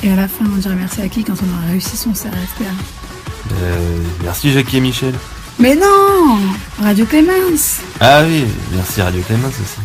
Et à la fin, on dirait merci à qui quand on aura réussi son CRFPA? Merci Jackie et Michel. Mais non, Radio Clémence. Ah oui, merci Radio Clémence aussi.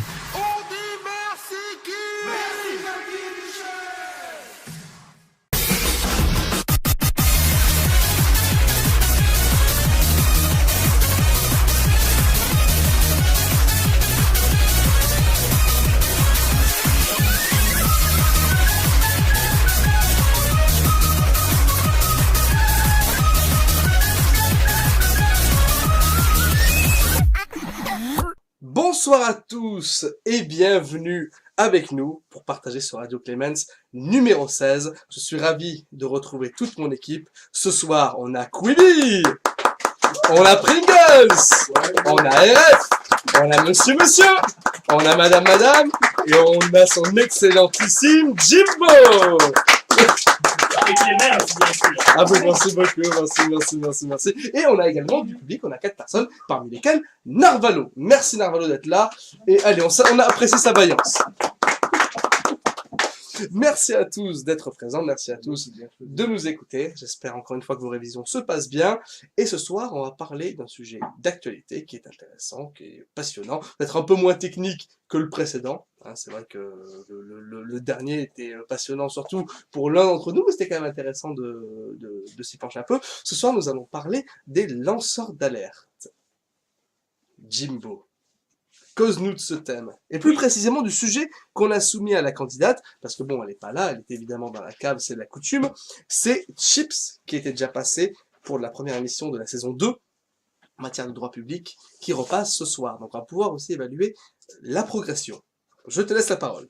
Bonsoir à tous et bienvenue avec nous pour partager sur Radio Clémence numéro 16. Je suis ravi de retrouver toute mon équipe. Ce soir, on a Quibi, on a Pringles, on a RF, on a Monsieur, on a Madame et on a son excellentissime Jimbo. Ah oui, merci beaucoup, merci. Et on a également du public, on a 4 personnes, parmi lesquelles Narvalo. Merci Narvalo d'être là. Et allez, on a apprécié sa vaillance. Merci à tous d'être présents, merci à tous de nous écouter. J'espère encore une fois que vos révisions se passent bien. Et ce soir, on va parler d'un sujet d'actualité qui est intéressant, qui est passionnant, peut-être un peu moins technique que le précédent. C'est vrai que le dernier était passionnant, surtout pour l'un d'entre nous, mais c'était quand même intéressant de s'y pencher un peu. Ce soir, nous allons parler des lanceurs d'alerte. Jimbo, cause-nous de ce thème, et plus précisément du sujet qu'on a soumis à la candidate, parce que bon, elle n'est pas là, elle est évidemment dans la cave, c'est la coutume, c'est Chips, qui était déjà passé pour la première émission de la saison 2, en matière de droit public, qui repasse ce soir. Donc on va pouvoir aussi évaluer la progression. Je te laisse la parole.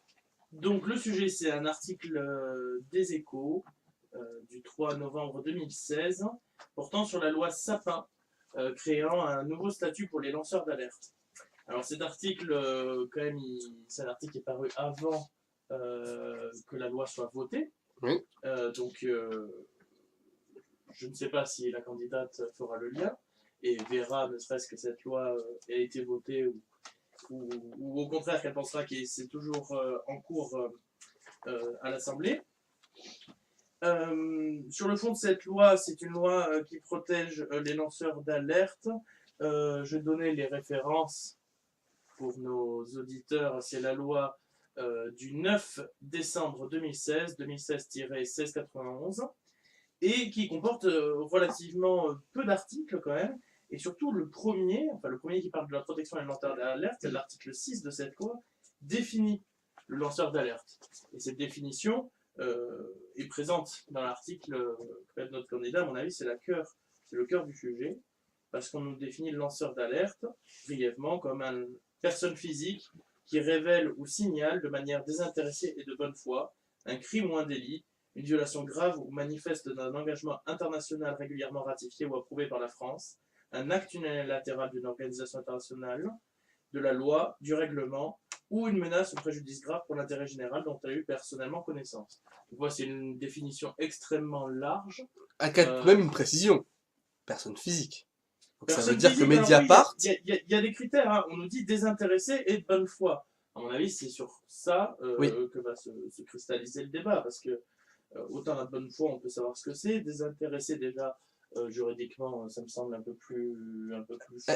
Donc le sujet, c'est un article des Échos du 3 novembre 2016, portant sur la loi Sapin, créant un nouveau statut pour les lanceurs d'alerte. Alors cet article, quand même, c'est un article qui est paru avant que la loi soit votée. Oui. Donc je ne sais pas si la candidate fera le lien et verra ne serait-ce que cette loi a été votée ou au contraire qu'elle pensera que c'est toujours en cours à l'Assemblée. Sur le fond de cette loi, c'est une loi qui protège les lanceurs d'alerte. Je donnais les références pour nos auditeurs. C'est la loi du 9 décembre 2016, 2016-1691, et qui comporte relativement peu d'articles quand même. Et surtout, le premier qui parle de la protection des lanceurs d'alerte, c'est l'article 6 de cette loi, définit le lanceur d'alerte. Et cette définition est présente dans l'article que fait notre candidat. À mon avis, c'est le cœur du sujet, parce qu'on nous définit le lanceur d'alerte, brièvement, comme une personne physique qui révèle ou signale de manière désintéressée et de bonne foi un crime ou un délit, une violation grave ou manifeste d'un engagement international régulièrement ratifié ou approuvé par la France, un acte unilatéral d'une organisation internationale, de la loi, du règlement, ou une menace ou préjudice grave pour l'intérêt général dont elle a eu personnellement connaissance. Donc voici une définition extrêmement large. Même une précision. Personne physique. Donc ça veut dire que alors Mediapart... Oui, il y a des critères, hein. On nous dit désintéressé et de bonne foi. À mon avis, c'est sur ça que va se cristalliser le débat, parce que autant la bonne foi, on peut savoir ce que c'est. Désintéressé, déjà, juridiquement, ça me semble un peu plus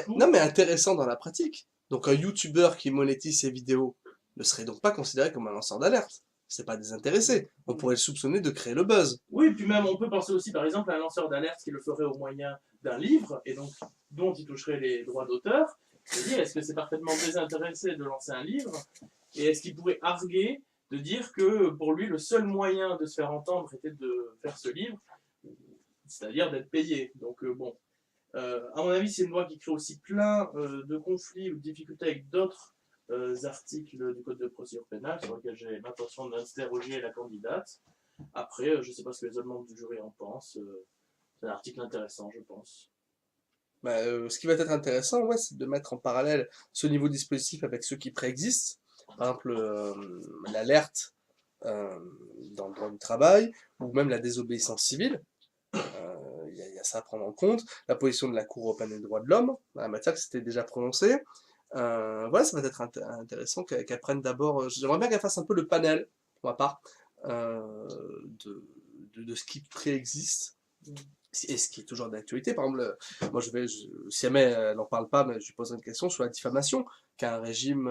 flou. Non, mais intéressant dans la pratique. Donc un YouTuber qui monétise ses vidéos ne serait donc pas considéré comme un lanceur d'alerte. C'est pas désintéressé. On pourrait le soupçonner de créer le buzz. Oui, puis même on peut penser aussi par exemple à un lanceur d'alerte qui le ferait au moyen d'un livre, et donc dont il toucherait les droits d'auteur. C'est-à-dire, est-ce que c'est parfaitement désintéressé de lancer un livre, et est-ce qu'il pourrait arguer de dire que pour lui le seul moyen de se faire entendre était de faire ce livre, c'est-à-dire d'être payé. Donc bon, à mon avis, c'est une loi qui crée aussi plein de conflits ou de difficultés avec d'autres articles du Code de procédure pénale sur lesquels j'ai l'intention d'interroger la candidate. Après, je ne sais pas ce que les autres membres du jury en pensent. C'est un article intéressant, je pense. Ce qui va être intéressant, c'est de mettre en parallèle ce niveau dispositif avec ceux qui préexistent. Par exemple, l'alerte dans le droit du travail, ou même la désobéissance civile. Il y a ça à prendre en compte. La position de la Cour européenne des droits de l'homme, en la matière, que c'était déjà prononcé. Voilà, ça va être intéressant qu'elle prenne d'abord... J'aimerais bien qu'elle fasse un peu le panel, pour ma part, de ce qui préexiste Mm. et ce qui est toujours d'actualité. Par exemple, moi si jamais elle n'en parle pas, mais je lui poserai une question sur la diffamation, qui a un régime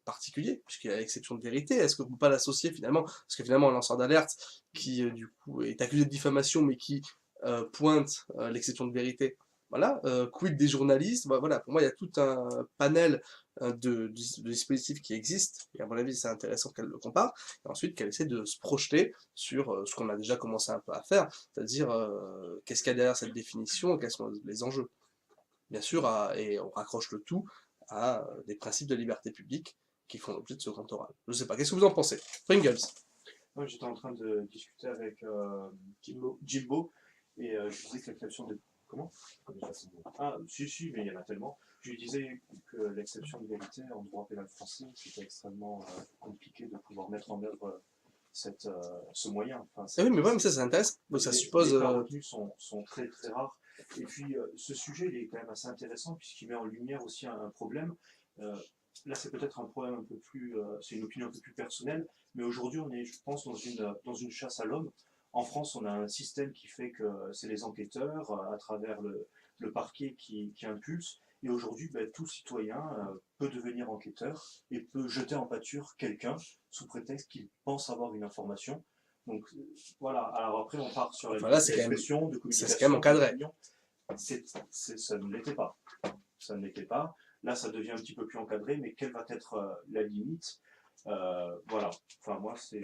particulier, puisqu'il y a l'exception de vérité. Est-ce qu'on ne peut pas l'associer finalement, parce que finalement un lanceur d'alerte qui du coup est accusé de diffamation, mais qui pointe l'exception de vérité, voilà, quid des journalistes, voilà, pour moi il y a tout un panel de dispositifs qui existent, et à mon avis c'est intéressant qu'elle le compare, et ensuite qu'elle essaie de se projeter sur ce qu'on a déjà commencé un peu à faire, c'est-à-dire qu'est-ce qu'il y a derrière cette définition et quels sont les enjeux. Bien sûr, et on raccroche le tout à des principes de liberté publique qui font l'objet de ce grand oral. Je sais pas, qu'est-ce que vous en pensez? Pringles. Moi, j'étais en train de discuter avec Jimbo et je disais que l'exception de... Comment? Ah, si, mais il y en a tellement. Je lui disais que l'exception de vérité en droit pénal français, c'était extrêmement compliqué de pouvoir mettre en œuvre ce moyen. Enfin, Ah oui, mais ouais, mais ça intéresse. Donc, ça suppose. Les cas retenus sont très très rares. Et puis, ce sujet, il est quand même assez intéressant puisqu'il met en lumière aussi un problème. Là, c'est peut-être un problème un peu plus, c'est une opinion un peu plus personnelle, mais aujourd'hui, on est, je pense, dans une chasse à l'homme. En France, on a un système qui fait que c'est les enquêteurs, à travers le parquet, qui impulsent. Et aujourd'hui, ben, tout citoyen peut devenir enquêteur et peut jeter en pâture quelqu'un sous prétexte qu'il pense avoir une information. Donc voilà, alors après, on part sur Voilà, c'est l'expression de communication. C'est quand même encadré. Ça ne l'était pas. Ça ne l'était pas. Là, ça devient un petit peu plus encadré, mais quelle va être la limite? Voilà. Enfin, moi, c'est...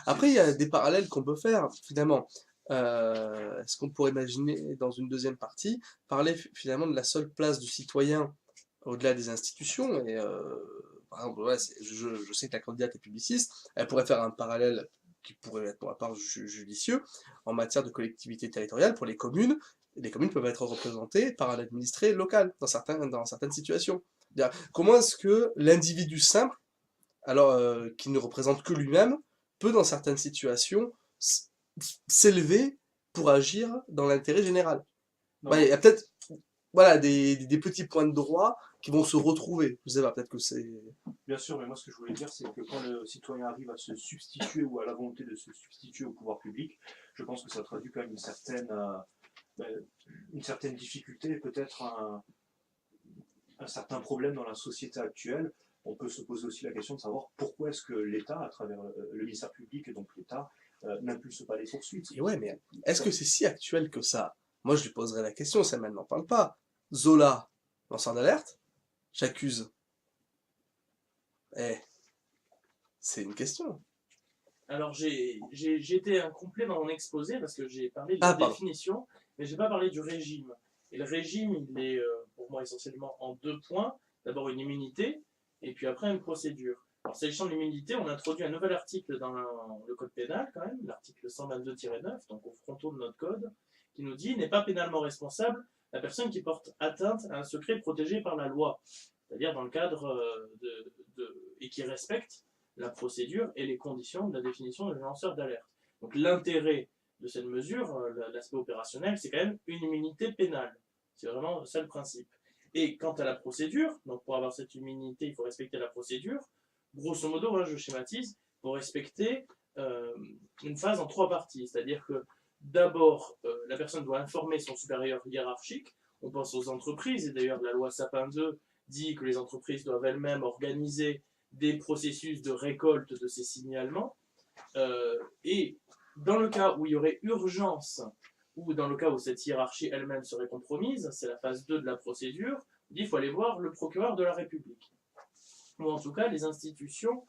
Après, il y a des parallèles qu'on peut faire, finalement. Est-ce qu'on pourrait imaginer, dans une deuxième partie, parler finalement de la seule place du citoyen au-delà des institutions? Et, par exemple, ouais, je sais que la candidate est publiciste, elle pourrait faire un parallèle qui pourrait être, pour ma part, judicieux, en matière de collectivité territoriale pour les communes. Les communes peuvent être représentées par un administré local, dans certaines situations. Comment est-ce que l'individu simple, alors qui ne représente que lui-même, peut dans certaines situations s'élever pour agir dans l'intérêt général? Non, Il y a peut-être voilà, des petits points de droit qui vont se retrouver. Je sais pas, peut-être que c'est... bien sûr, mais moi, ce que je voulais dire, c'est que quand le citoyen arrive à se substituer ou à la volonté de se substituer au pouvoir public, je pense que ça traduit quand même une certaine difficulté et peut-être un certain problème dans la société actuelle. On peut se poser aussi la question de savoir pourquoi est-ce que l'État, à travers le ministère public et donc l'État, n'impulse pas les poursuites. Et ouais, mais est-ce que c'est si actuel que ça? Moi, je lui poserai la question, si elle n'en parle pas. Zola, lanceur d'alerte, j'accuse. Eh, c'est une question. Alors j'ai été incomplet dans mon exposé parce que j'ai parlé de la Pardon. définition, mais j'ai pas parlé du régime. Et le régime, il est pour moi essentiellement en deux points. D'abord une immunité, et puis après une procédure. Alors s'agissant de l'immunité, on introduit un nouvel article dans le code pénal quand même, l'article 122-9, donc au fronton de notre code, qui nous dit « n'est pas pénalement responsable la personne qui porte atteinte à un secret protégé par la loi », c'est-à-dire dans le cadre et qui respecte la procédure et les conditions de la définition de lanceur d'alerte. Donc l'intérêt de cette mesure, l'aspect opérationnel, c'est quand même une immunité pénale. C'est vraiment ça le principe. Et quant à la procédure, donc pour avoir cette immunité, il faut respecter la procédure. Grosso modo, je schématise, il faut respecter une phase en trois parties. C'est-à-dire que d'abord, la personne doit informer son supérieur hiérarchique. On pense aux entreprises, et d'ailleurs la loi Sapin 2 dit que les entreprises doivent elles-mêmes organiser des processus de récolte de ces signalements. Et dans le cas où il y aurait urgence, ou dans le cas où cette hiérarchie elle-même serait compromise, c'est la phase 2 de la procédure, il faut aller voir le procureur de la République. Ou en tout cas les institutions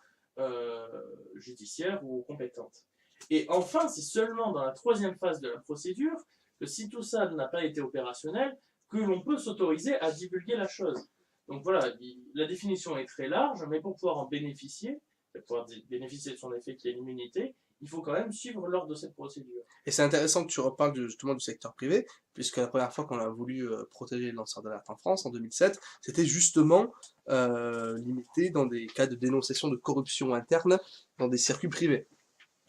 judiciaires ou compétentes. Et enfin, c'est seulement dans la troisième phase de la procédure que si tout ça n'a pas été opérationnel, que l'on peut s'autoriser à divulguer la chose. Donc voilà, la définition est très large, mais pour pouvoir en bénéficier, pour pouvoir bénéficier de son effet qui est l'immunité, il faut quand même suivre l'ordre de cette procédure. Et c'est intéressant que tu reparles justement du secteur privé, puisque la première fois qu'on a voulu protéger les lanceurs d'alerte en France, en 2007, c'était justement limité dans des cas de dénonciation de corruption interne dans des circuits privés.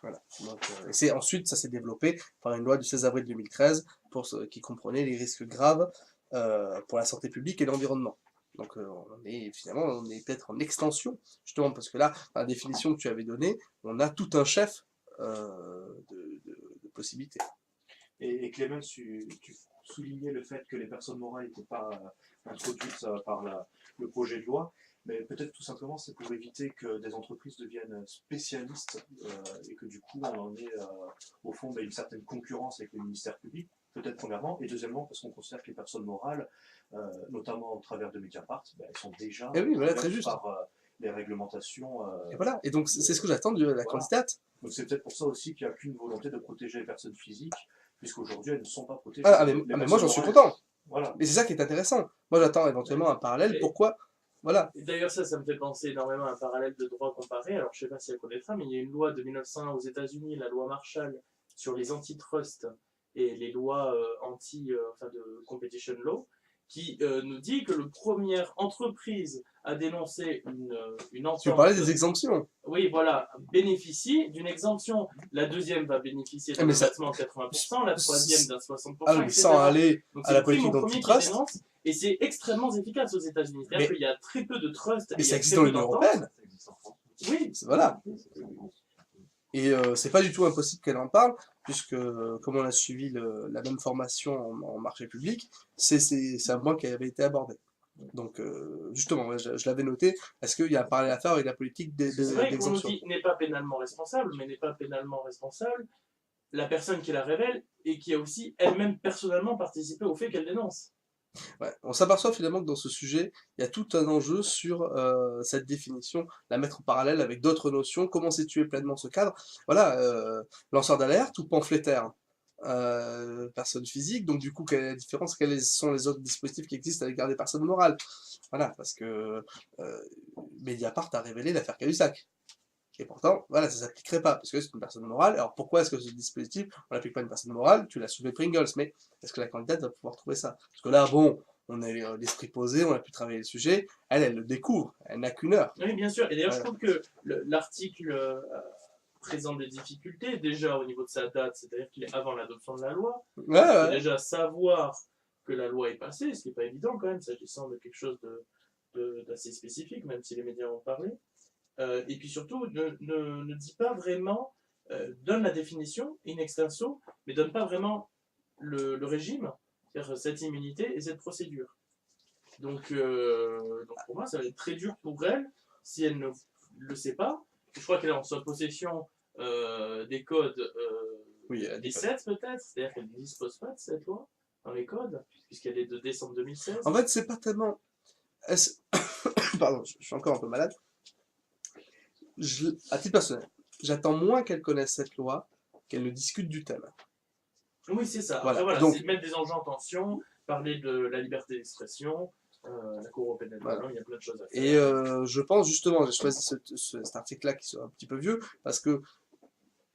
Voilà. Donc, et ensuite, ça s'est développé par une loi du 16 avril 2013 qui comprenait les risques graves pour la santé publique et l'environnement. Donc on est peut-être en extension, justement, parce que là, dans la définition que tu avais donnée, on a tout un chef de possibilités. Et Clémence, tu soulignais le fait que les personnes morales n'étaient pas introduites par le projet de loi, mais peut-être tout simplement c'est pour éviter que des entreprises deviennent spécialistes et que du coup on en ait au fond une certaine concurrence avec le ministère public, peut-être premièrement, et deuxièmement parce qu'on considère que les personnes morales, notamment au travers de Mediapart, elles sont déjà Et oui, voilà, très couvertes juste. par les réglementations. Et voilà, et donc c'est ce que j'attends de la candidate. Donc c'est peut-être pour ça aussi qu'il n'y a qu'une volonté de protéger les personnes physiques, puisqu'aujourd'hui elles ne sont pas protégées. Mais moi j'en suis content. Voilà. Et c'est ça qui est intéressant. Moi j'attends éventuellement un parallèle. Et- Pourquoi? Voilà. Et d'ailleurs, ça me fait penser énormément à un parallèle de droit comparé. Alors, je ne sais pas si elle connaîtra, mais il y a une loi de 1901 aux États-Unis, la loi Marshall, sur les antitrusts et les lois de competition law, qui nous dit que la première entreprise à dénoncer une entente... Tu veux parler des exemptions. Oui, voilà, bénéficie d'une exemption. La deuxième va bénéficier d'un Mais ça- abattement de 80%, la troisième d'un 60%, Ah, mais etc. sans aller Donc, à c'est la le prime politique au premier qui d'antitrust. dénonce, et c'est extrêmement efficace aux États-Unis. C'est-à-dire Mais- qu'il y a très peu de trusts. Mais et il y ça a existe très dans peu l'Union d'ententes. européenne. Oui, Voilà. Et c'est pas du tout impossible qu'elle en parle, puisque comme on a suivi la même formation en marché public, c'est un point qui avait été abordé. Donc justement, ouais, je l'avais noté, est-ce qu'il y a un parallèle à faire avec la politique c'est vrai qu'on nous d'exemption? dit n'est pas pénalement responsable, mais n'est pas pénalement responsable la personne qui la révèle et qui a aussi elle-même personnellement participé au fait qu'elle dénonce. Ouais, on s'aperçoit finalement que dans ce sujet, il y a tout un enjeu sur cette définition, la mettre en parallèle avec d'autres notions, comment situer pleinement ce cadre. Voilà, lanceur d'alerte ou pamphlétaire, personne physique, donc du coup, quelle est la différence? Quels sont les autres dispositifs qui existent à l'égard des personnes morales? Voilà, parce que Mediapart a révélé l'affaire Cahuzac. Et pourtant, voilà, ça s'appliquerait pas, parce que c'est une personne morale. Alors pourquoi est-ce que ce dispositif, on l'applique pas à une personne morale? Tu l'as soulevé Pringles, mais est-ce que la candidate va pouvoir trouver ça? Parce que là, bon, on a l'esprit posé, on a pu travailler le sujet, elle le découvre, elle n'a qu'une heure. Oui, bien sûr. Et d'ailleurs, Ouais. je trouve que l'article présente des difficultés déjà au niveau de sa date, c'est-à-dire qu'il est avant l'adoption de la loi. Ouais, Il faut ouais. déjà savoir que la loi est passée, ce qui n'est pas évident quand même, s'agissant de quelque chose d'assez spécifique, même si les médias en ont parlé. Et puis surtout, ne dit pas vraiment, donne la définition in extenso, mais donne pas vraiment le régime, c'est-à-dire cette immunité et cette procédure. Donc pour moi, ça va être très dur pour elle si elle ne le sait pas. Je crois qu'elle est en sa possession des codes Oui, elle a des dit 7 peut-être, c'est-à-dire qu'elle ne dispose pas de cette loi dans les codes, puisqu'elle est de décembre 2016. En fait, c'est pas tellement... Pardon, je suis encore un peu malade. À titre personnel, j'attends moins qu'elle connaisse cette loi qu'elle ne discute du thème. Oui, c'est ça. Voilà. Après, voilà, Donc- c'est mettre des enjeux en tension, parler de la liberté d'expression, la Cour européenne des droits de l'homme, il y a plein de choses à faire. Et je pense justement, j'ai choisi cet article-là qui soit un petit peu vieux, parce que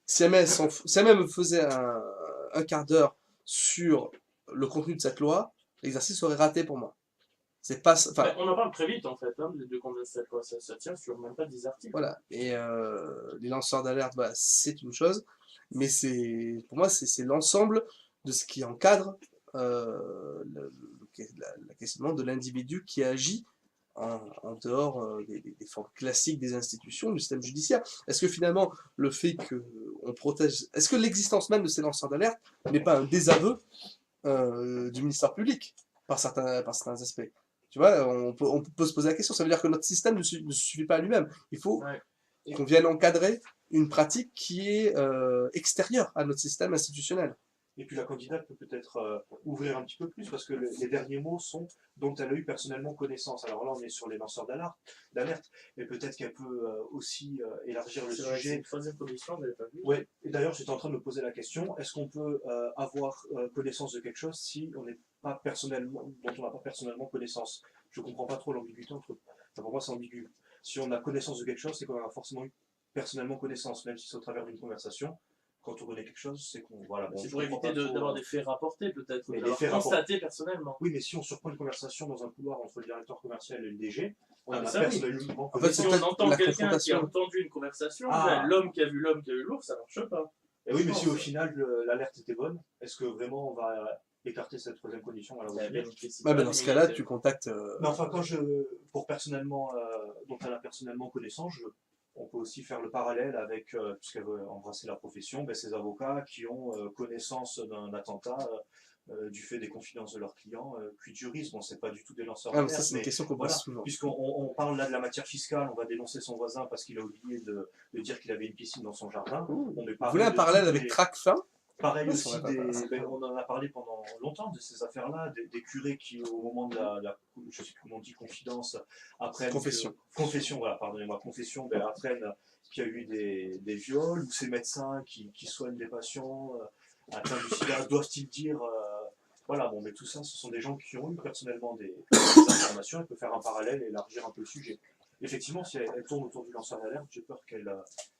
si elle me faisait un quart d'heure sur le contenu de cette loi, l'exercice serait raté pour moi. C'est pas... Enfin, Ben, on en parle très vite en fait, de combien cette loi, ça tient sur même pas 10 articles. voilà. Et les lanceurs d'alerte, voilà, c'est une chose, mais pour moi, c'est l'ensemble de ce qui encadre le questionnement de l'individu qui agit en dehors des formes classiques des institutions, du système judiciaire. Est-ce que finalement, le fait qu'on protège... Est-ce que l'existence même de ces lanceurs d'alerte n'est pas un désaveu du ministère public par certains aspects? Tu vois, on peut se poser la question. Ça veut dire que notre système ne se suffit pas à lui-même. Il faut Ouais. qu'on vienne encadrer une pratique qui est extérieure à notre système institutionnel. Et puis la candidate peut peut-être ouvrir un petit peu plus parce que les derniers mots sont dont elle a eu personnellement connaissance. Alors là, on est sur les lanceurs d'alerte, mais peut-être qu'elle peut aussi élargir le C'est vrai que c'est sujet. une troisième commission, je n'avais pas vu. Ouais. Et d'ailleurs, j'étais en train de me poser la question est-ce qu'on peut avoir connaissance de quelque chose si on n'est pas personnellement, dont on n'a pas personnellement connaissance? Je comprends pas trop l'ambiguïté entre. Enfin, pour moi, c'est ambigu. Si on a connaissance de quelque chose, c'est qu'on en a forcément eu personnellement connaissance, même si c'est au travers d'une conversation. Quand on connaît quelque chose, c'est qu'on. Voilà, bon, C'est je pour comprends éviter pas trop, d'avoir des faits rapportés peut-être, Mais ou les d'avoir faits constaté personnellement. Oui, mais si on surprend une conversation dans un couloir entre le directeur commercial et le DG, on Ah, en mais a ça, oui. personnellement En fait, Si c'est on peut-être entend la quelqu'un qui a confrontation. entendu une conversation, Ah. ben, l'homme qui a vu l'ours, ça marche pas. Et oui, mais Je si pense. au final l'alerte était bonne, est-ce que vraiment on va écarter cette troisième condition à la Eh hauteur? ben, nécessite Ouais, pas mais dans ce cas-là, d'immunité. tu contactes... Mais enfin, quand pour personnellement, dont elle a personnellement connaissance, On peut aussi faire le parallèle avec, puisqu'elle veut embrasser la profession, ces avocats qui ont connaissance d'un attentat du fait des confidences de leurs clients, quid juris. Bon, c'est pas du tout des lanceurs Ah, mais ça, d'alerte, c'est une mais question qu'on voilà, pose souvent. puisqu'on parle là de la matière fiscale, on va dénoncer son voisin parce qu'il a oublié de dire qu'il avait une piscine dans son jardin. Ouh. On est Vous voulez un parallèle avec Tracfin? Pareil Ça aussi, va pas on en a parlé pendant longtemps de ces affaires-là, des curés qui, au moment de je sais plus comment on dit, confidence, apprennent Confession. confession, voilà, pardonnez-moi, confession, apprennent qu'il y a eu des viols, ou ces médecins qui soignent des patients atteints du sida, doivent-ils dire, voilà, bon, mais tout ça, ce sont des gens qui ont eu personnellement des informations, ils peuvent faire un parallèle et élargir un peu le sujet. Effectivement, si elle tourne autour du lanceur d'alerte, j'ai peur qu'elle Non,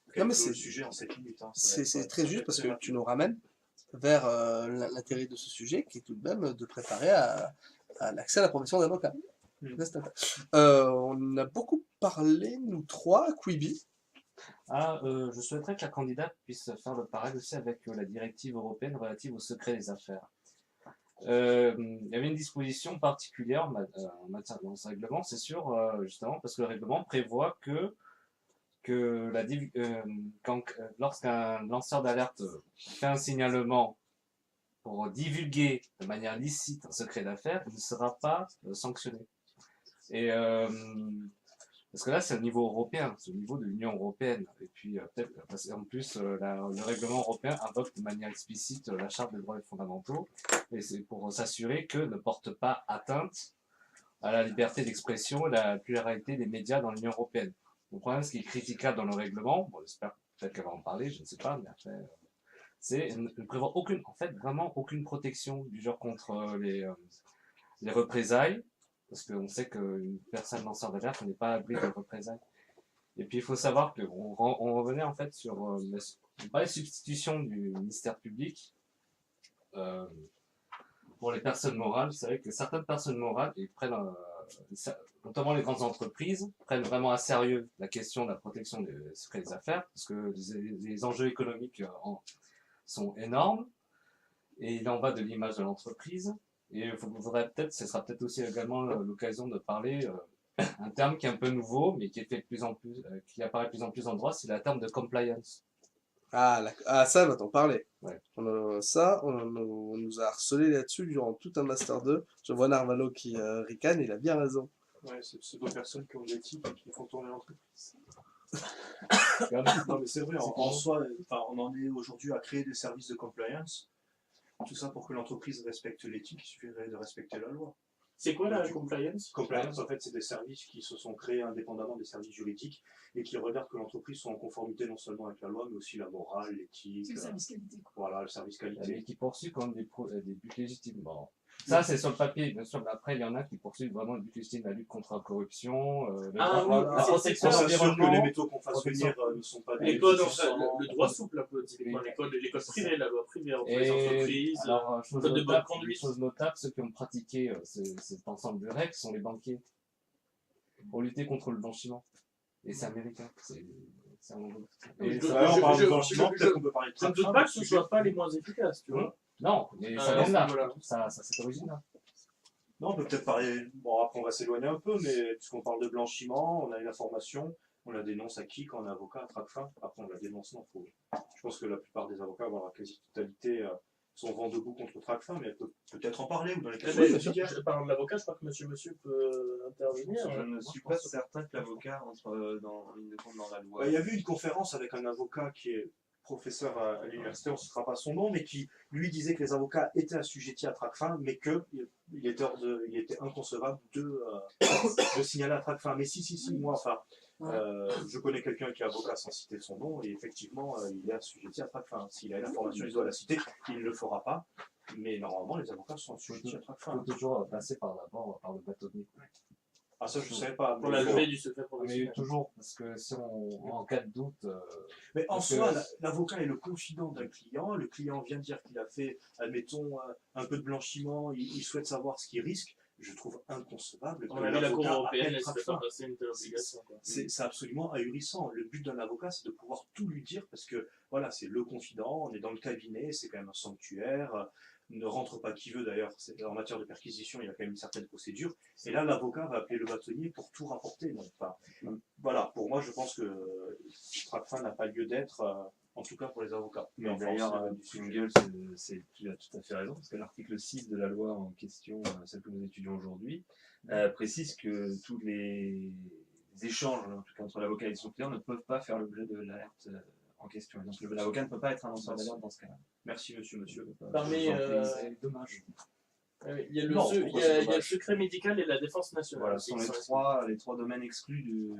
mais clôt le c'est- sujet en 7 minutes. Hein. C'est très juste parce que tu nous ramènes vers l'intérêt de ce sujet qui est tout de même de préparer à l'accès à la profession d'avocat. Mm. On a beaucoup parlé, nous trois, Quibi. Je souhaiterais que la candidate puisse faire le parallèle aussi avec la directive européenne relative au secret des affaires. Il y avait une disposition particulière en matière dans ce règlement, c'est sûr, justement, parce que le règlement prévoit lorsqu'un lanceur d'alerte fait un signalement pour divulguer de manière licite un secret d'affaires, il ne sera pas sanctionné. Et parce que là, c'est au niveau européen, c'est au niveau de l'Union européenne. Et puis, peut-être, parce qu'en plus, le règlement européen invoque de manière explicite la Charte des droits fondamentaux, et c'est pour s'assurer que ne porte pas atteinte à la liberté d'expression et la pluralité des médias dans l'Union européenne. Le problème, ce qui est critiquable dans le règlement, bon, j'espère peut-être qu'elle va en parler, je ne sais pas, mais après, c'est ne prévoit vraiment aucune protection du genre contre les représailles, parce qu'on sait qu'une personne lanceur d'alerte n'est pas à l'abri de représailles. Et puis il faut savoir qu'on revenait en fait sur les substitutions du ministère public pour les personnes morales. Vous savez que certaines personnes morales prennent, notamment les grandes entreprises, prennent vraiment à sérieux la question de la protection des secrets des affaires, parce que les enjeux économiques sont énormes, et il en va de l'image de l'entreprise. Et ce sera peut-être aussi également l'occasion de parler un terme qui est un peu nouveau, mais qui est fait de plus en plus, qui apparaît de plus en plus en droit, c'est le terme de compliance. Ça, va t'en parler. Ouais. On nous a harcelé là-dessus durant tout un Master 2. Je vois Narvalo qui ricane, il a bien raison. Ouais, c'est pseudo personnes qui ont des types et qui font tourner l'entreprise. Non, mais c'est vrai, en soi, on en est aujourd'hui à créer des services de compliance. Tout ça pour que l'entreprise respecte l'éthique, il suffirait de respecter la loi. C'est quoi la compliance? Compliance, en fait, c'est des services qui se sont créés indépendamment des services juridiques et qui regardent que l'entreprise soit en conformité non seulement avec la loi, mais aussi la morale, l'éthique. C'est le service qualité. Voilà, le service qualité. Mais qui poursuivent comme des buts légitimes. Bon. Ça, c'est sur le papier, bien sûr, mais après, il y en a qui poursuivent vraiment le but légitime, la lutte contre la corruption, Ah oui, la protection de On s'assure que les l'environnement. métaux qu'on fasse venir ne sont pas des L'école, métaux sans- le droit souple un peu, typiquement, l'école privée, la loi privée entre les Et entreprises. alors, code de bonne conduite. chose notable, ceux qui ont pratiqué cet ensemble de règles sont les banquiers pour lutter contre le blanchiment. Et c'est américain. C'est un monde. Et Je- ça- on parle de je- blanchiment, je- peut-être qu'on peut parler de Je ne trafic, doute pas que ce ne sujet. soit pas les moins efficaces, tu vois. Non, mais ça vient de là. Voilà. Ça c'est original. Non, on peut peut-être parler. Bon, après, on va s'éloigner un peu, mais puisqu'on parle de blanchiment, on a une information, on la dénonce à qui quand on est avocat, à Tracfin. Après, on la dénonce, non. Je pense que la plupart des avocats, voire la quasi-totalité, sont vent debout contre Tracfin, mais elle peut peut-être en parler ou dans les Eh questions ben, judiciaires. je parle de l'avocat, je crois que monsieur peut intervenir. Je ne suis pas certain que l'avocat entre dans ligne de compte dans la loi. Il y a eu une conférence avec un avocat qui est professeur à l'université, on ne citera pas son nom, mais qui lui disait que les avocats étaient assujettis à Tracfin, mais qu'il était inconcevable de signaler à Tracfin. Mais si, moi, je connais quelqu'un qui est avocat sans citer son nom, et effectivement, il est assujetti à Tracfin. S'il a l'information, il doit la citer, il ne le fera pas, mais normalement, les avocats sont assujettis à Il Tracfin. faut toujours passer par le bâtonnier. Ah, ça, je ne savais pas. Pour mais la bon. levée du secret Mais professionnel. toujours, parce que si en cas de doute, Mais en Parce soi, que- l'avocat est le confident d'un client. Le client vient dire qu'il a fait, admettons, un peu de blanchiment, il souhaite savoir ce qu'il risque. je trouve inconcevable On que a vu la Cour l'avocat européenne appelle laisse pas de pas fin. passer une telle obligation. Quoi. C'est absolument ahurissant. Le but d'un avocat, c'est de pouvoir tout lui dire parce que voilà, c'est le confident, on est dans le cabinet, c'est quand même un sanctuaire. Ne rentre pas qui veut d'ailleurs. En matière de perquisition, il y a quand même une certaine procédure. Et là, l'avocat va appeler le bâtonnier pour tout rapporter. Donc, enfin, voilà, pour moi, je pense que Tracfin n'a pas lieu d'être, en tout cas pour les avocats. Mais en d'ailleurs, France, du sujet. Fungal, tu as tout à fait raison, parce que l'article 6 de la loi en question, celle que nous étudions aujourd'hui, précise que tous les échanges, en tout cas entre l'avocat et son client, ne peuvent pas faire l'objet de l'alerte en question. Et donc l'avocat ne peut pas être un lanceur d'alerte dans ce cas-là. Merci, monsieur. Parmi, C'est dommage. il y a Non, pourquoi c'est il y a le dommage secret médical et la défense nationale. Voilà, ce sont les trois domaines exclus du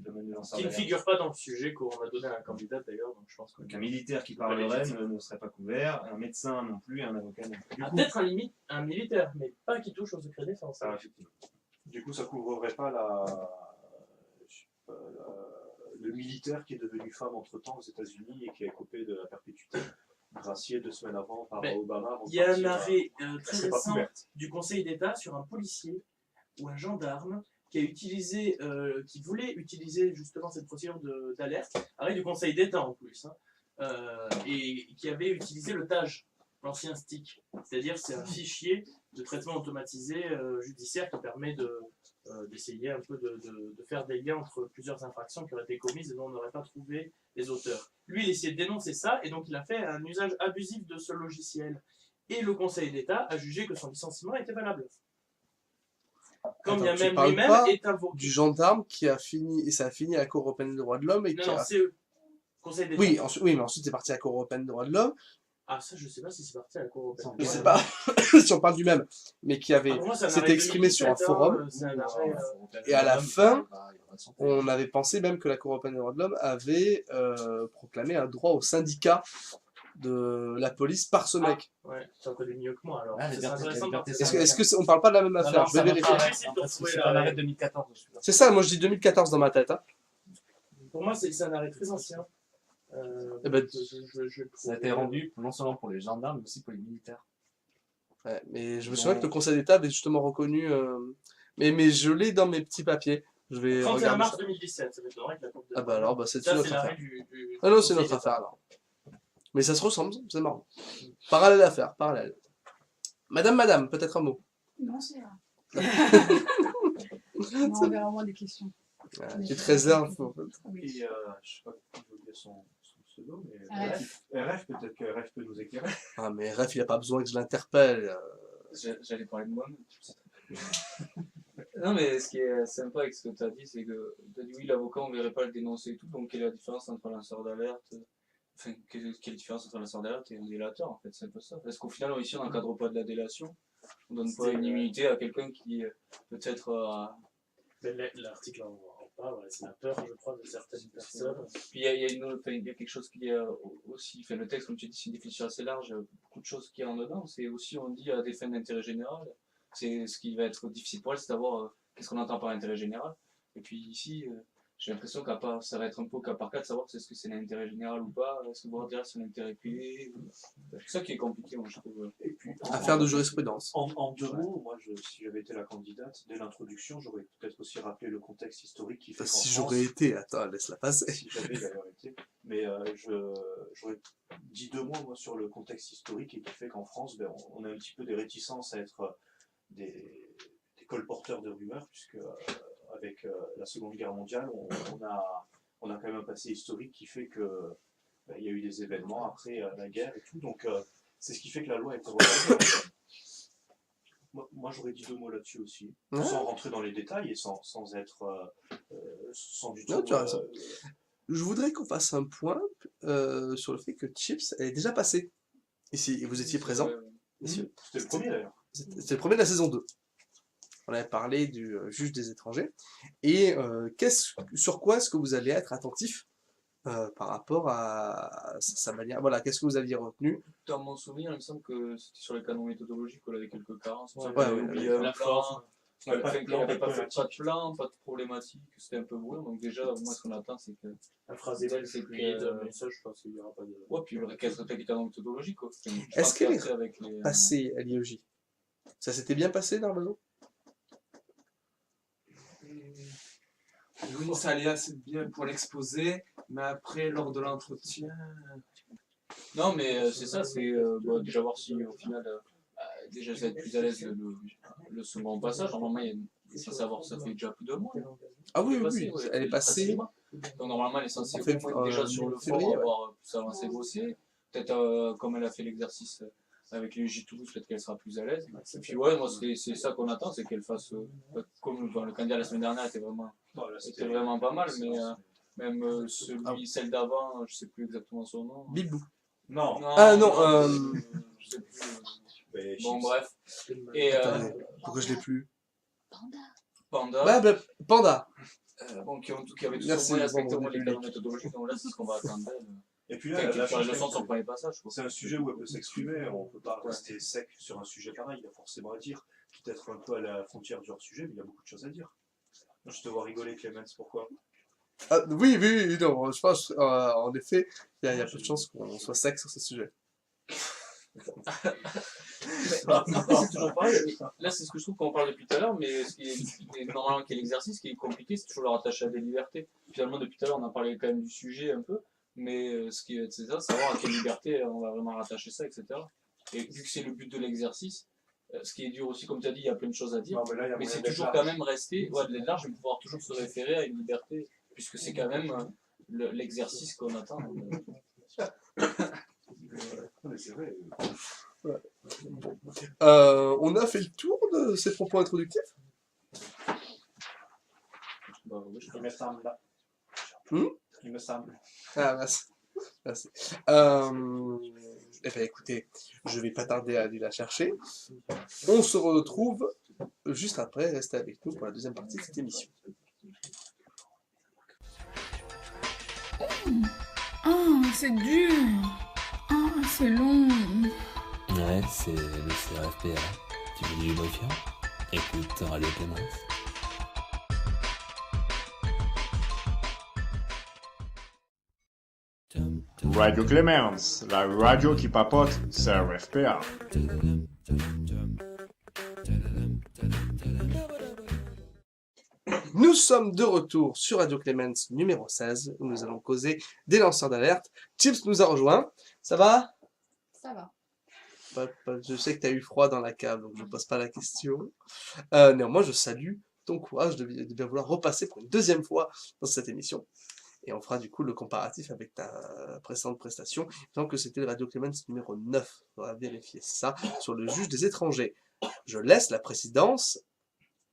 domaine de lanceur qui ne d'alerte. figurent pas dans le sujet qu'on a donné à un candidat d'ailleurs, donc je pense que... Donc un militaire qui parlerait ne serait pas couvert, un médecin non plus, un avocat non plus. Ah, peut-être un militaire, mais pas qui touche au secret défense. Ah, effectivement. Du coup, ça couvrerait pas le militaire qui est devenu femme entre-temps aux États-Unis et qui est coupé de la perpétuité, gracié 2 semaines avant par Mais Obama. avant de Il y a un partir, arrêt très c'est pas récent couverte. du Conseil d'État sur un policier ou un gendarme qui a utilisé, qui voulait utiliser justement cette procédure d'alerte, arrêt du Conseil d'État en plus, hein, et qui avait utilisé le TAJ, l'ancien STIC, c'est-à-dire c'est un fichier de traitement automatisé judiciaire qui permet d'essayer un peu de faire des liens entre plusieurs infractions qui auraient été commises et dont on n'aurait pas trouvé les auteurs. Lui, il essayait de dénoncer ça et donc il a fait un usage abusif de ce logiciel. Et le Conseil d'État a jugé que son licenciement était valable. Comme Attends, tu bien même parles lui-même pas est invoqué. Du gendarme qui a fini, et ça a fini à la Cour européenne des droits de l'homme et Non, qui non, a... c'est eux. Conseil d'État. Oui, oui, mais ensuite c'est parti à la Cour européenne des droits de l'homme. Ah, ça, je sais pas si c'est parti à la Cour européenne. Je sais pas si on parle du même, mais qui avait Ah, pour moi, c'est un s'était arrêt exprimé sur un 2017, forum. c'est un arrêt, Et à la fin, on avait pensé même que la Cour européenne des droits de l'homme avait proclamé un droit au syndicat de la police par ce mec. Ouais, tu en connais mieux que moi alors. Ah, C'est liberté- intéressant de liberté voir. Est-ce qu'on parle pas de la même affaire? Je vais vérifier. C'est un arrêt 2014. celui-là. C'est ça, moi je dis 2014 dans ma tête. Hein. Pour moi, c'est un arrêt très ancien. Eh ben, Ça a été rendu non seulement pour les gendarmes, mais aussi pour les militaires. Ouais, mais je me Ils souviens ont- que le Conseil d'État avait justement reconnu. Mais je l'ai dans mes petits papiers. Je vais 31 regarder mars ça. 2017, ça m'étonnerait que la Cour de... Ah bah alors, bah, c'est Ça, notre c'est affaire. l'arrêt du Ah non, c'est Conseil notre d'État. affaire alors. Mais ça se ressemble, c'est marrant. Parallèle à faire, parallèle. Madame, peut-être un mot. Non, c'est vrai. Non, on verra au moins des questions. Tu te réserves. Oui. Et je sais pas qui veut dire son pseudo, mais RF. RF, peut-être que RF peut nous éclairer. Ah mais Ref, il a pas besoin que je l'interpelle. J'allais parler de moi. Non, mais ce qui est sympa avec ce que tu as dit, c'est que tu as dit oui, l'avocat, on ne verrait pas le dénoncer et tout. Donc, quelle est la différence entre un lanceur d'alerte Enfin, quelle est la différence entre un lanceur d'alerte et un délateur en fait? C'est un peu ça. Parce qu'au final, ici, on n'encadre pas de la délation. On donne pas une immunité à quelqu'un qui peut-être. L'article en parle, ouais, c'est la peur, je crois, de certaines personnes. Puis il y a il y a quelque chose qui est aussi. Enfin, le texte, comme tu dis, c'est une définition assez large. Beaucoup de choses qui est en dedans. C'est aussi, on dit, à des fins d'intérêt général. C'est ce qui va être difficile pour elle, c'est d'avoir qu'est-ce qu'on entend par intérêt général. Et puis ici, j'ai l'impression qu'à part, ça va être un peu au cas par cas de savoir est-ce que c'est l'intérêt général ou pas, est-ce que voir dire c'est l'intérêt privé. C'est ça qui est compliqué, moi je trouve. Et puis, Affaire de jurisprudence. En deux mots, moi, si j'avais été la candidate, dès l'introduction, j'aurais peut-être aussi rappelé le contexte historique qui fait qu'en Si France, j'aurais été, attends, laisse-la passer. si j'avais d'ailleurs été, mais j'aurais dit 2 mots moi, sur le contexte historique et qui fait qu'en France, ben, on a un petit peu des réticences à être des colporteurs de rumeurs, puisque avec la Seconde Guerre mondiale, on a quand même un passé historique qui fait que ben, il y a eu des événements après la guerre et tout, donc c'est ce qui fait que la loi a été revenue. Moi, j'aurais dit 2 mots là-dessus aussi, Ouais. sans rentrer dans les détails et sans être sans du tout. Non, tu as raison. Je voudrais qu'on fasse un point sur le fait que Chips est déjà passé ici, et vous étiez présent, messieurs. C'était le premier d'ailleurs. C'était le premier de la saison 2. On avait parlé du juge des étrangers. Et sur quoi est-ce que vous allez être attentif par rapport à sa manière? Voilà, qu'est-ce que vous aviez retenu? Dans mon souvenir, il me semble que c'était sur les canons méthodologiques qu'on avait quelques carences. Ouais, Il ouais, la force. Il Pas de plan, n'avait pas pas de fait pas de plan, pas de problématique, c'était un peu brûlant. Donc déjà, moi ce qu'on attend, c'est que... La phrase est belle, c'est que- fluide, mais ça, je pense qu'il n'y aura pas de... Ouais, puis qu'elle se respecte les canons méthodologiques. Quoi. Est-ce qu'elle est avec les... Passé à l'IEJ. Ça s'était bien passé, Darmanin? Oui, ça allait assez bien pour l'exposer, mais après, lors de l'entretien... Non, mais c'est ça, c'est bon, déjà voir si au final, déjà ça va être plus à l'aise le second passage. Normalement, il est censé avoir, ça fait déjà plus de mois. Non, Ah oui, elle est oui, passée, ouais, elle est passée. facilement. Donc normalement, elle est censée En au moins déjà sur le fond février, ouais. avoir plus avancé bossé. Peut-être comme elle a fait l'exercice avec les J Toulouse, peut-être qu'elle sera plus à l'aise. Et puis ouais, moi c'est ça qu'on attend, c'est qu'elle fasse comme le candidat la semaine dernière était vraiment pas mal, mais même celle d'avant, je sais plus exactement son nom. Bibou. Non. Ah non, je sais plus. Mais Bon chips. bref. Et Attendez, pourquoi je l'ai plus? Panda, Bah, Panda. bon, qui avait tous Merci, au moins respecté au bon, moins les public. cadres méthodologiques, donc là c'est ce qu'on va attendre d'elle. Et puis Enfin, là, qui la fera chose, le sens sur le premier passage. Quoi. c'est un sujet où elle peut s'exprimer, on ne peut pas rester sec sur un sujet pareil, il y a forcément à dire, peut-être un peu à la frontière du hors-sujet, mais il y a beaucoup de choses à dire. Je te vois rigoler, Clémence, pourquoi? Ah, oui, non, je pense, en effet, il y a peu de chances qu'on soit sec sur ce sujet. Après, c'est toujours pareil. Là, c'est ce que je trouve qu'on parle depuis tout à l'heure, mais ce qui est normalement qui est l'exercice, qui est compliqué, c'est toujours le rattacher à des libertés. Finalement, depuis tout à l'heure, on a parlé quand même du sujet un peu, mais ce qui est, c'est ça, savoir à quelle liberté on va vraiment rattacher ça, etc. Et vu que c'est le but de l'exercice, ce qui est dur aussi, comme tu as dit, il y a plein de choses à dire, Non, mais là, il y a mais moyen c'est d'être toujours large. quand même rester, ouais, de l'être large, mais pouvoir toujours se référer à une liberté, puisque c'est quand même l'exercice qu'on attend. Mais c'est vrai. On a fait le tour de ces propos introductifs. Bah, oui, je Il me semble. Il me semble. Ah, merci. Merci. Eh bien, écoutez, je vais pas tarder à aller la chercher. On se retrouve juste après. Restez avec nous pour la deuxième partie de cette émission. Oh, c'est dur. Oh, c'est long. Ouais, c'est le CRFPA. Tu veux du lubrifiant? Écoute Radio Clémence. Radio Clémence, la radio qui papote, c'est RFPA. Nous sommes de retour sur Radio Clémence numéro 16, où nous allons causer des lanceurs d'alerte. Chips nous a rejoint. Ça va? Ça va. Je sais que tu as eu froid dans la cave, donc je ne pose pas la question. Néanmoins, je salue ton courage de bien vouloir repasser pour une deuxième fois dans cette émission. Et on fera du coup le comparatif avec ta précédente prestation. Tant que c'était le Radio Clémence numéro 9. On va vérifier ça sur le juge des étrangers. Je laisse la présidence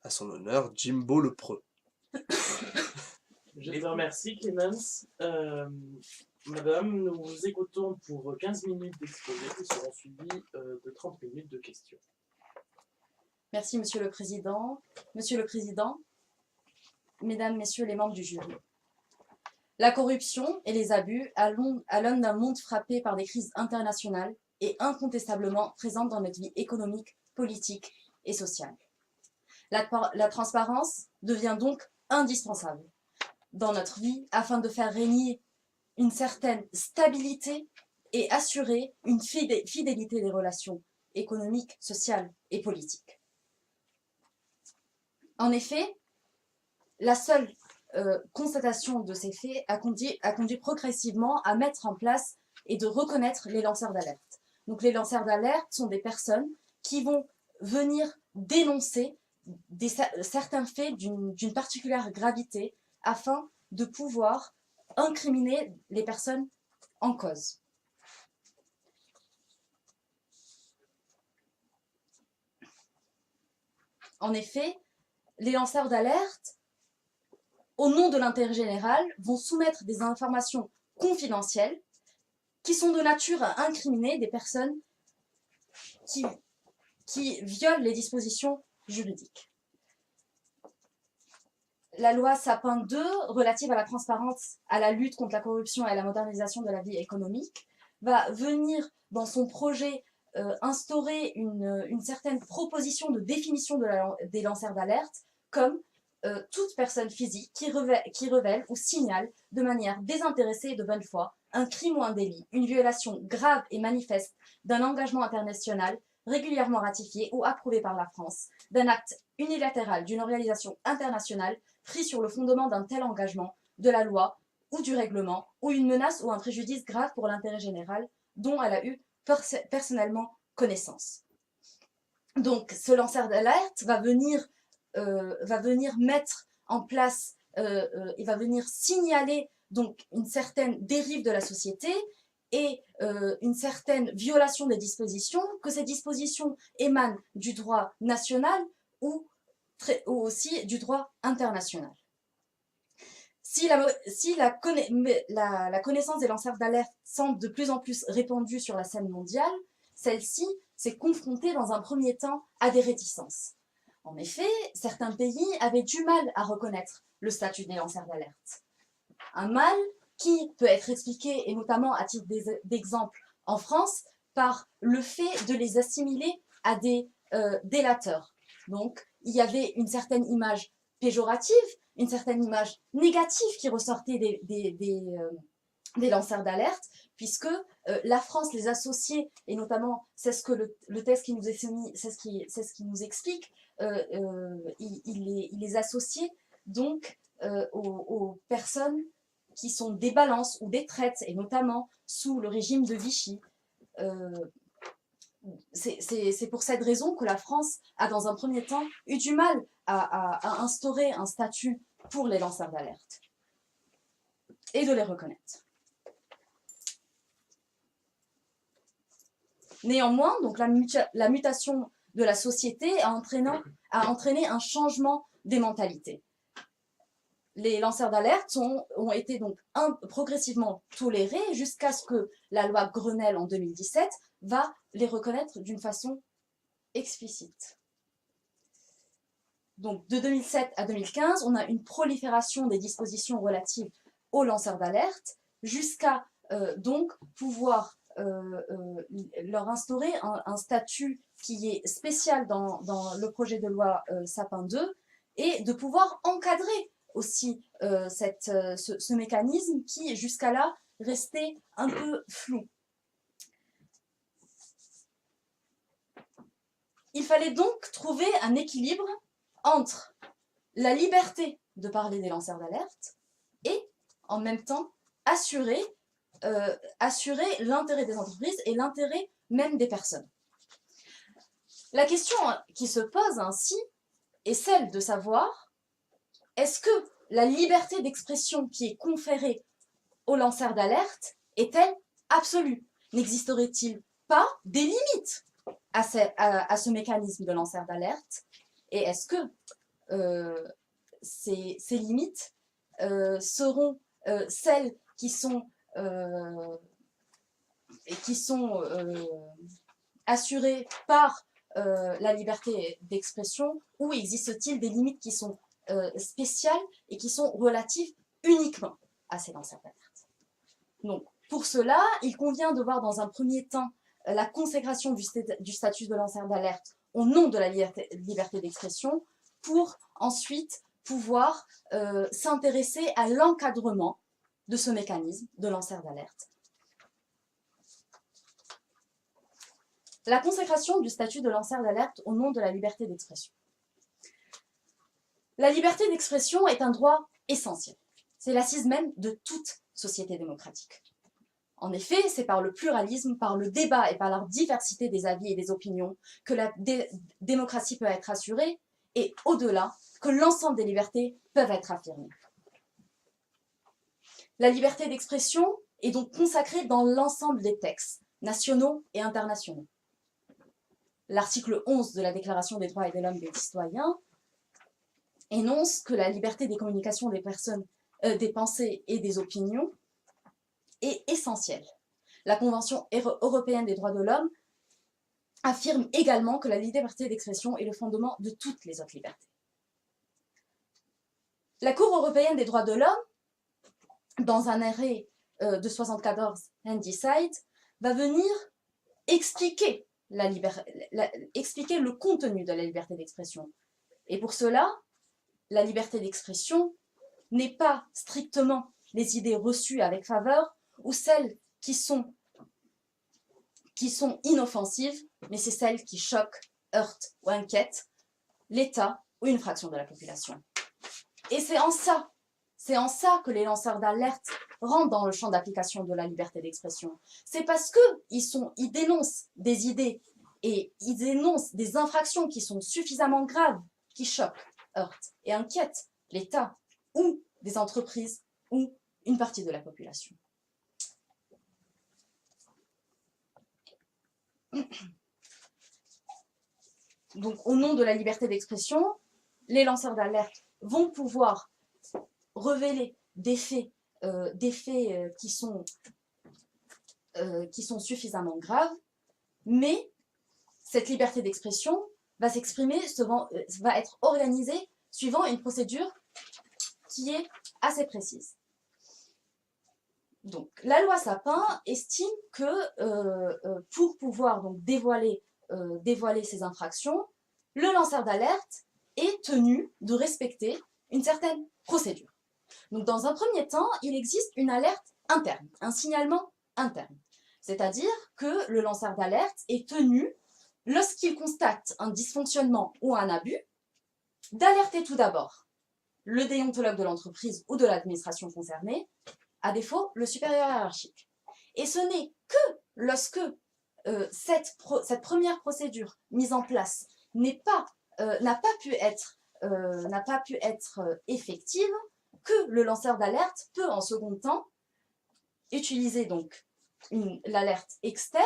à son honneur, Jimbo le Preux. Je te remercie, Clémence. Madame, nous vous écoutons pour 15 minutes d'exposé qui seront suivies de 30 minutes de questions. Merci, Monsieur le Président. Monsieur le Président, Mesdames, Messieurs les membres du jury. La corruption et les abus, à l'aune d'un monde frappé par des crises internationales, est incontestablement présente dans notre vie économique, politique et sociale. La transparence devient donc indispensable dans notre vie afin de faire régner une certaine stabilité et assurer une fidélité des relations économiques, sociales et politiques. En effet, la seule constatation de ces faits a conduit progressivement à mettre en place et de reconnaître les lanceurs d'alerte. Donc les lanceurs d'alerte sont des personnes qui vont venir dénoncer certains faits d'une particulière gravité afin de pouvoir incriminer les personnes en cause. En effet, les lanceurs d'alerte, au nom de l'intérêt général, vont soumettre des informations confidentielles qui sont de nature à incriminer des personnes qui violent les dispositions juridiques. La loi Sapin 2, relative à la transparence, à la lutte contre la corruption et à la modernisation de la vie économique, va venir dans son projet instaurer une certaine proposition de définition des lanceurs d'alerte comme toute personne physique qui révèle ou signale de manière désintéressée et de bonne foi un crime ou un délit, une violation grave et manifeste d'un engagement international régulièrement ratifié ou approuvé par la France, d'un acte unilatéral d'une organisation internationale pris sur le fondement d'un tel engagement, de la loi ou du règlement, ou une menace ou un préjudice grave pour l'intérêt général dont elle a eu personnellement connaissance. Donc, ce lanceur d'alerte va venir mettre en place, il va venir signaler donc une certaine dérive de la société et une certaine violation des dispositions, que ces dispositions émanent du droit national ou aussi du droit international. Si la connaissance des lanceurs d'alerte semble de plus en plus répandue sur la scène mondiale, celle-ci s'est confrontée dans un premier temps à des réticences. En effet, certains pays avaient du mal à reconnaître le statut des lanceurs d'alerte. Un mal qui peut être expliqué, et notamment à titre d'exemple en France, par le fait de les assimiler à des délateurs. Donc, il y avait une certaine image péjorative, une certaine image négative qui ressortait des lanceurs d'alerte, puisque la France les associait, et notamment c'est ce que le texte qui nous est soumis, c'est ce qui nous explique, il les associait donc aux personnes qui sont des balances ou des traites, et notamment sous le régime de Vichy. C'est pour cette raison que la France a dans un premier temps eu du mal à instaurer un statut pour les lanceurs d'alerte et de les reconnaître. Néanmoins, donc la mutation de la société a entraîné un changement des mentalités. Les lanceurs d'alerte ont été donc progressivement tolérés jusqu'à ce que la loi Grenelle en 2017 va les reconnaître d'une façon explicite. Donc de 2007 à 2015, on a une prolifération des dispositions relatives aux lanceurs d'alerte jusqu'à donc pouvoir leur instaurer un statut qui est spécial dans le projet de loi Sapin 2 et de pouvoir encadrer aussi ce mécanisme qui jusqu'à là restait un peu flou. Il fallait donc trouver un équilibre entre la liberté de parler des lanceurs d'alerte et en même temps assurer l'intérêt des entreprises et l'intérêt même des personnes. La question qui se pose ainsi est celle de savoir: est-ce que la liberté d'expression qui est conférée aux lanceurs d'alerte est-elle absolue? N'existerait-il pas des limites à ce mécanisme de lanceur d'alerte? Et est-ce que ces limites seront celles qui sont assurées par la liberté d'expression, ou existe-t-il des limites qui sont spéciales et qui sont relatives uniquement à ces lanceurs d'alerte? Donc, pour cela, il convient de voir dans un premier temps la consécration du statut de lanceur d'alerte au nom de la liberté d'expression, pour ensuite pouvoir s'intéresser à l'encadrement de ce mécanisme de lanceur d'alerte. La consécration du statut de lanceur d'alerte au nom de la liberté d'expression. La liberté d'expression est un droit essentiel. C'est l'assise même de toute société démocratique. En effet, c'est par le pluralisme, par le débat et par la diversité des avis et des opinions que la démocratie peut être assurée, et au-delà, que l'ensemble des libertés peuvent être affirmées. La liberté d'expression est donc consacrée dans l'ensemble des textes, nationaux et internationaux. L'article 11 de la Déclaration des droits de l'homme et des citoyens énonce que la liberté des communications des personnes, des pensées et des opinions est essentielle. La Convention européenne des droits de l'homme affirme également que la liberté d'expression est le fondement de toutes les autres libertés. La Cour européenne des droits de l'homme, dans un arrêt de 1974, Handicide, va venir expliquer le contenu de la liberté d'expression. Et pour cela, la liberté d'expression n'est pas strictement les idées reçues avec faveur ou celles qui sont inoffensives, mais c'est celles qui choquent, heurtent ou inquiètent l'État ou une fraction de la population. Et c'est en ça que les lanceurs d'alerte rentrent dans le champ d'application de la liberté d'expression. C'est parce qu'ils dénoncent des idées et ils dénoncent des infractions qui sont suffisamment graves, qui choquent, heurtent et inquiètent l'État ou des entreprises ou une partie de la population. Donc, au nom de la liberté d'expression, les lanceurs d'alerte vont pouvoir révéler des faits qui sont suffisamment graves, mais cette liberté d'expression va va être organisée suivant une procédure qui est assez précise. Donc, la loi Sapin estime que pour pouvoir donc dévoiler ces infractions, le lanceur d'alerte est tenu de respecter une certaine procédure. Donc, dans un premier temps, il existe une alerte interne, un signalement interne. C'est-à-dire que le lanceur d'alerte est tenu, lorsqu'il constate un dysfonctionnement ou un abus, d'alerter tout d'abord le déontologue de l'entreprise ou de l'administration concernée, à défaut, le supérieur hiérarchique. Et ce n'est que lorsque cette première procédure mise en place n'a pas pu être effective que le lanceur d'alerte peut en second temps utiliser donc l'alerte externe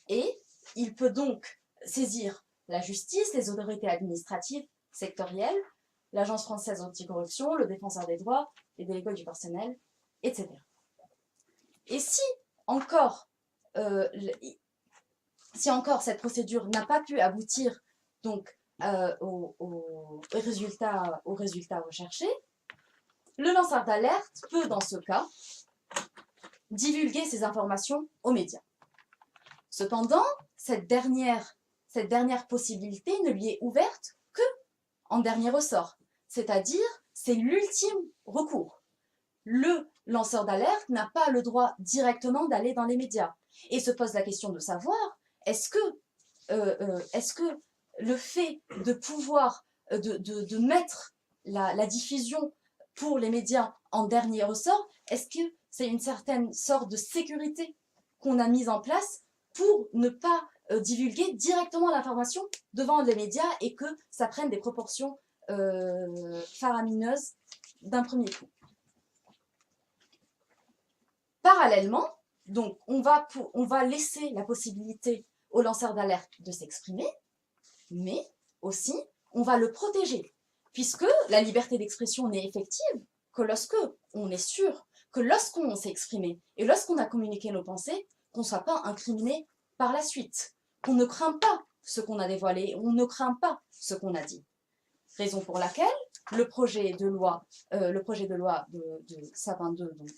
et il peut donc saisir la justice, les autorités administratives sectorielles, l'Agence française anticorruption, le défenseur des droits, les délégués du personnel, etc. Et si encore cette procédure n'a pas pu aboutir donc au résultat recherché, le lanceur d'alerte peut dans ce cas divulguer ces informations aux médias. Cependant, cette dernière possibilité ne lui est ouverte que en dernier ressort, c'est-à-dire c'est l'ultime recours. Le lanceur d'alerte n'a pas le droit directement d'aller dans les médias. Et se pose la question de savoir, est-ce que le fait de pouvoir, de mettre la diffusion pour les médias en dernier ressort, est-ce que c'est une certaine sorte de sécurité qu'on a mise en place pour ne pas divulguer directement l'information devant les médias et que ça prenne des proportions faramineuses d'un premier coup. Parallèlement, donc, on va laisser la possibilité au lanceur d'alerte de s'exprimer, mais aussi, on va le protéger, puisque la liberté d'expression n'est effective que lorsque on est sûr que lorsqu'on s'est exprimé et lorsqu'on a communiqué nos pensées, qu'on ne soit pas incriminé par la suite, qu'on ne craint pas ce qu'on a dévoilé, on ne craint pas ce qu'on a dit. Raison pour laquelle le projet de loi de Sapin 2 donc,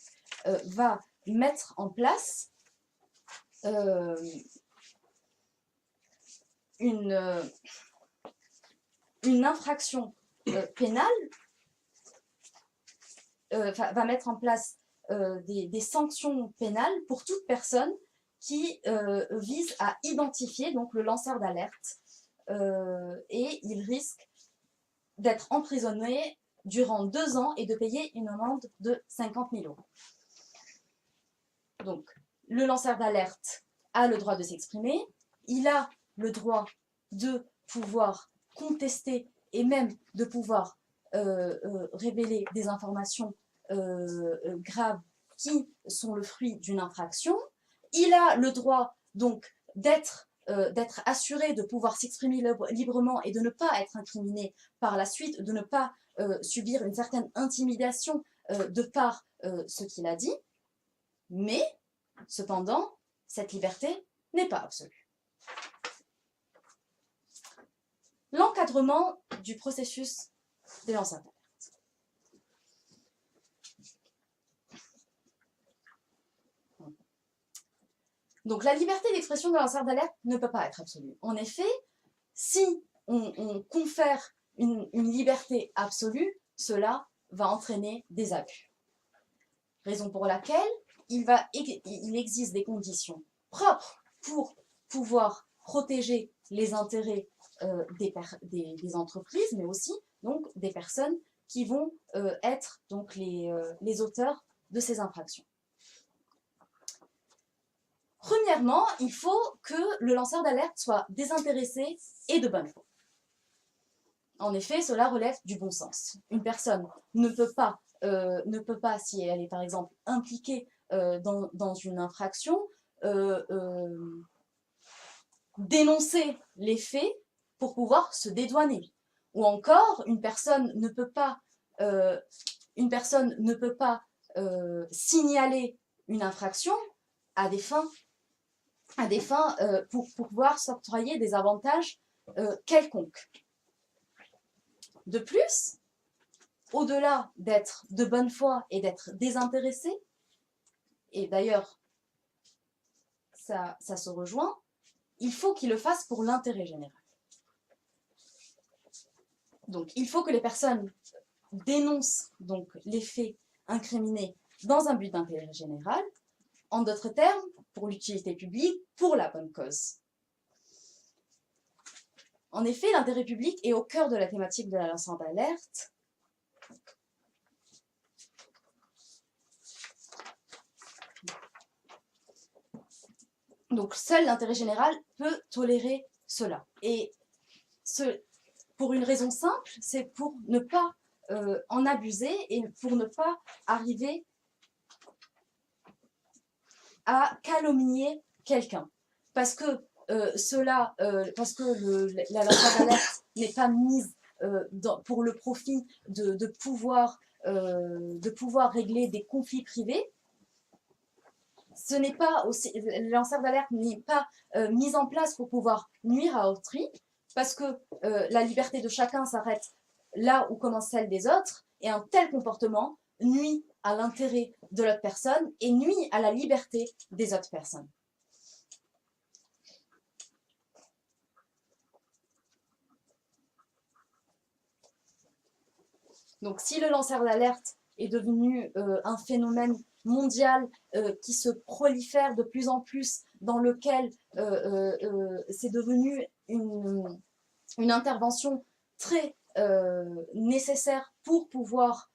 va mettre en place une infraction pénale, va mettre en place des sanctions pénales pour toute personne qui vise à identifier donc, le lanceur d'alerte et il risque d'être emprisonné durant 2 ans et de payer une amende de 50 000 €. Donc, le lanceur d'alerte a le droit de s'exprimer, il a le droit de pouvoir contester et même de pouvoir révéler des informations graves qui sont le fruit d'une infraction. Il a le droit donc d'être assuré de pouvoir s'exprimer librement et de ne pas être incriminé par la suite, de ne pas subir une certaine intimidation de par ce qu'il a dit. Mais, cependant, cette liberté n'est pas absolue. L'encadrement du processus des lanceurs d'alerte. Donc la liberté d'expression de lanceur d'alerte ne peut pas être absolue. En effet, si on confère une liberté absolue, cela va entraîner des abus. Raison pour laquelle il existe des conditions propres pour pouvoir protéger les intérêts des entreprises, mais aussi donc, des personnes qui vont être donc les auteurs de ces infractions. Premièrement, il faut que le lanceur d'alerte soit désintéressé et de bonne foi. En effet, cela relève du bon sens. Une personne ne peut pas, si elle est par exemple impliquée dans une infraction, dénoncer les faits pour pouvoir se dédouaner. Ou encore, une personne ne peut pas signaler une infraction à des fins pour pouvoir s'octroyer des avantages quelconques. De plus, au-delà d'être de bonne foi et d'être désintéressé, et d'ailleurs ça se rejoint, il faut qu'il le fasse pour l'intérêt général. Donc il faut que les personnes dénoncent donc les faits incriminés dans un but d'intérêt général, en d'autres termes, pour l'utilité publique, pour la bonne cause. En effet, l'intérêt public est au cœur de la thématique de la lanceur d'alerte. Donc seul l'intérêt général peut tolérer cela. Et pour une raison simple, c'est pour ne pas en abuser et pour ne pas arriver à calomnier quelqu'un. Parce que la lanceur d'alerte n'est pas mise pour le profit de pouvoir régler des conflits privés. Le lanceur d'alerte n'est pas mis en place pour pouvoir nuire à autrui, parce que la liberté de chacun s'arrête là où commence celle des autres, et un tel comportement nuit à l'intérêt de l'autre personne et nuit à la liberté des autres personnes. Donc si le lanceur d'alerte est devenu un phénomène mondial qui se prolifère de plus en plus, dans lequel c'est devenu une intervention très nécessaire pour pouvoir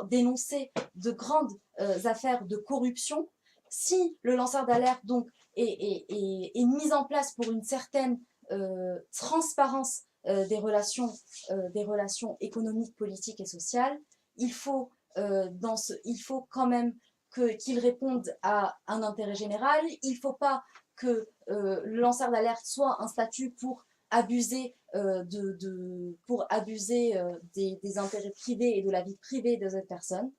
dénoncer de grandes affaires de corruption. Si le lanceur d'alerte donc est mis en place pour une certaine transparence des relations économiques, politiques et sociales, il faut quand même qu'il réponde à un intérêt général. Il ne faut pas que le lanceur d'alerte soit un statut pour abuser des intérêts privés et de la vie privée des autres personnes.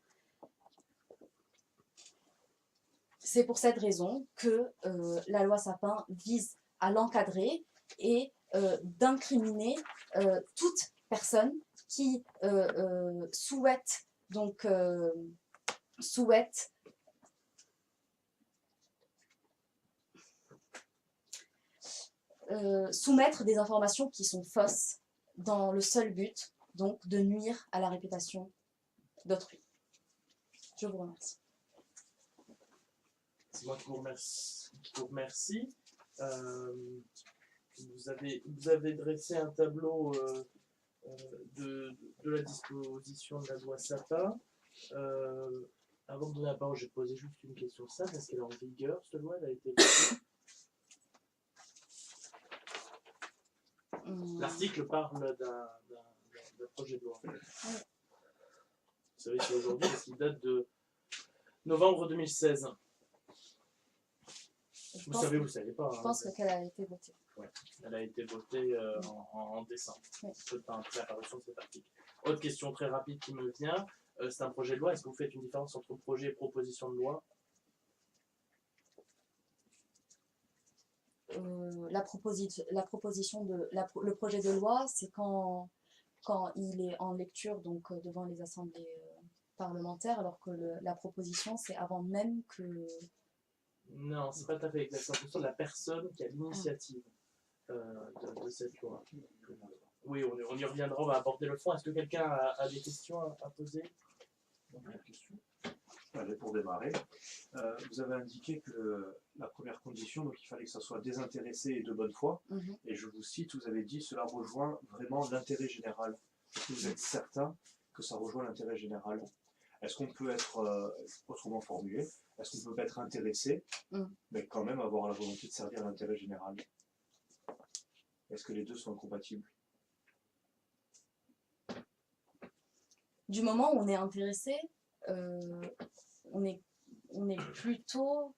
C'est pour cette raison que la loi Sapin vise à l'encadrer et d'incriminer toute personne qui souhaite soumettre des informations qui sont fausses dans le seul but donc de nuire à la réputation d'autrui. Je vous remercie. C'est moi qui vous remercie. Vous avez dressé un tableau de la disposition de la loi Sapin. Avant de donner la parole, je vais poser juste une question simple. Est-ce qu'elle est en vigueur, cette loi? Elle a été votée? L'article parle d'un projet de loi. Vous savez, c'est aujourd'hui parce qu'il date de novembre 2016. Vous savez, vous ne savez pas. Je pense qu'elle a été votée. Ouais, elle a été votée en décembre, peu de temps après l'apparition de cet article. Autre question très rapide qui me vient, c'est un projet de loi. Est-ce que vous faites une différence entre projet et proposition de loi? Le projet de loi, c'est quand il est en lecture donc devant les assemblées parlementaires, alors que la proposition, c'est avant même que... Non, c'est pas tout à fait exact. C'est en fonction de la personne qui a l'initiative de cette loi. Oui, on y reviendra, on va aborder le fond. Est-ce que quelqu'un a des questions à poser? Allez, pour démarrer, vous avez indiqué que la première condition, donc il fallait que ça soit désintéressé et de bonne foi. Et je vous cite, vous avez dit, cela rejoint vraiment l'intérêt général. est-ce que vous êtes certain que ça rejoint l'intérêt général? Est-ce qu'on peut être, autrement formulé, est-ce qu'on peut être intéressé, mais quand même avoir la volonté de servir l'intérêt général? Est-ce que les deux sont incompatibles? Du moment où on est intéressé, on est plutôt...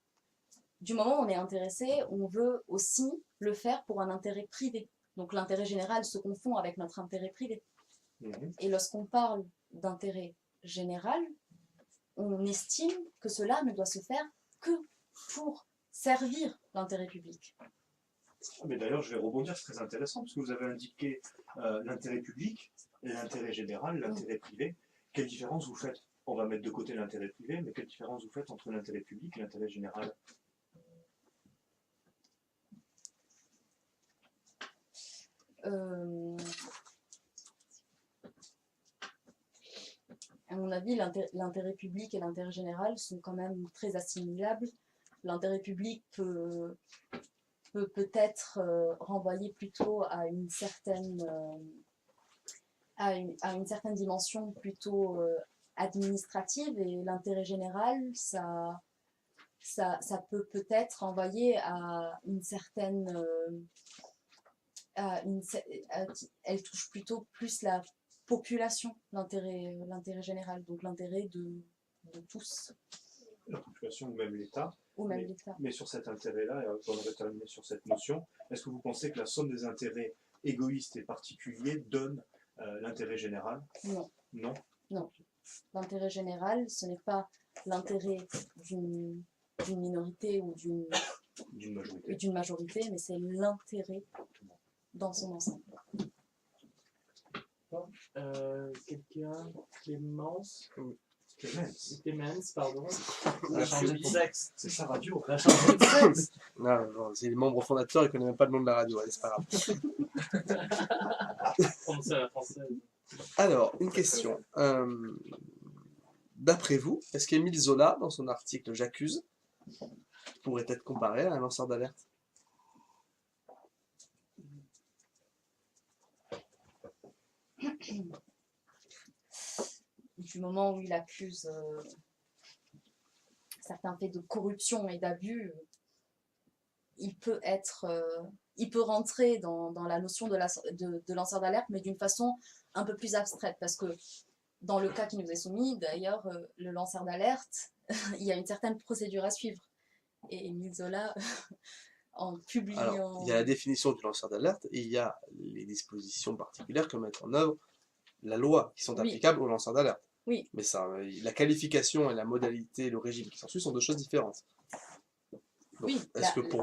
Du moment où on est intéressé, on veut aussi le faire pour un intérêt privé. Donc l'intérêt général se confond avec notre intérêt privé. Et lorsqu'on parle d'intérêt général, on estime que cela ne doit se faire que pour servir l'intérêt public. Mais d'ailleurs, je vais rebondir, c'est très intéressant, parce que vous avez indiqué l'intérêt public, l'intérêt général, l'intérêt privé. Quelle différence vous faites? On va mettre de côté l'intérêt privé, mais quelle différence vous faites entre l'intérêt public et l'intérêt général? À mon avis, l'intérêt public et l'intérêt général sont quand même très assimilables. L'intérêt public peut peut-être renvoyer plutôt à une certaine, à une certaine dimension plutôt administrative, et l'intérêt général, ça peut peut-être renvoyer à une certaine... elle touche plutôt plus la population, l'intérêt général, donc l'intérêt de tous. La population ou même l'État. Ou même l'État. Mais sur cet intérêt-là, et on aurait terminé sur cette notion, est-ce que vous pensez que la somme des intérêts égoïstes et particuliers donne l'intérêt général? Non. Non. Non. L'intérêt général, ce n'est pas l'intérêt d'une minorité ou d'une majorité, mais c'est l'intérêt dans son ensemble. Quelqu'un? Clémence? Clémence, pardon. On a changé de sexe. C'est sa radio. On a changé de sexe. Non, c'est le membre fondateur, il ne connaît même pas le nom de la radio, allez, c'est pas grave. Français à la française. Alors, une question. D'après vous, est-ce qu'Émile Zola, dans son article J'accuse, pourrait être comparé à un lanceur d'alerte? Du moment où il accuse certains faits de corruption et d'abus, il peut rentrer dans la notion de lanceur d'alerte, mais d'une façon un peu plus abstraite, parce que dans le cas qui nous est soumis, d'ailleurs, le lanceur d'alerte, il y a une certaine procédure à suivre. Et Émile Zola, en publiant... Alors, il y a la définition du lanceur d'alerte et il y a les dispositions particulières que met en œuvre la loi qui sont applicables aux lanceurs d'alerte. Oui. Mais ça, la qualification et la modalité, le régime qui s'ensuit sont deux choses différentes. Donc, Oui, est-ce que pour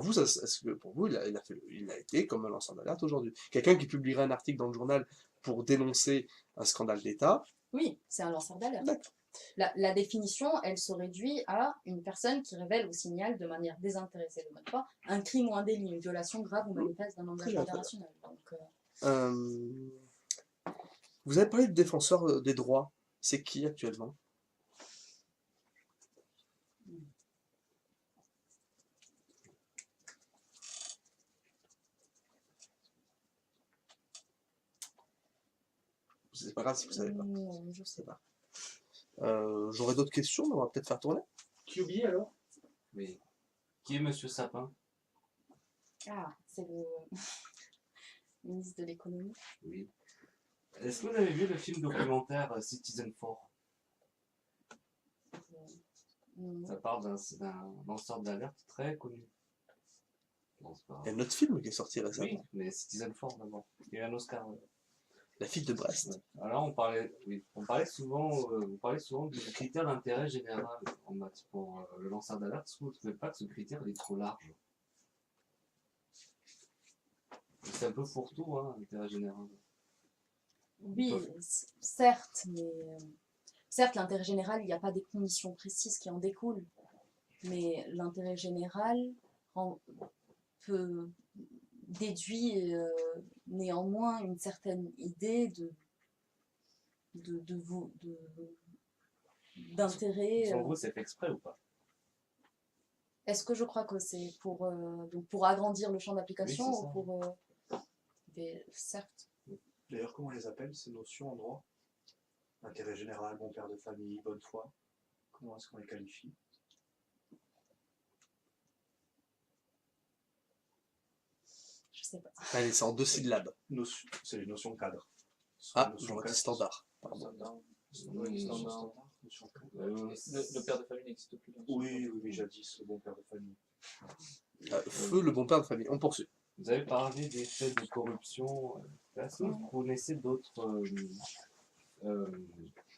vous, il a été comme un lanceur d'alerte aujourd'hui? Quelqu'un qui publierait un article dans le journal pour dénoncer un scandale d'État? Oui, c'est un lanceur d'alerte. La définition, elle se réduit à une personne qui révèle ou signale de manière désintéressée de bonne foi un crime ou un délit, une violation grave ou manifeste d'un engagement international. Donc, vous avez parlé de défenseur des droits. C'est qui actuellement? C'est pas grave si vous savez pas. Non, je sais pas. J'aurais d'autres questions, mais on va peut-être faire tourner. QB alors? Oui. Qui est Monsieur Sapin? Ah, c'est le ministre de l'économie. Oui. Est-ce que vous avez vu le film documentaire Citizen 4? Ça parle d'un lanceur d'alerte très connu. Non, c'est pas Il y a un autre film qui est sorti récemment. Oui, mais Citizen 4 d'abord. Il y a eu un Oscar. La fille de Brest. Ouais. Alors on parlait souvent du critère d'intérêt général en maths pour le lanceur d'alerte. Est-ce que vous ne trouvez pas que ce critère est trop large? C'est un peu fourre-tout, hein, l'intérêt général. Oui, certes, mais certes, l'intérêt général, il n'y a pas des conditions précises qui en découlent, mais l'intérêt général peut déduire néanmoins une certaine idée d'intérêt. En gros, c'est fait exprès ou pas? Est-ce que je crois que c'est pour agrandir le champ d'application, oui, ou pour... certes. D'ailleurs, comment on les appelle, ces notions en droit? Intérêt général, bon père de famille, bonne foi. Comment est-ce qu'on les qualifie? Je sais pas. Allez, c'est en 2 syllabes. C'est les notions cadres. Ah, j'aurais dit standard. Pardon. Le père de famille n'existe plus. Oui, jadis, le bon père de famille. Feu, le bon père de famille. On poursuit. Vous avez parlé des faits de corruption. Est-ce que vous connaissez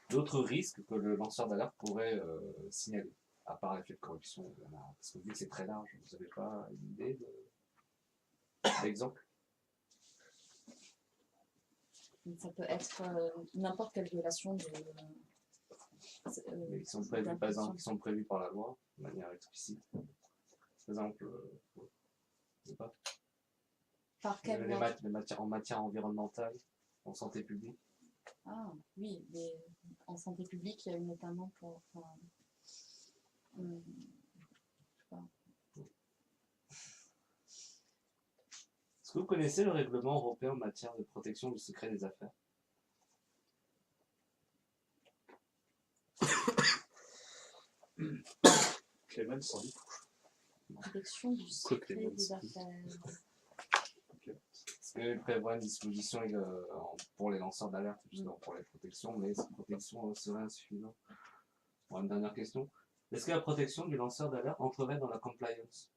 d'autres risques que le lanceur d'alerte pourrait signaler, à part les faits de corruption? Parce que vu que c'est très large, vous n'avez pas une idée d'exemple? Ça peut être n'importe quelle violation de... Mais qui sont prévus, par exemple, qui sont prévus par la loi, de manière explicite. Par exemple, je sais pas. Par quelle loi? En matière environnementale, en santé publique. Ah oui, mais en santé publique, il y a eu notamment pour... je sais pas. Est-ce que vous connaissez le règlement européen en matière de protection du secret des affaires? Clément s'en dit. Protection du secret des affaires. Est-ce qu'il prévoit une disposition pour les lanceurs d'alerte, justement pour les protections, mais cette protection serait insuffisante? Bon, une dernière question. Est-ce que la protection du lanceur d'alerte entrerait dans la compliance?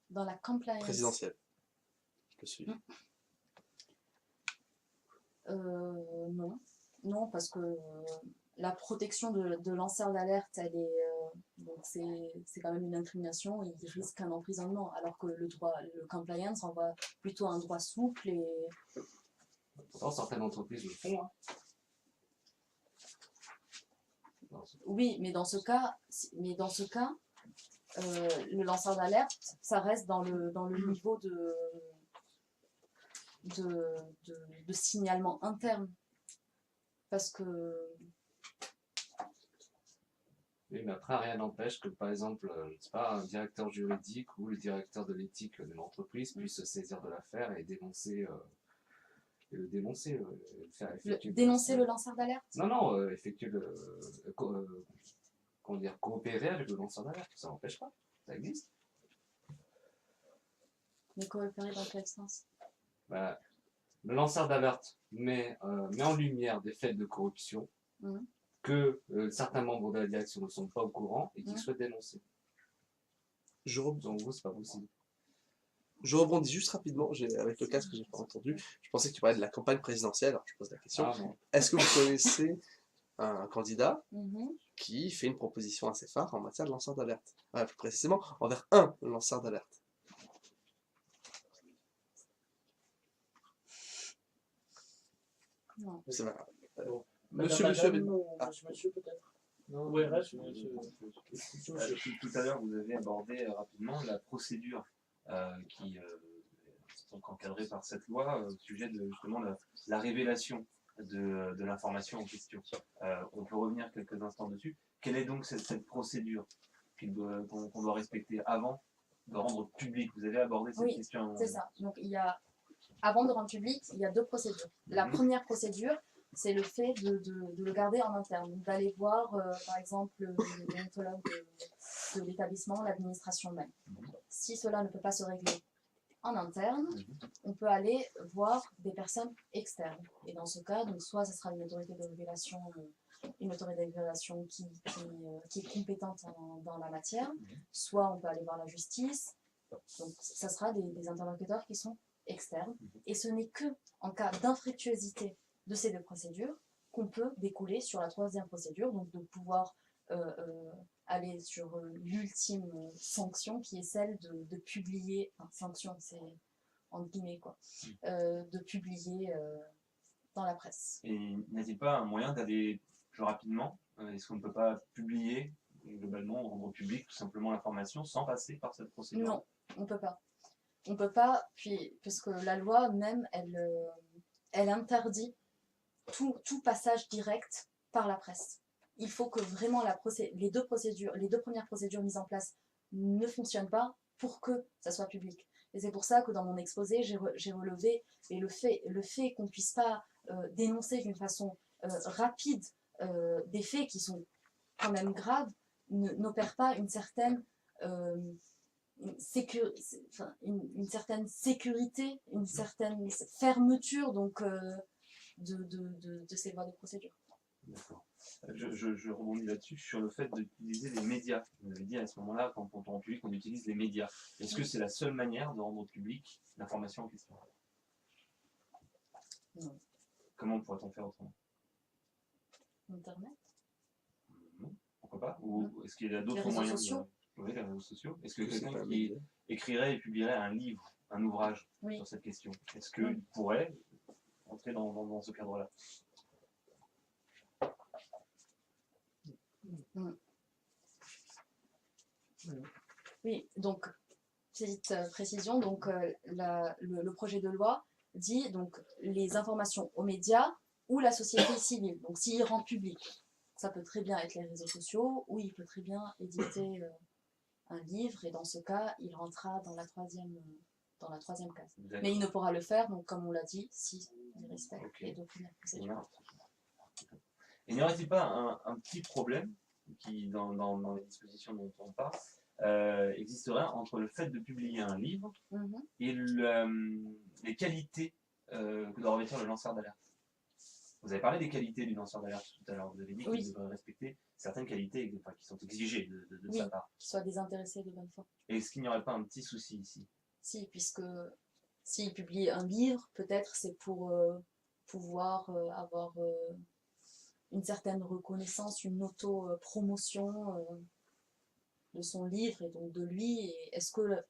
Dans la compliance présidentielle. Je suis. Non. Non, parce que la protection de lanceur d'alerte, elle est... donc c'est quand même une incrimination et il risque un emprisonnement, alors que le compliance renvoie plutôt à un droit souple et... Pourtant, certaines entreprises le font. Hein. Oui, mais dans ce cas, le lanceur d'alerte, ça reste dans le niveau de signalement interne. Parce que... Oui, mais après, rien n'empêche que, par exemple, je sais pas, un directeur juridique ou le directeur de l'éthique de l'entreprise puisse se saisir de l'affaire et dénoncer... dénoncer le lanceur d'alerte? Non, effectuer coopérer avec le lanceur d'alerte, ça n'empêche pas, ça existe. Mais coopérer dans quel sens? Bah, le lanceur d'alerte met en lumière des faits de corruption que certains membres de la direction ne sont pas au courant et qu'ils souhaitent dénoncer. Donc vous, c'est pas possible. Je rebondis juste rapidement, avec le casque que j'ai pas entendu, je pensais que tu parlais de la campagne présidentielle, alors je pose la question. Est-ce que vous connaissez un candidat qui fait une proposition assez phare en matière de lanceur d'alerte? Plus précisément, envers un lanceur d'alerte. Non. C'est pas grave. Monsieur peut-être. Non, ouais, tout à l'heure, vous avez abordé rapidement la procédure qui est donc encadrée par cette loi au sujet de justement la révélation de l'information en question. On peut revenir quelques instants dessus. Quelle est donc cette procédure qu'on doit respecter avant de rendre public? Vous avez abordé cette question. C'est ça. Donc, avant de rendre public, il y a 2 procédures. La première procédure, c'est le fait de le garder en interne, d'aller voir, par exemple, le déontologue de l'établissement, l'administration même. Si cela ne peut pas se régler en interne, on peut aller voir des personnes externes. Et dans ce cas, donc, soit ce sera une autorité de régulation qui est compétente dans la matière, soit on peut aller voir la justice. Donc, ça sera des interlocuteurs qui sont externes. Et ce n'est que en cas d'infructuosité de ces 2 procédures qu'on peut découler sur la 3e procédure, donc de pouvoir aller sur l'ultime sanction qui est celle de publier, enfin sanction c'est entre guillemets quoi, de publier dans la presse. Et n'est-il pas un moyen d'aller plus rapidement? Est-ce qu'on ne peut pas publier globalement, rendre public tout simplement l'information sans passer par cette procédure? Non, on peut pas. On peut pas, puisque la loi même, elle interdit tout passage direct par la presse. Il faut que vraiment les deux premières procédures mises en place ne fonctionnent pas pour que ça soit public. Et c'est pour ça que dans mon exposé, j'ai relevé et le fait qu'on ne puisse pas dénoncer d'une façon rapide des faits qui sont quand même graves n'opère pas une certaine une certaine sécurité, une certaine fermeture donc, de ces voies de procédure. D'accord. Je rebondis là-dessus sur le fait d'utiliser les médias. Vous avez dit à ce moment-là, quand on rend public, on utilise les médias. Est-ce que c'est la seule manière de rendre public l'information en question? Non. Comment pourrait-on faire autrement? Internet? Non. Pourquoi pas? Ou est-ce qu'il y a d'autres Les réseaux moyens sociaux? Oui, les réseaux sociaux. Est-ce que Je sais quelqu'un pas, qui écrirait et publierait un livre, un ouvrage Oui. sur cette question, est-ce qu'il pourrait entrer dans ce cadre-là? Oui, donc, petite précision, donc, le projet de loi dit donc les informations aux médias ou la société civile. Donc s'il rend public, ça peut très bien être les réseaux sociaux ou il peut très bien éditer un livre et dans ce cas, il rentrera dans la troisième case. Mais il ne pourra le faire, donc comme on l'a dit, s'il respecte les deux premières procédures. Et n'y aurait-il pas un petit problème qui, dans les dispositions dont on parle, existerait entre le fait de publier un livre et les qualités que doit revêtir le lanceur d'alerte? Vous avez parlé des qualités du lanceur d'alerte tout à l'heure. Vous avez dit qu'il devrait respecter certaines qualités qui sont exigées de sa part. Qu'il soit désintéressé de bonne foi. Et est-ce qu'il n'y aurait pas un petit souci ici? Si, puisque s'il publie un livre, peut-être c'est pour pouvoir avoir une certaine reconnaissance, une auto-promotion de son livre et donc de lui. Et est-ce que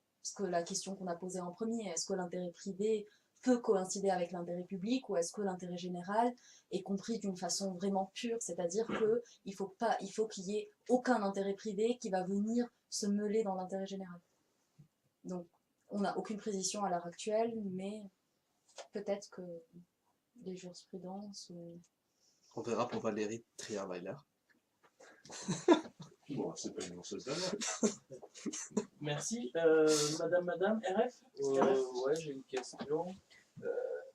la question qu'on a posée en premier, est-ce que l'intérêt privé peut coïncider avec l'intérêt public ou est-ce que l'intérêt général est compris d'une façon vraiment pure, c'est-à-dire qu'il faut qu'il y ait aucun intérêt privé qui va venir se mêler dans l'intérêt général. Donc, on n'a aucune précision à l'heure actuelle, mais peut-être que des jurisprudences ou... On verra pour Valérie Trierweiler. Bon, c'est pas une lanceuse d'alerte. Merci. Madame, RF? Ouais, j'ai une question.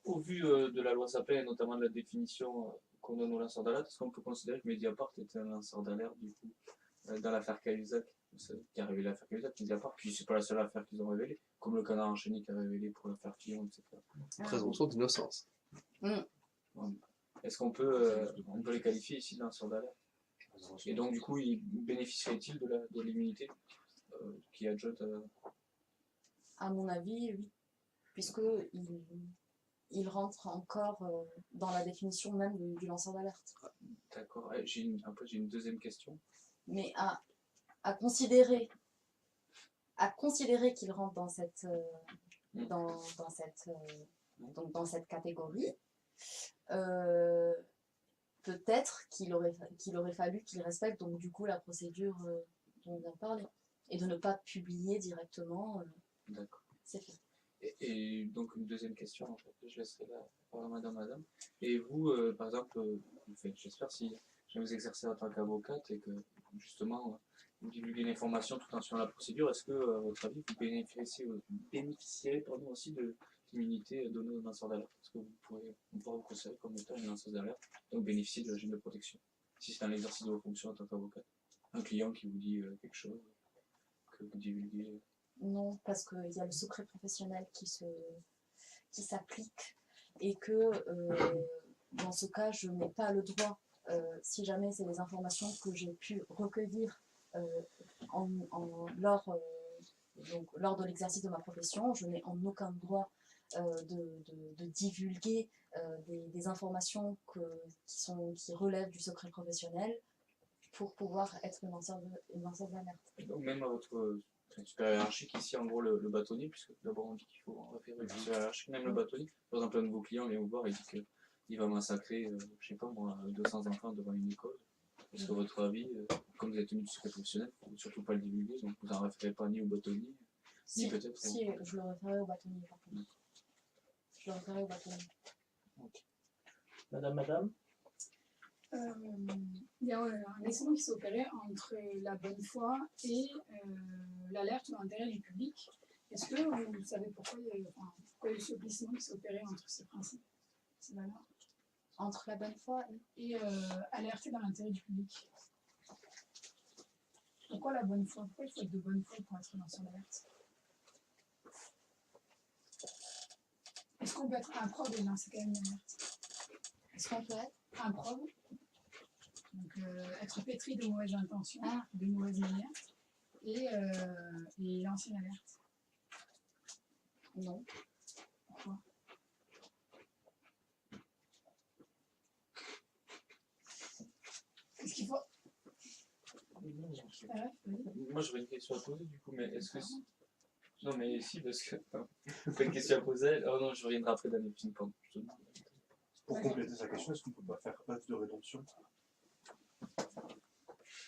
Au vu de la loi Sapin et notamment de la définition qu'on donne aux lanceurs d'alerte, est-ce qu'on peut considérer que Mediapart était un lanceur d'alerte du coup dans l'affaire Cahuzac, qui a révélé l'affaire Cahuzac, Mediapart, puis c'est pas la seule affaire qu'ils ont révélée, comme le Canard enchaîné qui a révélé pour l'affaire Fillon, etc. Présomption d'innocence. Est-ce qu'on peut, on peut les qualifier ici de lanceurs d'alerte? Et donc du coup, bénéficierait-il de l'immunité qui adjointe À mon avis, oui, puisque il rentre encore dans la définition même du lanceur d'alerte. D'accord. J'ai une deuxième question. Mais à considérer qu'il rentre dans cette dans cette catégorie, peut-être qu'il aurait fallu qu'il respecte donc du coup la procédure dont on vient de parler et de ne pas publier directement. D'accord. C'est fait. Et donc une deuxième question, en fait, je laisserai la parole à madame. Et vous, par exemple, j'espère si vous exercez en tant qu'avocate et que justement vous divulguez l'information tout en suivant la procédure, est-ce que, à votre avis, vous bénéficierez aussi de l'immunité donnée aux lanceurs d'alerte? Est-ce que on pourrait vous considérer comme étant une lanceuse d'alerte, donc bénéficier de la régime de protection, si c'est un exercice de vos fonctions en tant qu'avocate? Un client qui vous dit quelque chose, que vous divulguez? Non, parce qu'il y a le secret professionnel qui s'applique et que dans ce cas, je n'ai pas le droit, si jamais c'est les informations que j'ai pu recueillir lors de l'exercice de ma profession, je n'ai en aucun droit de divulguer des informations qui relèvent du secret professionnel pour pouvoir être une lanceur d'alerte. Donc même à votre supérieur hiérarchique ici, en gros le bâtonnier, puisque d'abord on dit qu'il faut référer au supérieur hiérarchique, même le bâtonnier, par exemple un de vos clients vient vous voir et dit qu'il va massacrer, je sais pas moi, 200 enfants devant une école. Est-ce que votre avis, comme vous êtes tenu du secret professionnel, il ne faut surtout pas le divulguer, donc vous n'en référez pas ni au bâtonnier, ni peut-être... Si, je le référais au bâtonnier par contre. Je le référais au bâtonnier. Okay. Madame Il y a un accident qui s'est opéré entre la bonne foi et l'alerte ou l'intérêt du public. Est-ce que vous savez pourquoi il y a eu ce glissement qui s'est opéré entre ces principes, ces valeurs, Entre la bonne foi et alerter dans l'intérêt du public? Pourquoi la bonne foi? Pourquoi il faut être de bonne foi pour être lanceur d'alerte? Est-ce qu'on peut être improbe et lancer quand même une alerte? Est-ce qu'on peut être Improbe, donc être pétri de mauvaises intentions, de mauvaises manières, et lancer une alerte? Non. Pourquoi? Est-ce qu'il faut... Moi j'aurais une question à poser du coup, mais est-ce que... Non mais si, parce que... C'est pas une question à poser. Oh non, je reviendrai après dans le ping-pong. Pour compléter sa question, est-ce qu'on ne peut pas faire œuvre de rédemption?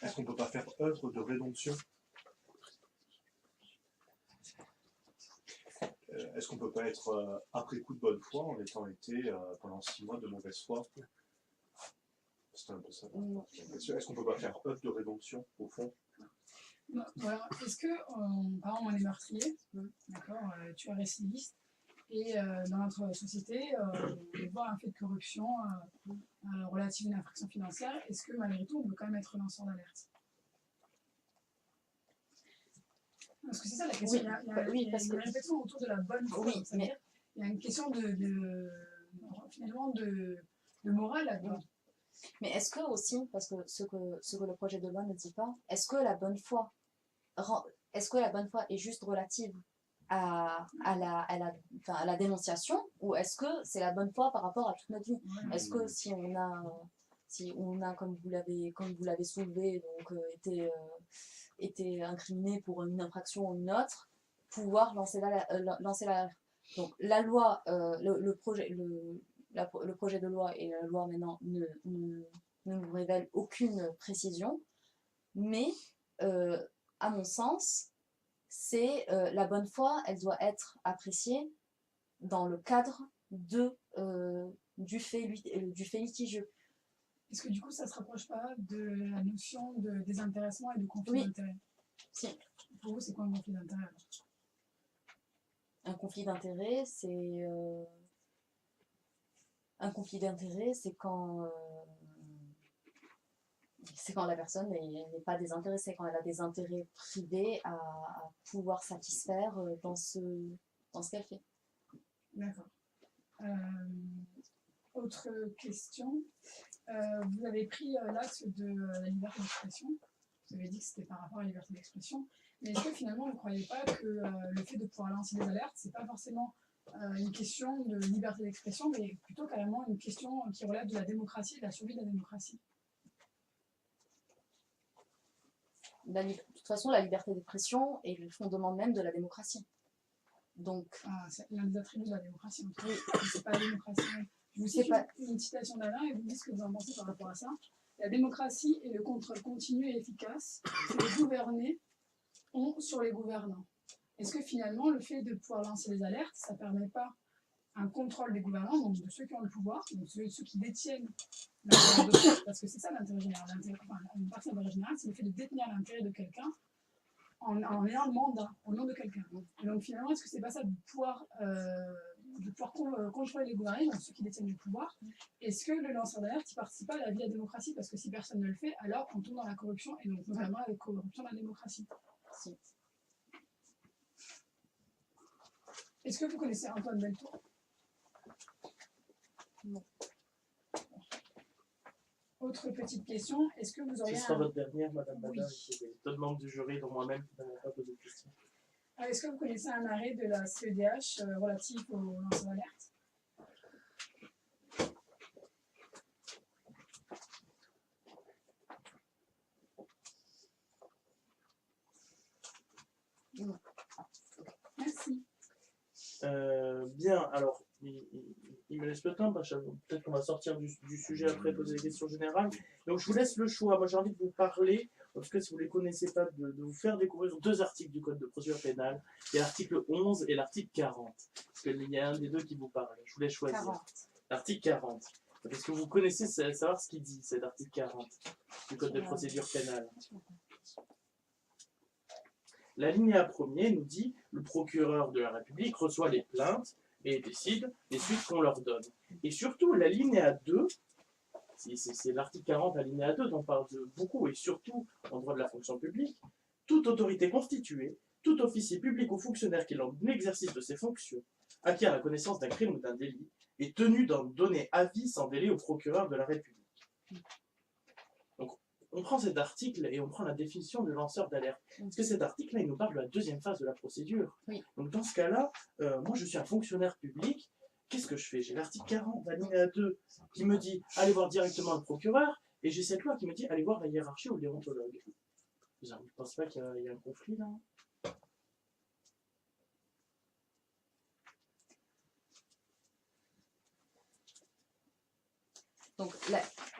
Est-ce qu'on ne peut pas faire œuvre de rédemption? Est-ce qu'on ne peut pas être après coup de bonne foi en étant été pendant 6 mois de mauvaise foi? C'est un peu ça. Est-ce qu'on ne peut pas faire œuvre de rédemption, au fond? Non, voilà. Est-ce que, par exemple, on est meurtrier, d'accord, tu es récidiviste, et dans notre société, on voit un fait de corruption relative à une infraction financière, est-ce que malgré tout, on peut quand même être lanceur d'alerte? Parce que c'est ça la question. Oui, il y a parce une que... réflexion autour de la bonne foi. Oui, C'est-à-dire, il y a une question finalement de morale là-dedans. Mais est-ce que aussi, parce que ce que le projet de loi ne dit pas, est-ce que la bonne foi est juste relative à la dénonciation, ou est-ce que c'est la bonne foi par rapport à toute notre vie? Est-ce que si on a comme vous l'avez soulevé, donc été incriminé pour une infraction ou une autre, pouvoir lancer l'alerte. Donc la loi, le projet de loi et la loi maintenant ne nous révèlent aucune précision, mais à mon sens, c'est la bonne foi, elle doit être appréciée dans le cadre du fait litigieux. Est-ce que du coup ça ne se rapproche pas de la notion de désintéressement et de conflit d'intérêt? Si. Pour vous, c'est quoi un conflit d'intérêt? Un conflit d'intérêt, c'est... Un conflit d'intérêt, c'est quand la personne n'est pas désintéressée, quand elle a des intérêts privés à pouvoir satisfaire dans ce qu'elle fait. D'accord. Autre question. Vous avez pris l'axe de la liberté d'expression. Vous avez dit que c'était par rapport à la liberté d'expression. Mais est-ce que finalement, vous ne croyez pas que le fait de pouvoir lancer des alertes, c'est pas forcément une question de liberté d'expression, mais plutôt carrément une question qui relève de la démocratie et de la survie de la démocratie? De toute façon, la liberté d'expression est le fondement même de la démocratie. Donc, c'est l'un des attributs de la démocratie. Oui. C'est pas la démocratie. Je vous cite une citation d'Alain et vous me dites ce que vous en pensez par rapport à ça. La démocratie est le contrôle continu et efficace que les gouvernés ont sur les gouvernants. Est-ce que finalement, le fait de pouvoir lancer les alertes, ça ne permet pas un contrôle des gouvernants, donc de ceux qui ont le pouvoir, donc ceux qui détiennent l'intérêt de... Parce que c'est ça l'intérêt général. Une partie de l'intérêt général, c'est le fait de détenir l'intérêt de quelqu'un en ayant le mandat au nom de quelqu'un. Et donc finalement, est-ce que c'est pas ça de pouvoir contrôler les gouvernants, donc ceux qui détiennent le pouvoir? Est-ce que le lanceur d'alerte ne participe pas à la vie de la démocratie? Parce que si personne ne le fait, alors on tombe dans la corruption, et donc notamment la corruption de la démocratie. Si. Est-ce que vous connaissez Antoine Deltour? Non. Autre petite question, est-ce que vous auriez... Ce sera votre dernière, Madame Badin. Oui. Il y a d'autres membres du jury, dont moi-même, qui n'avaient pas posé de questions. Est-ce que vous connaissez un arrêt de la CEDH relatif aux lanceurs d'alerte? Non. Merci. Bien, alors, il me laisse le temps, parce que peut-être qu'on va sortir du sujet après, poser des questions générales. Donc, je vous laisse le choix. Moi, j'ai envie de vous parler, en tout cas, si vous ne les connaissez pas, de vous faire découvrir 2 articles du Code de procédure pénale. Il y a l'article 11 et l'article 40. Parce qu'il y a un des deux qui vous parle. Je vous laisse choisir. 40. L'article 40. Parce que vous connaissez, savoir ce qu'il dit, cet article 40 du Code de procédure pénale. L'alinéa premier nous dit le procureur de la République reçoit les plaintes et décide des suites qu'on leur donne. Et surtout, l'alinéa 2, c'est l'article 40, alinéa 2, dont on parle beaucoup, et surtout en droit de la fonction publique, toute autorité constituée, tout officier public ou fonctionnaire qui, lors de l'exercice de ses fonctions, acquiert la connaissance d'un crime ou d'un délit, est tenu d'en donner avis sans délai au procureur de la République. Donc, on prend cet article et on prend la définition de lanceur d'alerte. Parce que cet article-là, il nous parle de la deuxième phase de la procédure. Oui. Donc, dans ce cas-là, moi, je suis un fonctionnaire public. Qu'est-ce que je fais? J'ai l'article 40, alinéa 2, qui me dit allez voir directement le procureur, et j'ai cette loi qui me dit allez voir la hiérarchie ou le déontologue. Vous ne pensez pas qu'il y a un conflit là? Donc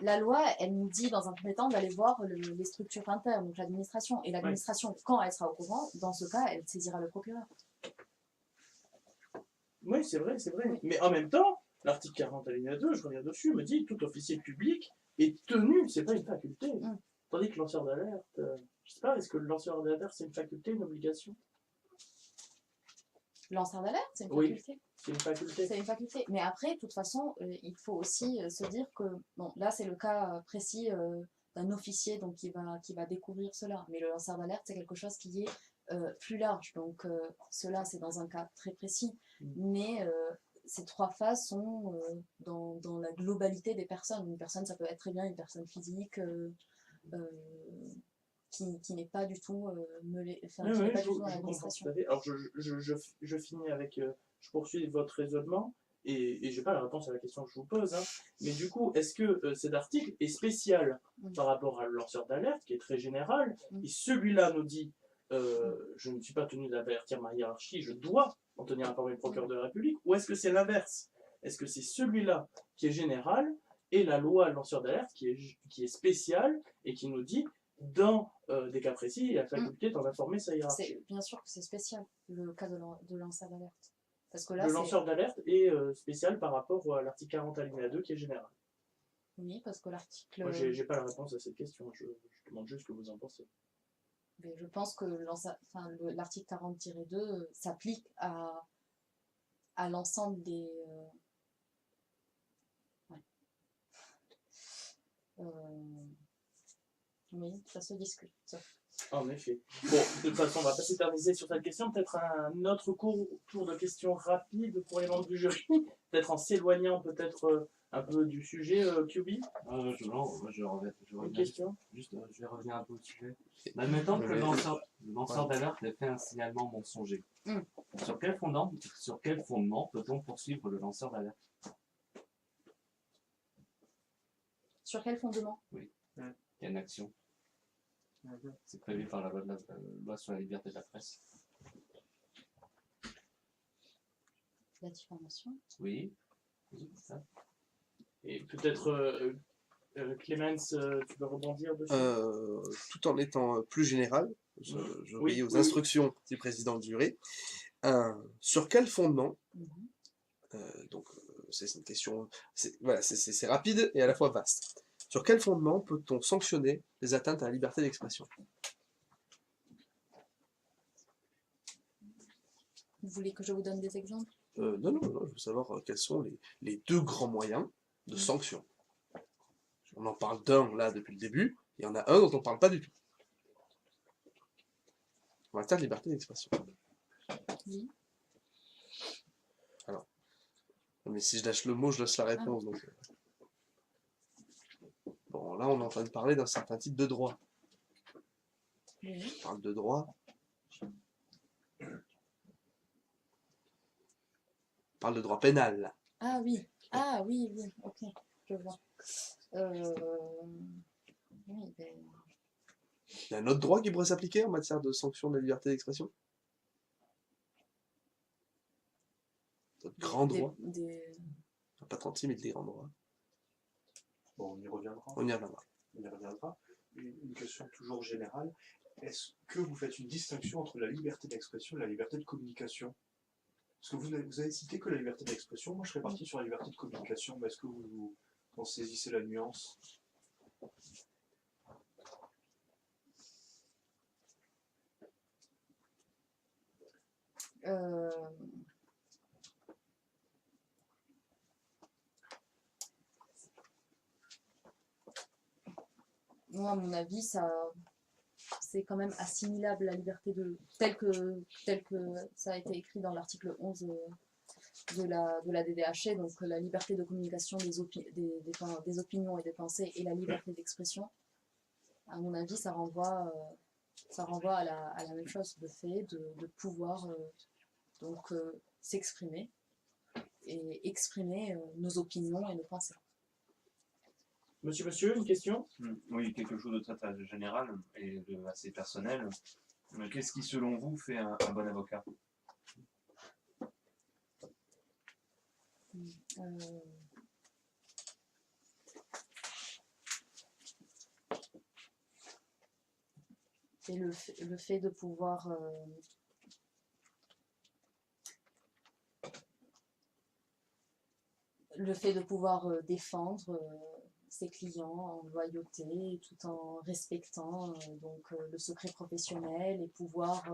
la loi, elle nous dit dans un premier temps d'aller voir les structures internes, donc l'administration. Et l'administration, quand elle sera au courant, dans ce cas, elle saisira le procureur. Oui, c'est vrai, c'est vrai. Oui. Mais en même temps, l'article 40 alinéa 2, je reviens dessus, me dit tout officier public est tenu, c'est pas une faculté. Tandis que lanceur d'alerte, je sais pas, est-ce que le lanceur d'alerte c'est une faculté, une obligation? Lanceur d'alerte, c'est une faculté. Oui, c'est une faculté. C'est une faculté. Mais après, de toute façon, il faut aussi se dire que, bon, là c'est le cas précis d'un officier donc, qui va découvrir cela. Mais le lanceur d'alerte, c'est quelque chose qui est plus large. Donc cela, c'est dans un cas très précis. Mais ces trois phases sont dans la globalité des personnes. Une personne, ça peut être très bien une personne physique qui n'est pas du tout dans l'administration. Alors je finis avec, je poursuis votre raisonnement et je n'ai pas la réponse à la question que je vous pose, hein. Mais du coup, est-ce que cet article est spécial par rapport à le lanceur d'alerte qui est très général, et celui-là nous dit je ne suis pas tenu d'avertir ma hiérarchie, je dois en tenir informé le procureur de la République, ou est-ce que c'est l'inverse? Est-ce que c'est celui-là qui est général et la loi lanceur d'alerte qui est spéciale et qui nous dit dans des cas précis, il y a la faculté d'en informer sa hiérarchie? Bien sûr que c'est spécial, le cas de lanceur d'alerte. Parce que là, le lanceur d'alerte est spécial par rapport à l'article 40 alinéa 2 qui est général. Oui, parce que l'article... Moi, j'ai pas la réponse à cette question, je demande juste ce que vous en pensez. Mais je pense que l'article 40-2 s'applique à l'ensemble des... Oui, ça se discute. En effet. Bon, de toute façon, on va pas s'éterniser sur cette question. Peut-être un autre tour de questions rapides pour les membres du jury. Peut-être en s'éloignant un peu du sujet, QB. Une question. Juste, je vais revenir un peu au sujet. Admettons que le lanceur d'alerte ait fait un signalement mensonger. Sur quel fondement peut-on poursuivre le lanceur d'alerte? Sur quel fondement? Oui, il y a une action. C'est prévu par la loi sur la liberté de la presse. La diffamation? Oui, c'est ça. Et peut-être, Clémence, tu veux rebondir dessus? Tout en étant plus général, je obéis aux instructions du président du jury. Sur quel fondement, donc c'est une question, c'est rapide et à la fois vaste. Sur quel fondement peut-on sanctionner les atteintes à la liberté d'expression? Vous voulez que je vous donne des exemples? Non, je veux savoir quels sont les deux grands moyens de sanction. On en parle d'un là depuis le début, il y en a un dont on ne parle pas du tout. En matière de liberté d'expression. Oui. Alors, mais si je lâche le mot, je lâche la réponse. Donc... Bon, là, on est en train de parler d'un certain type de droit. On parle de droit. On parle de droit pénal, là. Ah oui, ok, je vois. Oui, Il y a un autre droit qui pourrait s'appliquer en matière de sanction de la liberté d'expression? D'autres grands droits? Pas 36 000, des grands droits. Bon, on y reviendra. On y reviendra. Une question toujours générale. Est-ce que vous faites une distinction entre la liberté d'expression et la liberté de communication? Parce que vous avez cité que la liberté d'expression. Moi, je serais parti sur la liberté de communication. Mais est-ce que vous en saisissez la nuance? Moi, à mon avis, c'est quand même assimilable à la liberté tel que ça a été écrit dans l'article 11 de la DDHC, donc la liberté de communication des opinions et des pensées et la liberté d'expression. À mon avis, ça renvoie à la même chose, le fait de pouvoir s'exprimer et exprimer nos opinions et nos pensées. Monsieur, une question? Oui, quelque chose de très général et assez personnel. Qu'est-ce qui, selon vous, fait un bon avocat? Et le fait de pouvoir défendre ses clients en loyauté tout en respectant le secret professionnel et pouvoir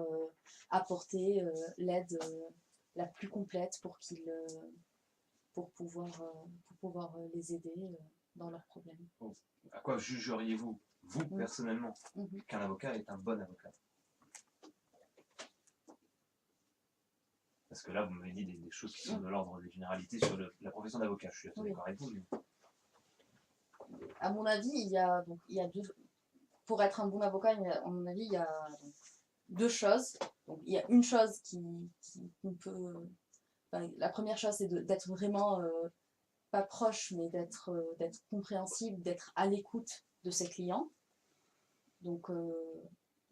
apporter l'aide la plus complète pour pouvoir les aider dans leurs problèmes. À quoi jugeriez-vous, vous personnellement, qu'un avocat est un bon avocat? Parce que là, vous m'avez dit des choses qui sont de l'ordre des généralités sur la profession d'avocat. Je suis assez d'accord avec vous. Mais... À mon avis, il y a deux. Pour être un bon avocat, à mon avis, il y a deux choses. Donc, il y a une chose qu'on peut. Enfin, la première chose, c'est d'être vraiment pas proche, mais d'être compréhensible, d'être à l'écoute de ses clients. Donc,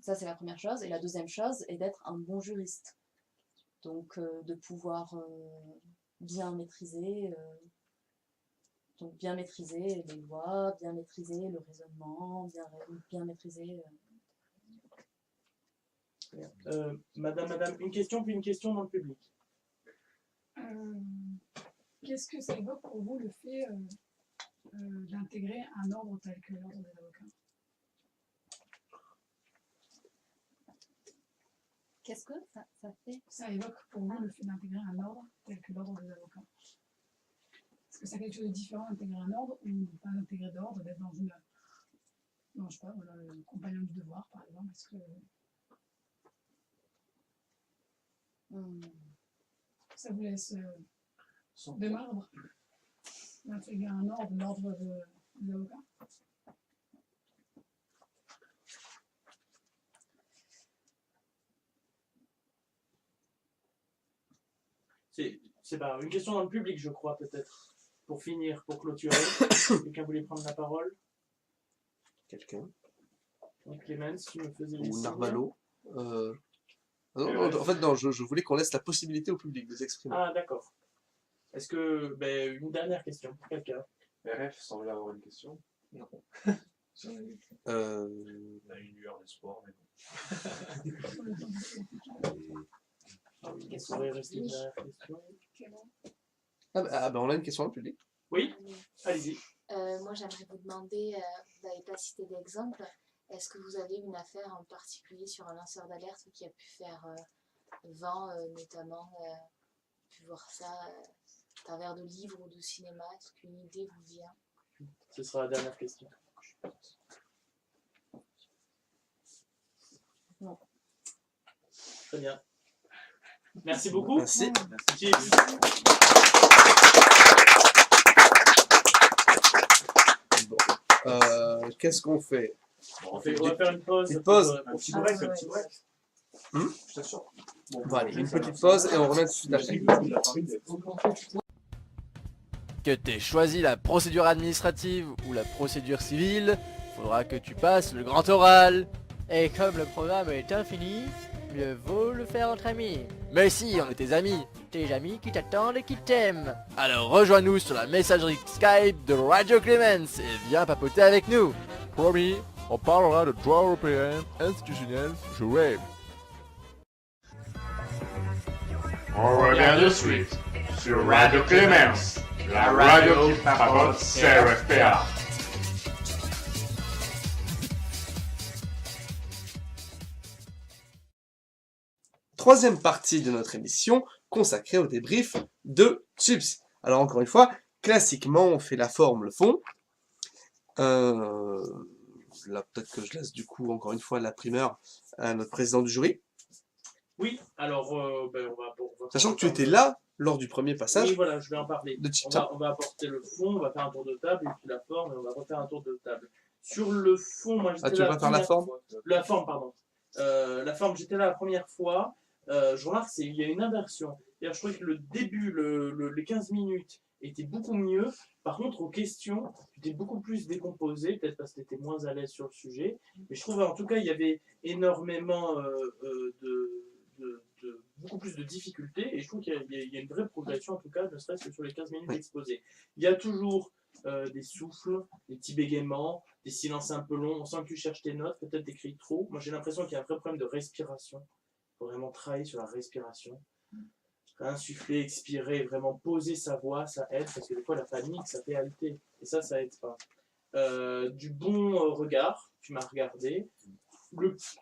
ça, c'est la première chose. Et la deuxième chose est d'être un bon juriste. Donc, de pouvoir bien maîtriser les lois, bien maîtriser le raisonnement, bien maîtriser... Madame, une question, puis une question dans le public. Qu'est-ce que ça évoque pour vous le fait d'intégrer un ordre tel que l'ordre des avocats? Qu'est-ce que ça fait? Ça évoque pour vous le fait d'intégrer un ordre tel que l'ordre des avocats? Est-ce que c'est quelque chose de différent d'intégrer un ordre ou de ne pas intégrer d'ordre, d'être dans une... Non, je sais pas, voilà, le compagnon du devoir, par exemple. Est-ce que... Ça vous laisse de marbre d'intégrer un ordre, l'ordre des avocats? C'est pas une question dans le public, je crois, peut-être. Pour finir, pour clôturer. Quelqu'un voulait prendre la parole? Quelqu'un? Donc Clémence, tu me faisais les Ou signes. Narvalo. Non, en fait, non, je voulais qu'on laisse la possibilité au public de s'exprimer. Ah, d'accord. Est-ce que... une dernière question pour quelqu'un? RF semblait avoir une question. Non. On a une lueur d'espoir, mais bon. Ça aurait resté une dernière question. On a une question dans le public. Oui, allez-y. Moi, j'aimerais vous demander, vous n'avez pas cité d'exemple, est-ce que vous avez une affaire en particulier sur un lanceur d'alerte qui a pu faire vent, notamment, pu voir ça à travers de livres ou de cinéma? Est-ce qu'une idée vous vient? Ce sera la dernière question. Non. Très bien. Merci beaucoup. Merci. Qu'est-ce qu'on fait? On va faire une pause. Une pause. Un petit break, un petit break. Je t'assure. Bon, allez, une petite pause et on revient tout de suite après. Que tu aies choisi la procédure administrative ou la procédure civile, faudra que tu passes le grand oral. Et comme le programme est infini, mieux vaut le faire entre amis. Mais si, on est tes amis qui t'attendent et qui t'aiment. Alors rejoins-nous sur la messagerie Skype de Radio Clémence et viens papoter avec nous. Promis, on parlera de droit européen, institutionnel, juré. On revient de suite sur Radio Clémence, la radio qui papote CRFPA. troisième partie de notre émission consacrée au débrief de Chips. Alors encore une fois, classiquement, on fait la forme, le fond. Là, peut-être que je laisse du coup, encore une fois, la primeur à notre président du jury. Oui, alors, on va Sachant que tu étais là lors du premier passage. Oui, voilà, je vais en parler. De Chipsa. On va apporter le fond, on va faire un tour de table, et puis la forme, et on va refaire un tour de table. Sur le fond, moi j'étais tu veux pas faire la forme? La forme, pardon. La forme, j'étais là la première fois. Je remarque qu'il y a une inversion. Je trouvais que le début, les 15 minutes, était beaucoup mieux. Par contre, aux questions, tu étais beaucoup plus décomposé, peut-être parce que tu étais moins à l'aise sur le sujet. Mais je trouve en tout cas, il y avait énormément beaucoup plus de difficultés. Et je trouve qu'il y a une vraie progression, en tout cas, ne serait-ce que sur les 15 minutes exposées. Il y a toujours des souffles, des petits bégaiements, des silences un peu longs. On sent que tu cherches tes notes, peut-être t'écris trop. Moi, j'ai l'impression qu'il y a un vrai problème de respiration. Il faut vraiment travailler sur la respiration. Insuffler, expirer, vraiment poser sa voix, ça aide, parce que des fois la panique, ça fait halter, et ça aide pas. Du bon regard, tu m'as regardé,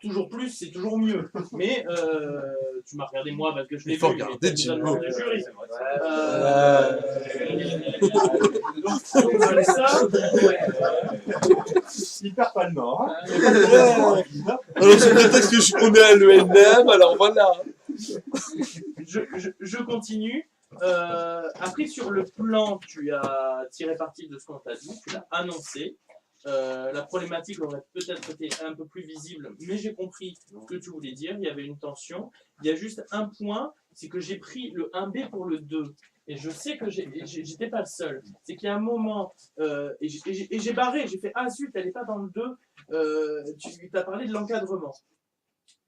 toujours plus, c'est toujours mieux, mais tu m'as regardé moi parce que je l'ai vu, faut regarder Jimbo. le jury. Donc c'est ça. Il perd pas le nord. Hein. Alors c'est peut-être que on est à l'ENM, alors voilà. Je continue. Après, sur le plan, tu as tiré parti de ce qu'on t'a dit, tu l'as annoncé. La problématique aurait peut-être été un peu plus visible, mais j'ai compris ce que tu voulais dire. Il y avait une tension. Il y a juste un point, c'est que j'ai pris le 1B pour le 2. Et je sais que j'étais pas le seul. C'est qu'il y a un moment, et j'ai barré, j'ai fait « Ah zut, elle n'est pas dans le 2 ». Tu as parlé de l'encadrement.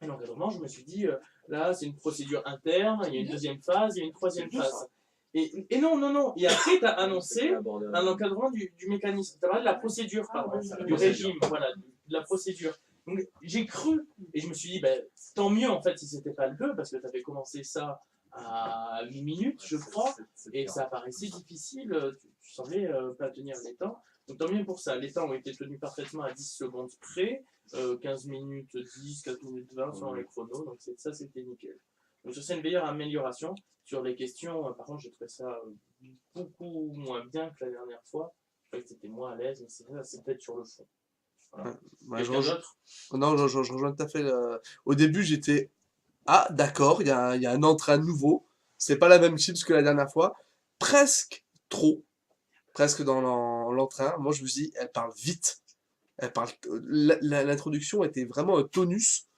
Et l'encadrement, je me suis dit, là, c'est une procédure interne, il y a une deuxième phase, il y a une troisième phase. Et non. Et après, tu as annoncé un encadrement du mécanisme. Tu as parlé de la procédure, pardon, du régime, voilà, de la procédure. Donc, j'ai cru, et je me suis dit, ben, tant mieux, en fait, si c'était pas le 2, parce que tu avais commencé ça à 8 minutes, je crois, et ça paraissait difficile, tu semblais pas tenir les temps. Donc tant mieux pour ça, les temps ont été tenus parfaitement à 10 secondes près, 15 minutes 10, 15 minutes 20 selon les chronos, donc ça c'était nickel. Donc ça c'est une meilleure amélioration. Sur les questions, par contre j'ai trouvé ça beaucoup moins bien que la dernière fois. Je croyais que c'était moins à l'aise, mais c'est peut-être sur le fond. Voilà. Je rejoins tout à fait. Au début j'étais, ah d'accord, il y a un entrain nouveau, c'est pas la même chips que la dernière fois, presque trop. Presque dans l'entrain. Moi, je me suis dit, elle parle vite. L'introduction était vraiment tonus.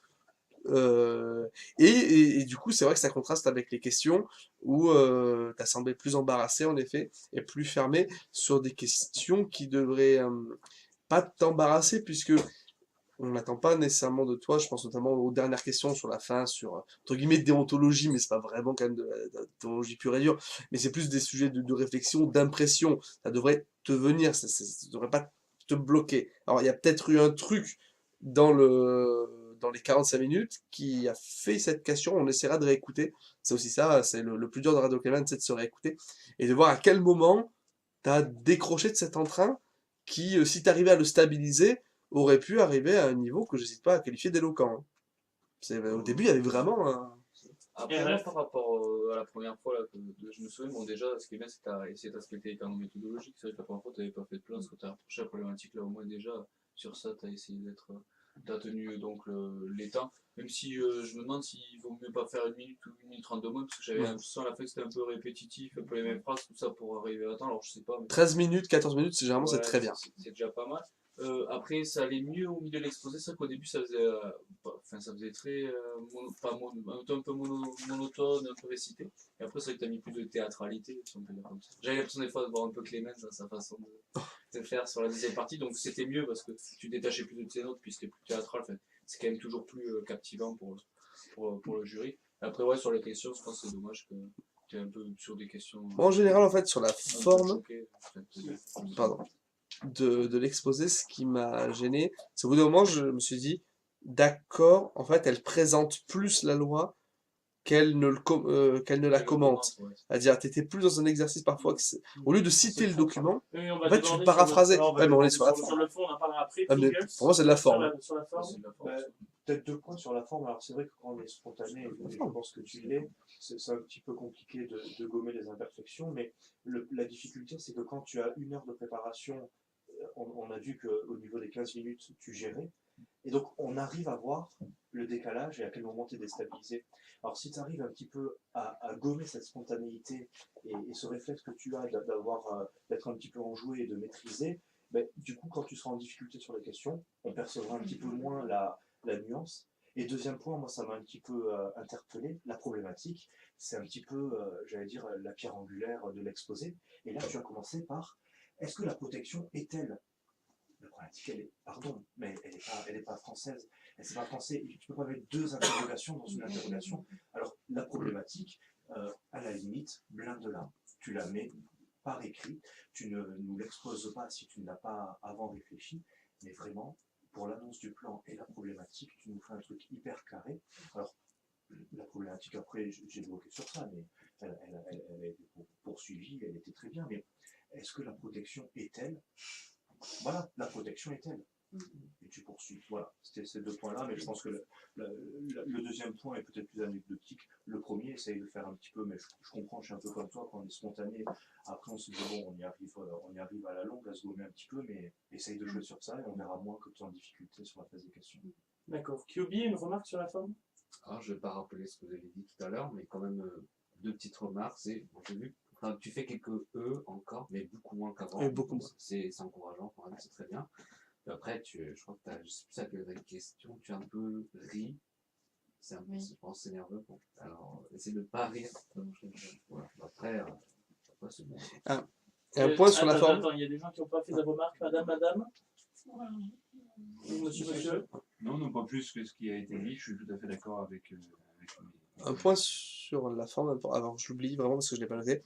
Et du coup, c'est vrai que ça contraste avec les questions où tu as semblé plus embarrassé, en effet, et plus fermé sur des questions qui devraient pas t'embarrasser, puisque on n'attend pas nécessairement de toi. Je pense notamment aux dernières questions sur la fin, sur, entre guillemets, déontologie, mais c'est pas vraiment quand même de la déontologie pure et dure, mais c'est plus des sujets de réflexion, d'impression. Ça devrait te venir, ça devrait pas te bloquer. Alors, il y a peut-être eu un truc dans les 45 minutes qui a fait cette question. On essaiera de réécouter. C'est aussi ça, c'est le plus dur de Radio Clément, c'est de se réécouter et de voir à quel moment tu as décroché de cet entrain qui, si tu arrivais à le stabiliser, aurait pu arriver à un niveau que je n'hésite pas à qualifier d'éloquent. Au début, il y avait vraiment un... Après, moi, par rapport à la première fois, là, je me souviens, bon, déjà, ce qui est bien, c'est que tu as essayé d'aspecter les canons méthodologiques. C'est vrai que la première fois, tu n'avais pas fait de plan, ce que tu as approché la problématique, là, au moins, déjà, sur ça, tu as essayé d'être... Tu as tenu donc les temps, même si je me demande s'il vaut mieux pas faire 1 minute ou 1 minute 32 mots, parce que j'avais l'impression à la fin que c'était un peu répétitif, un peu les mêmes phrases, tout ça pour arriver à temps, alors je sais pas. Mais... 13 minutes, 14 minutes, généralement c'est très bien. C'est déjà pas mal. Après, ça allait mieux au milieu de l'exposé, c'est vrai qu'au début ça faisait très un peu monotone, un peu récité, et après c'est vrai que tu as mis plus de théâtralité, si on peut dire comme ça. J'avais l'impression des fois de voir un peu Clément dans sa façon de faire sur la deuxième partie, donc c'était mieux parce que tu détachais plus de tes notes, puis c'était plus théâtral, enfin, c'est quand même toujours plus captivant pour le jury. Après, ouais, sur les questions, je pense que c'est dommage que tu es un peu sur des questions. En général, en fait, sur la forme. Pardon. De l'exposé, ce qui m'a gêné, c'est au bout d'un moment, je me suis dit, d'accord, en fait, elle présente plus la loi qu'elle ne la commente. C'est-à-dire, tu étais plus dans un exercice parfois, au lieu de citer le document, Oui, on va en fait, tu déborder le paraphrasais. sur le- Ouais, mais on est sur la Sur forme. le fond, on en parlera après. Ah, mais Fingers, pour moi, c'est de la forme. Sur la forme. Peut-être 2 points sur la forme. Alors c'est vrai que quand on est spontané, et je pense que tu l'es, c'est un petit peu compliqué de gommer les imperfections, mais la difficulté c'est que quand tu as 1 heure de préparation, on a vu qu'au niveau des 15 minutes, tu gérais, et donc on arrive à voir le décalage et à quel moment tu es déstabilisé. Alors si tu arrives un petit peu à gommer cette spontanéité et ce réflexe que tu as d'être un petit peu enjoué et de maîtriser, ben, du coup quand tu seras en difficulté sur les questions, on percevra un petit peu moins la nuance. Et deuxième point, moi ça m'a un petit peu interpellé, la problématique, c'est un petit peu, j'allais dire, la pierre angulaire de l'exposé. Et là tu as commencé par, est-ce que la protection est-elle? La problématique, elle est, pardon, mais elle est pas française, c'est pas français, et tu peux pas mettre 2 interrogations dans une interrogation. Alors la problématique, à la limite, blinde-la, tu la mets par écrit, tu ne nous l'exposes pas si tu ne l'as pas avant réfléchi, mais vraiment, pour l'annonce du plan et la problématique, tu nous fais un truc hyper carré. Alors, la problématique, après, j'ai bloqué sur ça, mais elle a été poursuivie, elle était très bien, mais est-ce que la protection est-elle? Voilà, la protection est-elle? Et tu poursuis. Voilà, c'était ces 2 points-là, mais je pense que le deuxième point est peut-être plus anecdotique. Le premier, essaye de faire un petit peu, mais je comprends, je suis un peu comme toi, quand on est spontané, après on se dit, bon, on y arrive à la longue, à se gommer un petit peu, mais essaye de jouer sur ça et on verra moins que tu es en difficulté sur la phase des questions. D'accord. QB, une remarque sur la forme? Alors, je ne vais pas rappeler ce que vous avez dit tout à l'heure, mais quand même 2 petites remarques. J'ai vu que tu fais quelques E encore, mais beaucoup moins qu'avant. Et beaucoup moins. C'est encourageant quand même, c'est très bien. Et après, je crois que tu as juste ça que la question, tu as un peu ri. C'est un peu, je pense, c'est nerveux. Bon. Alors, essaie de ne pas rire. Voilà. Après c'est bon. Un point sur la forme. Attends, il y a des gens qui n'ont pas fait de remarques. Madame? Monsieur? Non, pas plus que ce qui a été dit. Je suis tout à fait d'accord avec Un point sur la forme, alors je l'oublie vraiment parce que je ne l'ai pas noté.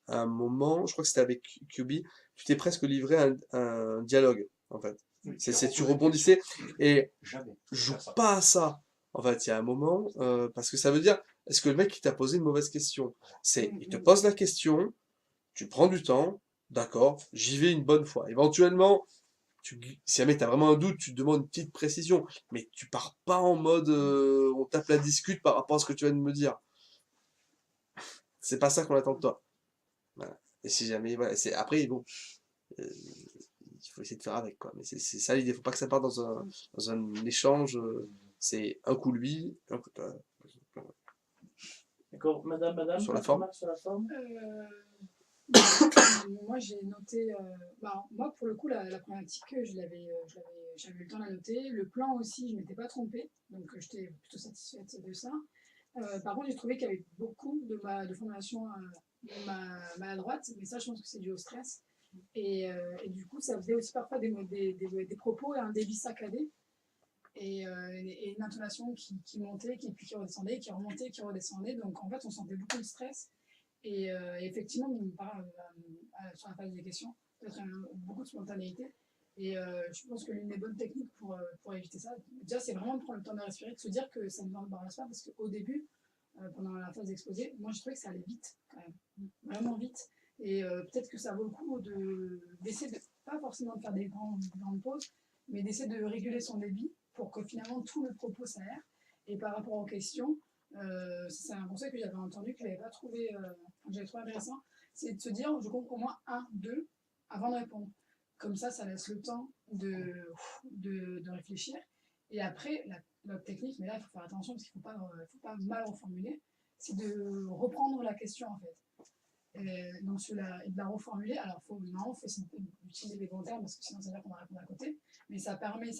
À un moment, je crois que c'était avec QB, tu t'es presque livré à un dialogue, en fait. Oui, Tu rebondissais et jamais joue pas à ça. En fait, il y a un moment, parce que ça veut dire, est-ce que le mec qui t'a posé une mauvaise question, il te pose la question, tu prends du temps, d'accord, j'y vais une bonne fois. Éventuellement, si jamais tu as vraiment un doute, tu te demandes une petite précision, mais tu pars pas en mode on tape la discute par rapport à ce que tu viens de me dire. C'est pas ça qu'on attend de toi. Voilà. Et si jamais, voilà, après, bon, il faut essayer de faire avec, quoi. Mais c'est ça l'idée, faut pas que ça parte dans un échange, c'est un coup lui, un coup toi. D'accord, madame, Sur la forme. sur la forme. Moi j'ai noté, moi pour le coup la problématique j'avais eu le temps de la noter, le plan aussi je m'étais pas trompée, donc j'étais plutôt satisfaite de ça. Par contre j'ai trouvé qu'il y avait beaucoup de formations maladroites, mais ça je pense que c'est dû au stress, et du coup ça faisait aussi parfois des propos et un débit saccadé, et une intonation qui montait, puis qui redescendait, qui remontait, qui redescendait, donc en fait on sentait beaucoup de stress. Et effectivement, on parle sur la phase des questions, peut-être beaucoup de spontanéité. Et je pense que l'une des bonnes techniques pour éviter ça, déjà, c'est vraiment de prendre le temps de respirer, de se dire que ça ne m'embarrasse pas, parce qu'au début, pendant la phase d'exposé, moi je trouvais que ça allait vite, quand même, vraiment vite. Et peut-être que ça vaut le coup d'essayer de, pas forcément de faire des grandes pauses, mais d'essayer de réguler son débit pour que finalement tout le propos s'aère. Et par rapport aux questions, c'est un conseil que j'avais entendu, que je n'avais pas trouvé, que j'avais trouvé intéressant, c'est de se dire, je compte au moins 1, 2 avant de répondre. Comme ça laisse le temps de réfléchir. Et après, l'autre technique, mais là il faut faire attention parce qu'il ne faut pas mal reformuler, c'est de reprendre la question en fait. Donc et de la reformuler. Alors faut essayer d'utiliser les bons termes parce que sinon ça veut dire qu'on va répondre à côté. Mais ça permet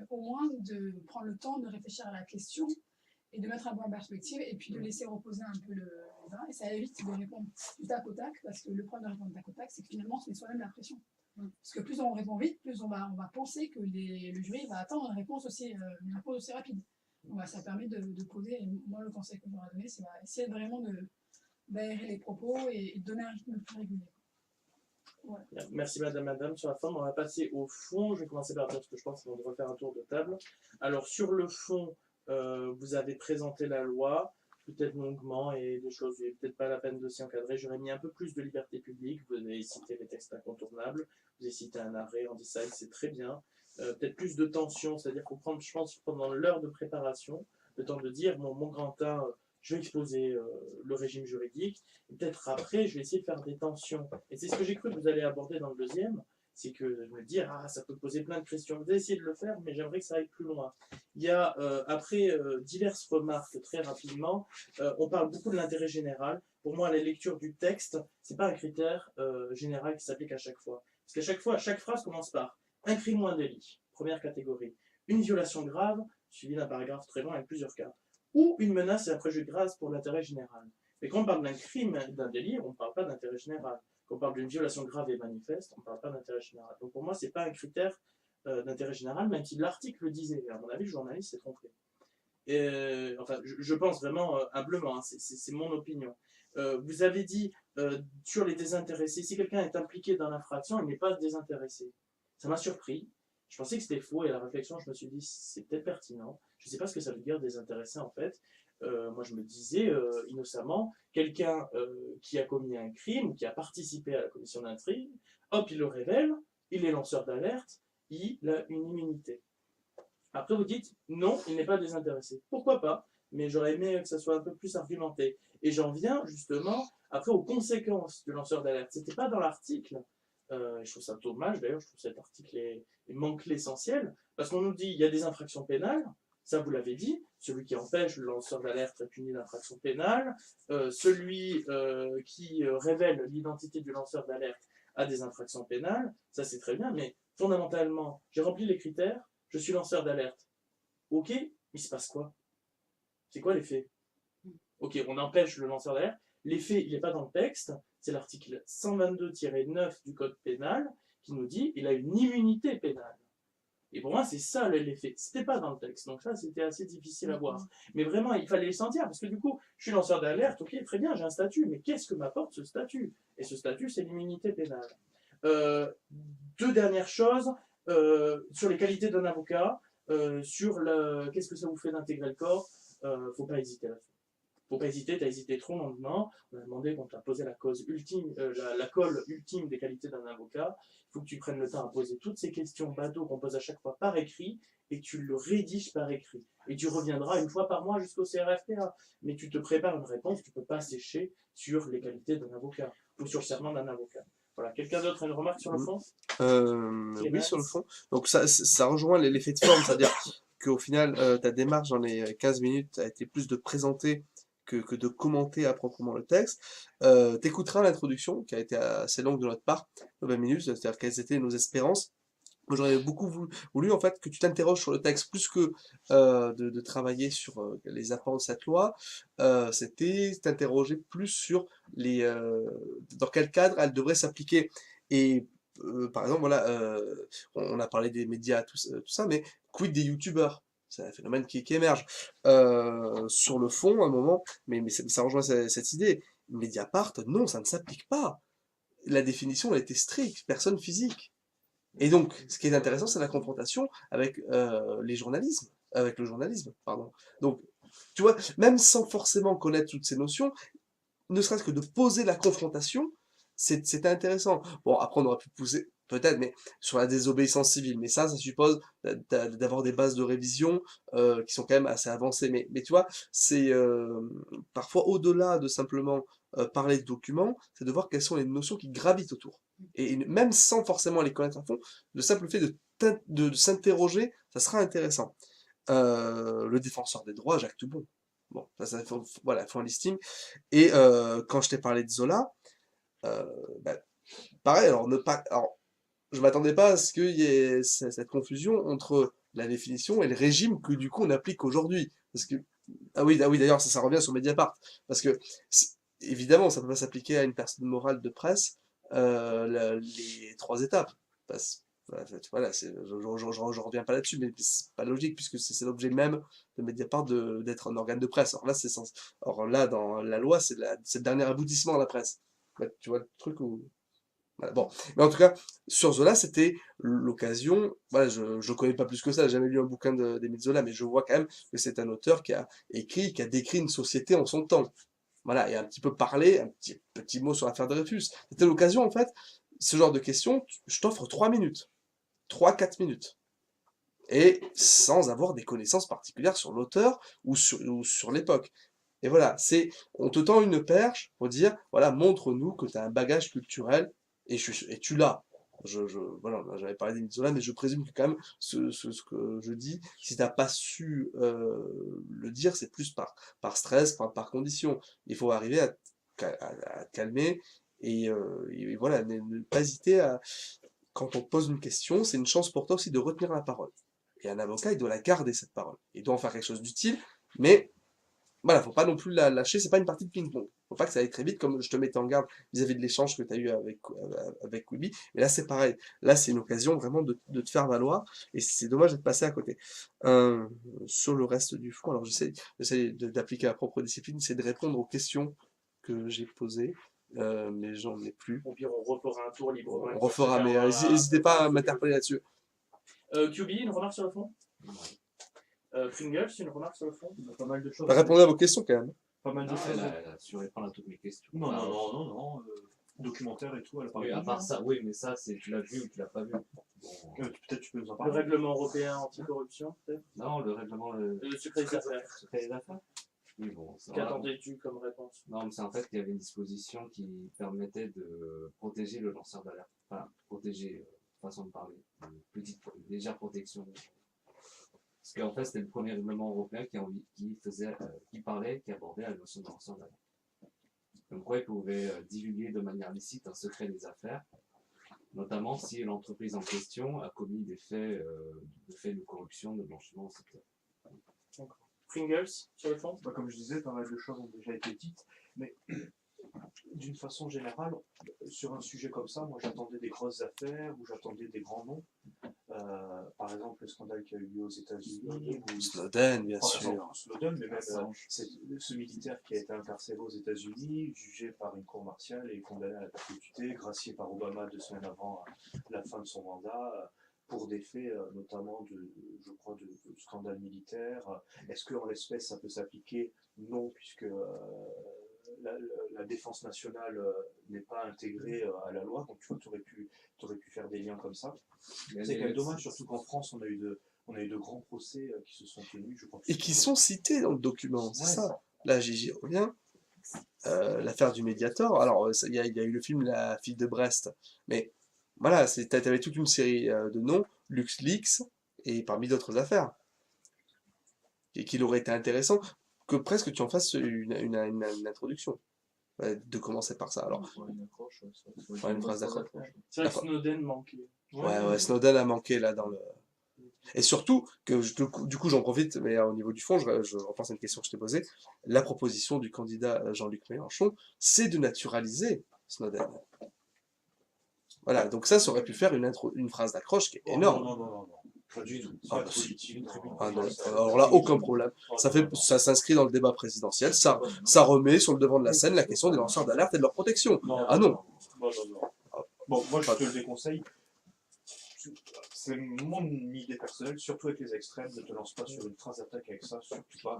au moins de prendre le temps de réfléchir à la question et de mettre un peu en perspective et puis de laisser reposer un peu le vin, et ça évite de répondre du tac au tac, parce que le problème de répondre du tac au tac, c'est que finalement on se met soi-même la pression. Parce que plus on répond vite, plus on va penser que le jury va attendre une réponse aussi rapide. Donc, ça permet de poser, et moi le conseil que je leur ai donné, c'est essayer vraiment d'aérer les propos et de donner un rythme plus régulier. Ouais. Merci madame. Sur la forme, on va passer au fond. Je vais commencer par dire ce que je pense qu'on devrait faire un tour de table. Alors sur le fond, vous avez présenté la loi. peut-être longuement et des choses, il n'est peut-être pas la peine de s'y encadrer. J'aurais mis un peu plus de liberté publique. Vous avez cité les textes incontournables, vous avez cité un arrêt en design, c'est très bien. Peut-être plus de tension, c'est-à-dire qu'il faut prendre, je pense, pendant l'heure de préparation, le temps de dire, mon grand 1, je vais exposer le régime juridique, et peut-être après, je vais essayer de faire des tensions. Et c'est ce que j'ai cru que vous allez aborder dans le deuxième, c'est que de me dire, ça peut poser plein de questions. Vous allez essayer de le faire, mais j'aimerais que ça aille plus loin. Il y a, après diverses remarques très rapidement, on parle beaucoup de l'intérêt général. Pour moi, la lecture du texte, c'est pas un critère général qui s'applique à chaque fois. Parce qu'à chaque fois, chaque phrase commence par un crime ou un délit, première catégorie. Une violation grave, suivie d'un paragraphe très long avec plusieurs cas. Ou une menace et un préjudice grave pour l'intérêt général. Mais quand on parle d'un crime, d'un délit, on ne parle pas d'intérêt général. Quand on parle d'une violation grave et manifeste, on ne parle pas d'intérêt général. Donc pour moi, ce n'est pas un critère d'intérêt général, même si l'article le disait. Et à mon avis, le journaliste s'est trompé. Enfin, je pense vraiment humblement, hein, c'est mon opinion. Vous avez dit sur les désintéressés, si quelqu'un est impliqué dans l'infraction, il n'est pas désintéressé. Ça m'a surpris. Je pensais que c'était faux et à la réflexion, je me suis dit c'est peut-être pertinent. Je ne sais pas ce que ça veut dire désintéressé en fait. Moi, je me disais innocemment, quelqu'un qui a commis un crime ou qui a participé à la commission d'un crime, hop, il le révèle, il est lanceur d'alerte, il a une immunité. Après, vous dites non, il n'est pas désintéressé. Pourquoi pas? Mais j'aurais aimé que ça soit un peu plus argumenté. Et j'en viens justement après aux conséquences du lanceur d'alerte. C'était pas dans l'article. Je trouve ça dommage, d'ailleurs, je trouve cet article manque l'essentiel, parce qu'on nous dit il y a des infractions pénales, ça vous l'avez dit, celui qui empêche le lanceur d'alerte est puni d'infraction pénale, celui qui révèle l'identité du lanceur d'alerte a des infractions pénales, ça c'est très bien, mais fondamentalement, j'ai rempli les critères, je suis lanceur d'alerte. Ok, il se passe quoi? C'est quoi les faits? Ok, on empêche le lanceur d'alerte, l'effet il n'est pas dans le texte, c'est l'article 122-9 du code pénal qui nous dit qu'il a une immunité pénale. Et pour moi, c'est ça l'effet. C'était pas dans le texte, donc ça, c'était assez difficile à voir. Mais vraiment, il fallait le sentir, parce que du coup, je suis lanceur d'alerte, ok, très bien, j'ai un statut, mais qu'est-ce que m'apporte ce statut? Et ce statut, c'est l'immunité pénale. Deux dernières choses, sur les qualités d'un avocat, sur qu'est-ce que ça vous fait d'intégrer le corps, faut pas hésiter là-dessus. Faut pas hésiter, tu as hésité trop longuement. On a demandé qu'on t'a posé la cause ultime, la colle ultime des qualités d'un avocat. Il faut que tu prennes le temps à poser toutes ces questions bateaux qu'on pose à chaque fois par écrit et tu le rédiges par écrit. Et tu reviendras une fois par mois jusqu'au CRFPA. Mais tu te prépares une réponse, tu ne peux pas sécher sur les qualités d'un avocat ou sur le serment d'un avocat. Voilà. Quelqu'un d'autre a une remarque sur le fond? Oui, sur le fond. Donc ça rejoint l'effet de forme, c'est-à-dire qu'au final, ta démarche dans les 15 minutes a été plus de présenter que de commenter à proprement le texte. T'écouteras l'introduction, qui a été assez longue de notre part, 20 minutes, c'est-à-dire quelles étaient nos espérances. Moi, j'aurais beaucoup voulu en fait que tu t'interroges sur le texte plus que de travailler sur les apports de cette loi. C'était t'interroger plus sur dans quel cadre elle devrait s'appliquer. Et par exemple, voilà, on a parlé des médias, tout ça, mais quid des youtubeurs? C'est un phénomène qui émerge. Sur le fond, à un moment, mais ça rejoint cette idée. Mediapart, non, ça ne s'applique pas. La définition, elle était stricte, personne physique. Et donc, ce qui est intéressant, c'est la confrontation avec le journalisme, pardon. Donc, tu vois, même sans forcément connaître toutes ces notions, ne serait-ce que de poser la confrontation, c'était intéressant. Bon, après, on aurait pu pousser, peut-être, mais sur la désobéissance civile. Mais ça suppose d'avoir des bases de révision qui sont quand même assez avancées. Mais tu vois, c'est parfois au-delà de simplement parler de documents, c'est de voir quelles sont les notions qui gravitent autour. Et même sans forcément les connaître à fond, le simple fait de s'interroger, ça sera intéressant. Le défenseur des droits, Jacques Toubon. Bon, voilà, faut un listing. Et quand je t'ai parlé de Zola, pareil, alors je m'attendais pas à ce qu'il y ait cette confusion entre la définition et le régime que du coup on applique aujourd'hui. Parce que ah oui d'ailleurs ça revient sur Mediapart. Parce que évidemment ça peut pas s'appliquer à une personne morale de presse les 3 étapes. Voilà, je reviens pas là-dessus, mais c'est pas logique puisque c'est l'objet même de Mediapart d'être un organe de presse. Or là dans la loi c'est le dernier aboutissement à la presse. Tu vois le truc où Voilà, bon, mais en tout cas, sur Zola, c'était l'occasion. Voilà, je ne connais pas plus que ça, j'ai jamais lu un bouquin d'Émile Zola, mais je vois quand même que c'est un auteur qui a écrit, qui a décrit une société en son temps. Voilà, et un petit peu parlé, un petit mot sur l'affaire Dreyfus. C'était l'occasion, en fait, ce genre de questions, je t'offre 3 minutes, 3-4 minutes. Et sans avoir des connaissances particulières sur l'auteur ou sur l'époque. Et voilà, on te tend une perche pour dire, voilà, montre-nous que tu as un bagage culturel et tu l'as. Voilà, j'avais parlé d'Émile Zola, mais je présume que quand même, ce que je dis, si tu n'as pas su le dire, c'est plus par stress, par condition. Il faut arriver à te calmer et voilà, ne pas hésiter à, quand on te pose une question, c'est une chance pour toi aussi de retenir la parole. Et un avocat, il doit la garder, cette parole. Il doit en faire quelque chose d'utile, mais voilà, faut pas non plus la lâcher, c'est pas une partie de ping-pong. Faut pas que ça aille très vite, comme je te mettais en garde vis-à-vis de l'échange que tu as eu avec Quibi. Mais là, c'est pareil. Là, c'est une occasion vraiment de te faire valoir, et c'est dommage d'être passé à côté. Sur le reste du fond, alors j'essaie d'appliquer ma propre discipline, c'est de répondre aux questions que j'ai posées. Mais j'en ai plus. Au pire, on refera un tour librement. On refera, mais n'hésitez pas à m'interpeller là-dessus. QB, une remarque sur le fond? Pringles, une remarque sur le fond? Il y a pas mal de choses. Répondez à vos questions quand même. Pas mal de choses. Tu réponds à toutes mes questions. Non. Documentaire et tout, elle parle. Oui, à part ça, oui, mais ça, tu l'as vu ou tu l'as pas vu. Peut-être tu peux nous en Le parler. règlement européen anticorruption, peut-être? Non, le règlement. Le secret des affaires. Secret des affaires. Oui, bon, ça va. Qu'attendais-tu comme réponse? Non, mais c'est en fait qu'il y avait une disposition qui permettait de protéger le lanceur d'alerte. Enfin, protéger, façon de parler. Une légère protection. Parce qu'en fait, c'était le premier règlement européen qui abordait la notion de lanceur d'alerte. Comme quoi, il pouvait divulguer de manière licite un secret des affaires, notamment si l'entreprise en question a commis des faits de corruption, de blanchiment, etc. Pringles, sur le fond? Comme je disais, pas mal de choses ont déjà été dites, mais d'une façon générale, sur un sujet comme ça, moi j'attendais des grosses affaires ou j'attendais des grands noms. Par exemple, le scandale qui a eu lieu aux États-Unis. Snowden, bien sûr. Snowden, mais même ce militaire qui a été incarcéré aux États-Unis, jugé par une cour martiale et condamné à la perpétuité, gracié par Obama 2 semaines avant la fin de son mandat. Pour des faits notamment je crois, de scandale militaire. Est-ce qu'en l'espèce ça peut s'appliquer? Non, puisque la défense nationale n'est pas intégrée à la loi, donc tu vois, tu aurais pu faire des liens comme ça. C'est quand même dommage, surtout qu'en France on a eu de grands procès qui se sont tenus, je crois. Et qui sont cités dans le document, c'est ça. Là, j'y reviens. L'affaire du Mediator, alors il y a eu le film La fille de Brest, mais voilà, tu avais toute une série de noms, LuxLeaks, et parmi d'autres affaires. Et qu'il aurait été intéressant que presque tu en fasses une introduction. De commencer par ça. Alors, une phrase d'accroche. C'est vrai que Snowden manquait. Ouais, Snowden a manqué là dans le. Et surtout, que du coup j'en profite, mais au niveau du fond, je repense à une question que je t'ai posée. La proposition du candidat Jean-Luc Mélenchon, c'est de naturaliser Snowden. Voilà, donc ça aurait pu faire une phrase d'accroche qui est énorme. Non, pas du tout. Alors là, aucun problème. Ça s'inscrit dans le débat présidentiel, ça remet sur le devant de la scène la question des lanceurs d'alerte et de leur protection. Non. Bon, moi je te le déconseille. C'est mon idée personnelle, surtout avec les extrêmes, ne te lance pas sur une phrase d'attaque avec ça, surtout pas.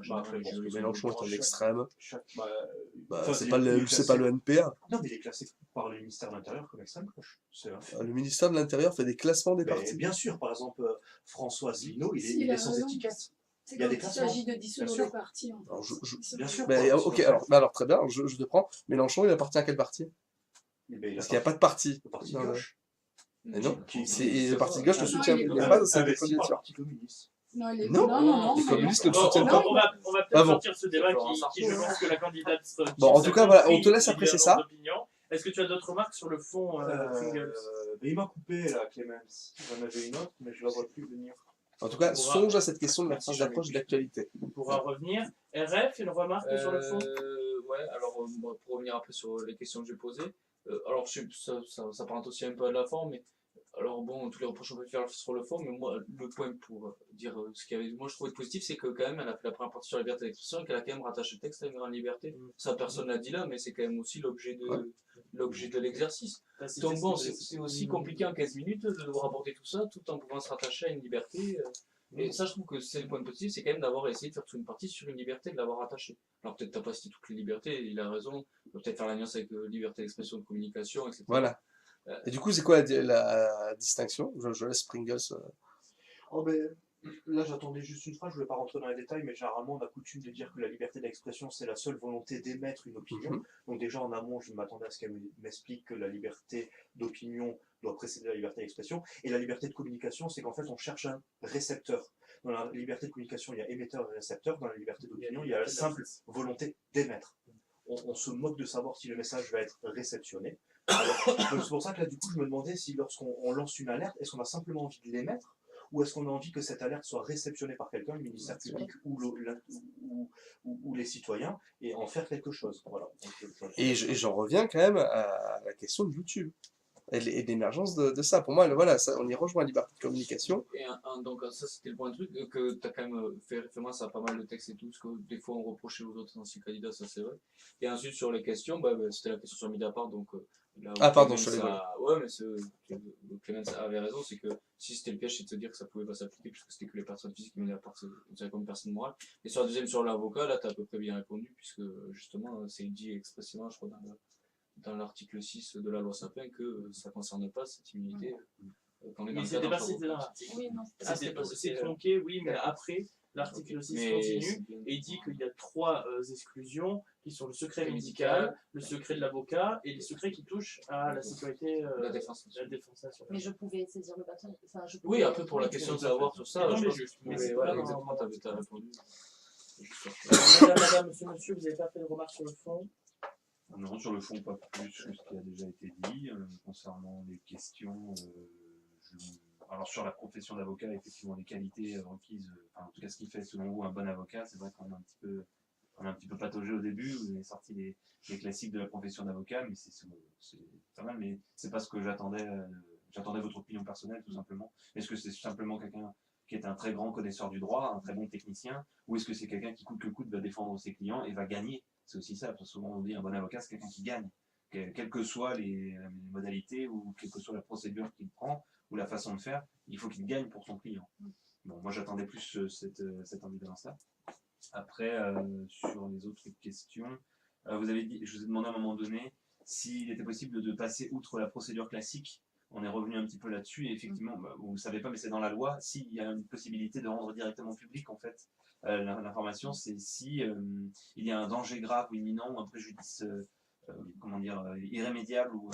Mélenchon est un extrême. C'est c'est pas le NPA. Non, mais il est classé par le ministère de l'Intérieur comme extrême gauche. Le ministère de l'Intérieur fait des classements des partis. Bien sûr, par exemple, François Asselineau, il est sans étiquette. C'est quand il s'agit de dissoudre les partis. Bien sûr. Ok, alors très bien, je te prends. Mélenchon, il appartient à quel parti? Parce qu'il n'y a pas de parti. Le parti de gauche. Mais non, le parti de gauche le soutient. Il n'y a pas cette candidature. Le parti communiste. Non, les communistes ne le soutiennent pas. On va peut-être sortir ce débat qui je pense que la candidate. Bon, en tout cas, voilà, on te laisse apprécier ça. Est-ce que tu as d'autres remarques sur le fond, Pringles? Il m'a coupé là, Clémence. J'en avais une autre, mais je ne la vois plus venir. En tout cas, songe à cette question de la phrase d'approche de l'actualité. On pourra revenir. RF, une remarque sur le fond? Ouais, alors pour revenir un peu sur les questions que j'ai posées, alors ça part aussi un peu à la forme, mais Alors bon, tous les reproches on peut faire sur le fond, mais moi, le point pour dire ce qu'il y avait, moi je trouvais positif, c'est que quand même, elle a fait la première partie sur la liberté d'expression et qu'elle a quand même rattaché le texte à une grande liberté. Ça, personne l'a dit là, mais c'est quand même aussi l'objet de l'exercice. Donc bon, c'est aussi compliqué en 15 minutes de devoir rapporter tout ça, tout en pouvant se rattacher à une liberté. Et ça, je trouve que c'est le point positif, c'est quand même d'avoir essayé de faire toute une partie sur une liberté, de l'avoir rattachée. Alors peut-être t'as pas cité toutes les libertés, il a raison, on peut peut-être faire l'alliance avec liberté d'expression, de communication, etc. Voilà. Et du coup, c'est quoi la distinction? Je laisse Pringles. Oh ben, là, j'attendais juste une phrase, je ne vais pas rentrer dans les détails, mais généralement, on a coutume de dire que la liberté d'expression, c'est la seule volonté d'émettre une opinion. Donc déjà, en amont, je m'attendais à ce qu'elle m'explique que la liberté d'opinion doit précéder la liberté d'expression. Et la liberté de communication, c'est qu'en fait, on cherche un récepteur. Dans la liberté de communication, il y a émetteur et récepteur. Dans la liberté d'opinion, il y a la simple volonté d'émettre. On se moque de savoir si le message va être réceptionné. C'est pour ça que là, du coup, je me demandais si lorsqu'on lance une alerte, est-ce qu'on a simplement envie de l'émettre ou est-ce qu'on a envie que cette alerte soit réceptionnée par quelqu'un, le ministère public ou les citoyens, et en faire quelque chose. Voilà. Donc, Et j'en reviens quand même à la question de YouTube et l'émergence de ça. Pour moi, voilà, ça, on y rejoint la liberté de communication. Et donc ça c'était le point de truc, que tu as quand même fait référence à pas mal de textes et tout, ce que des fois on reprochait aux autres anciens candidats, ça c'est vrai. Et ensuite sur les questions, c'était la question sur Mediapart, donc là où pardon, je l'ai volé. Ouais, mais Clémence avait raison, c'est que si c'était le piège, c'est de se dire que ça pouvait pas s'appliquer, puisque c'était que les personnes physiques, Mediapart c'est comme personne morale. Et sur la deuxième, sur l'avocat, là tu as à peu près bien répondu, puisque justement c'est dit expressément, je crois, dans l'article 6 de la loi Sapin que ça ne concerne pas cette immunité quand les c'était pas cité dans l'article. Oui, non, c'est tronqué, oui, mais après, l'article 6 continue et il dit qu'il y a 3 exclusions qui sont le secret médical, le secret de l'avocat et les secrets qui touchent à la sécurité, la défense nationale. Mais je pouvais saisir le bâton. Enfin, oui, après pour la question de savoir sur ça, mais voilà, exactement, tu avais répondu. Madame, monsieur, vous n'avez pas fait de remarques sur le fond? Non, sur le fond, pas plus que ce qui a déjà été dit. Concernant les questions, alors sur la profession d'avocat, effectivement, les qualités requises, en tout cas ce qui fait selon vous un bon avocat, c'est vrai qu'on a un petit peu pataugé au début, vous avez sorti les classiques de la profession d'avocat, mais c'est pas mal, mais c'est pas ce que j'attendais. J'attendais votre opinion personnelle, tout simplement. Est-ce que c'est simplement quelqu'un qui est un très grand connaisseur du droit, un très bon technicien, ou est-ce que c'est quelqu'un qui coûte que coûte va défendre ses clients et va gagner? C'est aussi ça, parce que souvent on dit un bon avocat, c'est quelqu'un qui gagne, quelles que soient les modalités ou quelle que soit la procédure qu'il prend ou la façon de faire, il faut qu'il gagne pour son client. Bon, moi j'attendais plus cette ambivalence-là. Après, sur les autres questions, vous avez dit, je vous ai demandé à un moment donné s'il était possible de passer outre la procédure classique. On est revenu un petit peu là-dessus et effectivement, vous ne savez pas, mais c'est dans la loi, s'il y a une possibilité de rendre directement public en fait l'information, c'est si il y a un danger grave ou imminent ou un préjudice irrémédiable ou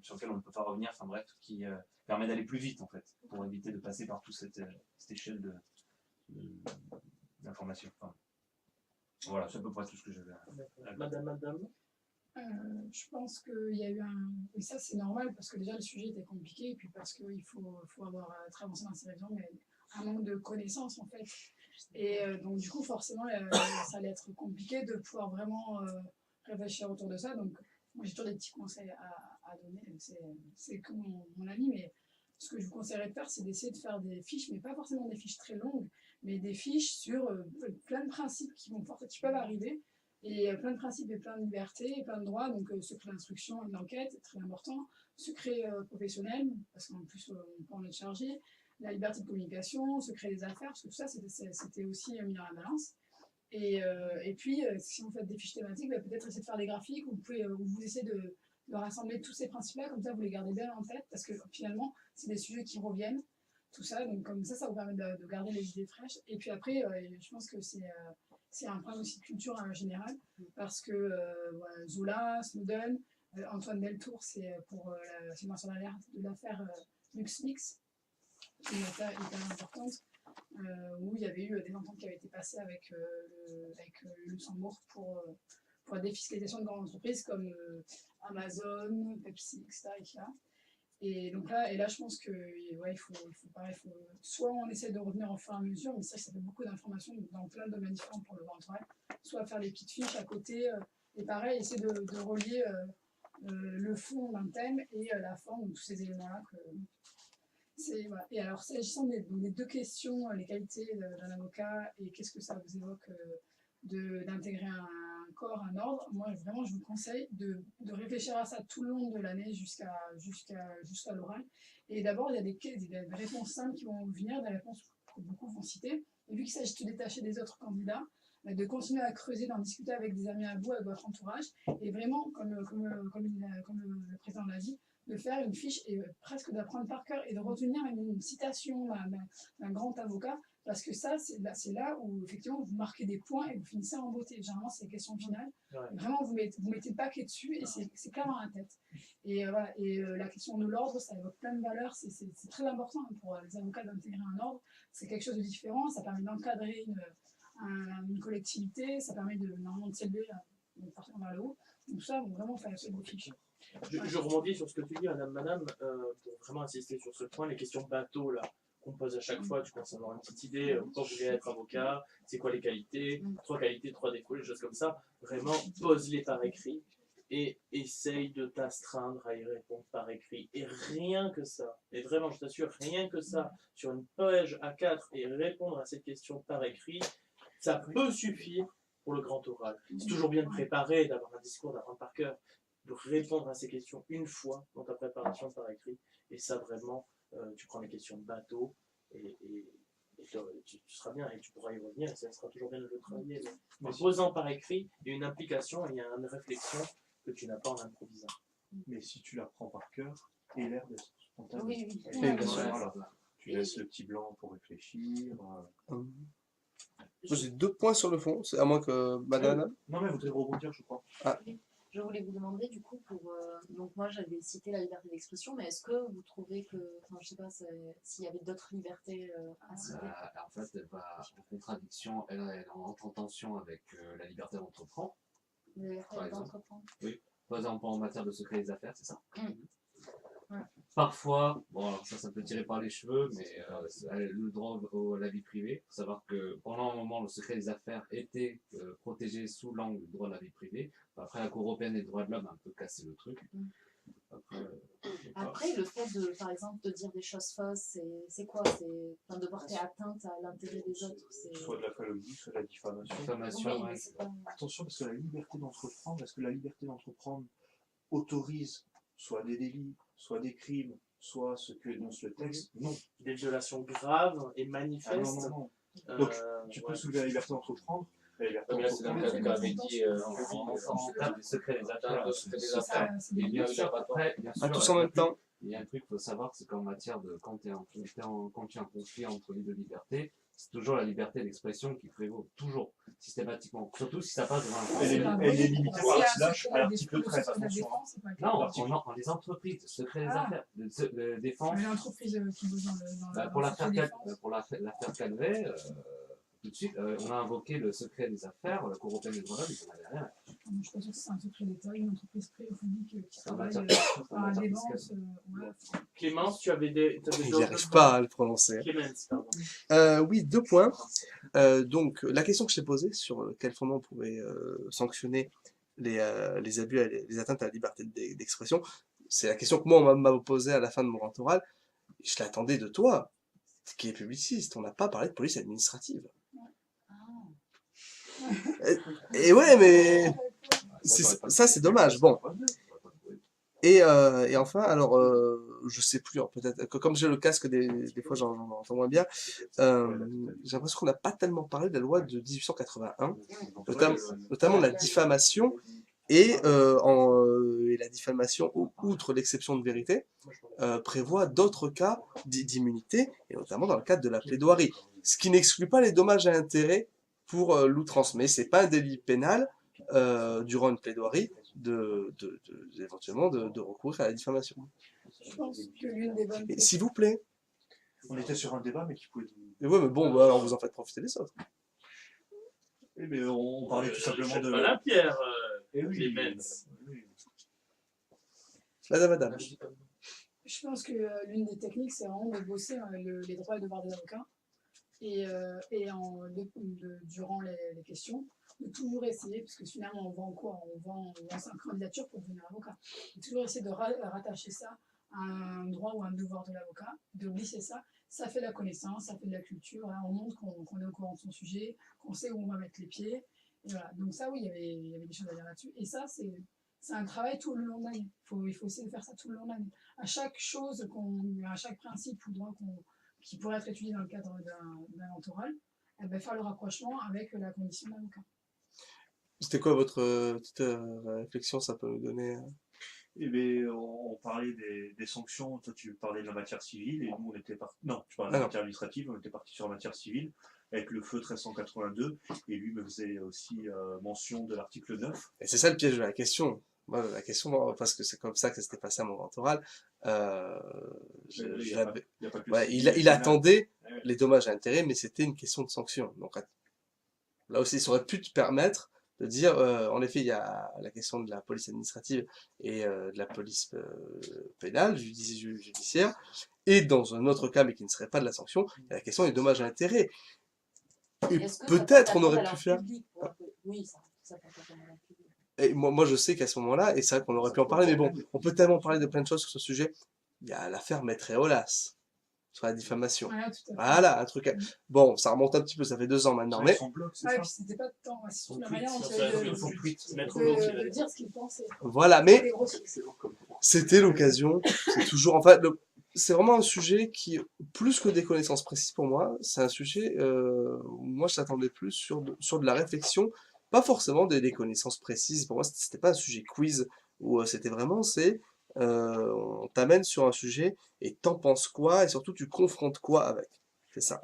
sur lequel on ne peut pas revenir, enfin bref, qui permet d'aller plus vite en fait, pour éviter de passer par toute cette échelle d'information. Enfin, voilà, c'est à peu près tout ce que j'avais à Madame. Je pense qu'il y a eu un... Et ça, c'est normal, parce que déjà, le sujet était compliqué, et puis parce qu'il faut avoir très avancé dans ces révisions, mais un manque de connaissances, en fait. Et donc, du coup, forcément, ça allait être compliqué de pouvoir vraiment réfléchir autour de ça. Donc, moi, j'ai toujours des petits conseils à donner. C'est comme mon ami, mais ce que je vous conseillerais de faire, c'est d'essayer de faire des fiches, mais pas forcément des fiches très longues, mais des fiches sur plein de principes qui peuvent arriver. Et plein de principes et plein de libertés et plein de droits, donc secret d'instruction et d'enquête, c'est très important, secret professionnel, parce qu'en plus on peut en être chargé, la liberté de communication, secret des affaires, parce que tout ça c'était aussi mis dans la balance. Et puis si vous faites des fiches thématiques, peut-être essayer de faire des graphiques où vous essayez de rassembler tous ces principes-là, comme ça vous les gardez bien en tête, parce que finalement c'est des sujets qui reviennent, tout ça, donc comme ça vous permet de garder les idées fraîches. Et puis après, je pense que c'est un problème aussi de culture générale, parce que Zola, Snowden, Antoine Deltour, c'est pour la lanceur d'alerte de l'affaire LuxLeaks, qui est une affaire hyper importante, où il y avait eu des ententes qui avaient été passées avec le Luxembourg pour la défiscalisation de grandes entreprises comme Amazon, Pepsi, etc. Et donc là, je pense que il faut soit on essaie de revenir au fur et à mesure, mais ça fait beaucoup d'informations dans plein de domaines différents pour le grand oral, soit faire des petites fiches à côté, et pareil, essayer de relier le fond d'un thème et la forme, donc tous ces éléments-là Voilà. Et alors, s'agissant des deux questions, les qualités d'un avocat et qu'est-ce que ça vous évoque d'intégrer un corps, un ordre, moi vraiment je vous conseille de réfléchir à ça tout le long de l'année jusqu'à l'oral. Et d'abord, il y a des réponses simples qui vont venir, des réponses que beaucoup vont citer. Et vu qu'il s'agit de se détacher des autres candidats, de continuer à creuser, d'en discuter avec des amis à vous, avec votre entourage, et vraiment, comme le président l'a dit, de faire une fiche et presque d'apprendre par cœur et de retenir une citation d'un grand avocat, parce que ça, c'est là où effectivement vous marquez des points et vous finissez en beauté. Généralement, c'est les questions finales. Ouais. Vraiment, vous mettez le paquet dessus et c'est clair dans la tête. Et voilà. Et la question de l'ordre, ça évoque plein de valeurs. C'est très important pour les avocats d'intégrer un ordre. C'est quelque chose de différent. Ça permet d'encadrer une collectivité. Ça permet normalement de s'élever, de partir vers le haut. Donc ça, vous vraiment faire ce beau fiche. Je rebondis sur ce que tu dis, madame, pour vraiment insister sur ce point, les questions bateau là qu'on pose à chaque fois, tu penses avoir une petite idée, pourquoi vous voulez être avocat, c'est quoi les qualités, 3 qualités, 3 défauts, les choses comme ça, vraiment pose-les par écrit et essaye de t'astreindre à y répondre par écrit. Et rien que ça, et vraiment je t'assure, rien que ça, sur une page A4 et répondre à cette question par écrit, ça peut suffire pour le grand oral. C'est toujours bien de préparer, d'avoir un discours, d'apprendre par cœur, de répondre à ces questions une fois dans ta préparation par écrit. Et ça, vraiment, tu prends les questions de bateau et tu seras bien et tu pourras y revenir et ça sera toujours bien de le travailler. Mais en posant par écrit, il y a une implication et il y a une réflexion que tu n'as pas en improvisant. Mais si tu l'apprends par cœur, il a l'air d'être spontané. Oui. Voilà. Tu laisses le petit blanc pour réfléchir. J'ai 2 points sur le fond, à moins que madame. Non, mais vous devez rebondir, je crois. Ah. Je voulais vous demander du coup donc moi j'avais cité la liberté d'expression, mais est-ce que vous trouvez que, enfin je sais pas s'il y avait d'autres libertés à citer? En fait, elle va en contradiction, elle entre en tension avec la liberté d'entreprendre. La liberté d'entreprendre. Oui, par exemple en matière de secret des affaires, c'est ça. Ouais. Parfois, bon alors ça peut tirer par les cheveux, mais le droit à la vie privée, il faut savoir que pendant un moment le secret des affaires était protégé sous l'angle du droit de la vie privée. Après la Cour européenne des droits de l'homme a un peu cassé le truc. Après le fait de, par exemple, de dire des choses fausses, c'est quoi? C'est de porter atteinte à l'intérêt des autres. Soit de la calomnie, soit de la diffamation. Attention, parce que la liberté d'entreprendre, est-ce que la liberté d'entreprendre autorise soit des délits, soit des crimes, soit ce que énonce le texte? Non. Des violations graves et manifestes. Non. Donc, tu peux soulever la liberté d'entreprendre. Mais là, c'est dans le cas du avait dit en termes des secrets des affaires. Et bien sûr, après, tous en même temps. Il y a un truc qu'il faut savoir, c'est qu'en matière de quand tu es en conflit entre les deux libertés, c'est toujours la liberté d'expression qui prévaut, toujours, systématiquement. Surtout si ça passe devant un procès. Elle est limitée à l'article 13, attention. Non, en les entreprises, secret des affaires, de défense. Mais l'entreprise qui bosse dans pour l'affaire Calvet, tout de suite, on a invoqué le secret des affaires, la Cour européenne des droits de l'homme, ils n'en avaient rien. Je pense que c'est un secret d'État, une entreprise publique qui travaille par la défense. Clémence, tu avais des. Il n'arrive pas à le prononcer. Clémence, pardon. Oui, 2 points. Donc, la question que je t'ai posée, sur quel fondement on pouvait sanctionner les abus, les atteintes à la liberté d'expression, c'est la question que moi, on m'a posée à la fin de mon grand oral. Je l'attendais de toi, qui est publiciste. On n'a pas parlé de police administrative. Et ouais, mais ça c'est dommage. Bon. Et enfin, alors, je sais plus, peut-être que comme j'ai le casque, des fois j'en entends moins bien, j'ai l'impression qu'on n'a pas tellement parlé de la loi de 1881, notamment de la diffamation, et la diffamation, outre l'exception de vérité, prévoit d'autres cas d'immunité, et notamment dans le cadre de la plaidoirie, ce qui n'exclut pas les dommages à intérêt pour l'outrance, mais c'est pas un délit pénal durant une plaidoirie éventuellement de recourir à la diffamation. Je pense que l'une des bonnes... S'il vous plaît. On était sur un débat, mais qui pouvait... Ouais, mais bon, alors vous en faites profiter les autres. Oui, mais on parlait tout simplement de... Voilà, Pierre, oui, Madame. Je pense que l'une des techniques, c'est vraiment de bosser les droits et devoirs des avocats. Et durant les questions, de toujours essayer, parce que finalement on vend quoi? On vend sa candidature pour devenir avocat. De toujours essayer de rattacher ça un droit ou un devoir de l'avocat, de glisser ça. Ça fait de la connaissance, ça fait de la culture. Voilà, on montre qu'on est au courant de son sujet, qu'on sait où on va mettre les pieds. Et voilà. Donc ça, oui, il y avait des choses à dire là-dessus. Et ça, c'est un travail tout le long de l'année. Il faut essayer de faire ça tout le long de l'année. À chaque chose, à chaque principe ou droit qui pourrait être étudié dans le cadre d'un oral, faire le rapprochement avec la condition d'avocat. C'était quoi votre petite réflexion, ça peut nous donner Eh bien, on parlait des sanctions, toi tu parlais de la matière civile, et nous on était parti. Non, tu parlais de la matière administrative, on était parti sur la matière civile, avec le feu 1382, et lui me faisait aussi mention de l'article 9. Et c'est ça le piège de la question. Moi, la question, parce que c'est comme ça que ça s'était passé à mon grand oral, il attendait les dommages et intérêts, mais c'était une question de sanction. Donc là aussi, ça aurait pu te permettre de dire, en effet, il y a la question de la police administrative et de la police pénale, judiciaire, et dans un autre cas, mais qui ne serait pas de la sanction, il y a la question des dommages et intérêts. Et peut-être on aurait pu faire... Oui, ça peut être à public. Et moi, je sais qu'à ce moment-là, et c'est vrai qu'on aurait pu en parler, mais bon, on peut tellement parler de plein de choses sur ce sujet. Il y a l'affaire Maître Eolas, sur la diffamation. Voilà, un truc... Bon, ça remonte un petit peu, ça fait 2 ans maintenant, mais... Ouais, puis c'était pas de temps, c'est surtout la manière dont il avait de dire ce qu'il pensait. Voilà, mais c'était l'occasion, c'est toujours... En fait, c'est vraiment un sujet qui, plus que des connaissances précises pour moi, c'est un sujet où moi je s'attendais plus sur de la réflexion, pas forcément des connaissances précises. Pour moi, c'était pas un sujet quiz, où c'était vraiment, on t'amène sur un sujet et t'en penses quoi, et surtout tu confrontes quoi avec. C'est ça.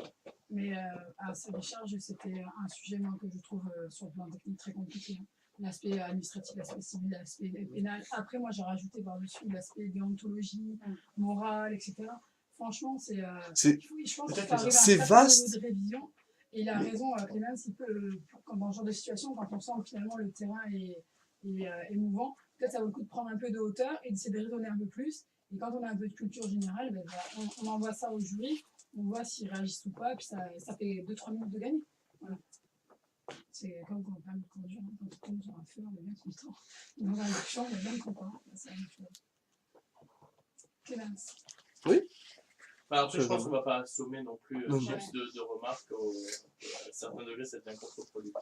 Mais à sa décharge, c'était un sujet moi, que je trouve sur le plan technique très compliqué. Hein. L'aspect administratif, l'aspect civil, l'aspect pénal. Après, moi, j'ai rajouté par-dessus l'aspect déontologie, morale, etc. Franchement, je pense qu'il faut arriver à un vaste. niveau de révision. Et il a raison, Clémence, dans ce genre de situation, quand on sent que finalement le terrain est mouvant, peut-être ça vaut le coup de prendre un peu de hauteur et d'essayer de raisonner un peu plus. Et quand on a un peu de culture générale, on envoie ça au jury, on voit s'ils réagissent ou pas, et puis ça fait 2-3 minutes de gagner. Voilà. C'est comme quand on parle de conduire, quand on tombe sur un feu, on est bien content. Dans un champ, on est bien content. C'est la même chose. Clémence. Oui. Après, je pense qu'on ne va pas assommer non plus de remarques. À certains degrés, ça devient contre-productif.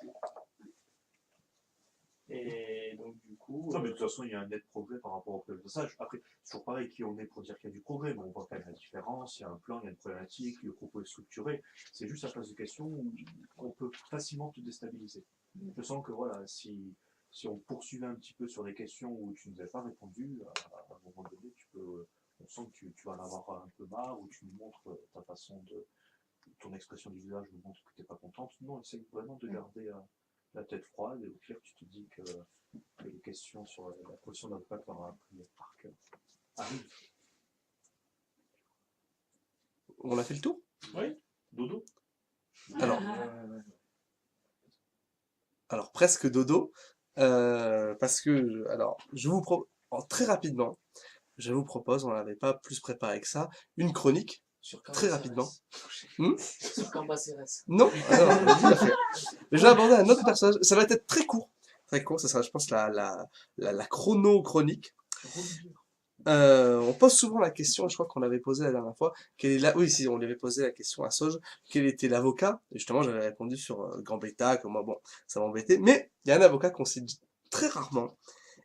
Et donc, du coup. Non, mais de toute façon, il y a un net progrès par rapport au premier passage. Après, c'est toujours pareil, qui on est pour dire qu'il y a du progrès, mais on voit quand même la différence. Il y a un plan, il y a une problématique, le propos est structuré. C'est juste à place de questions où on peut facilement te déstabiliser. Je sens que voilà, si on poursuivait un petit peu sur des questions où tu ne nous as pas répondu, à un moment donné, on sent que tu vas en avoir un peu marre, ou tu nous montres ta façon ton expression du visage nous montre que tu n'es pas contente. Non, essaye vraiment de garder la tête froide, et au pire, tu te dis que les questions sur la position d'avocat que tu auras appris par cœur arrivent. On a fait le tour? Oui, dodo. Alors presque dodo, parce que, je vous propose, très rapidement, je vous propose, on n'avait pas plus préparé que ça, une chronique, très rapidement. Sur Cambacérès. Non, je vais aborder un autre personnage, ça va être très court, ça sera, je pense, la chrono-chronique. On pose souvent la question, je crois qu'on l'avait posé la dernière fois, oui, si, on lui avait posé la question à Sauge, quel était l'avocat, et justement j'avais répondu sur Gambetta, que moi, bon, ça m'embêtait, mais il y a un avocat qu'on cite très rarement,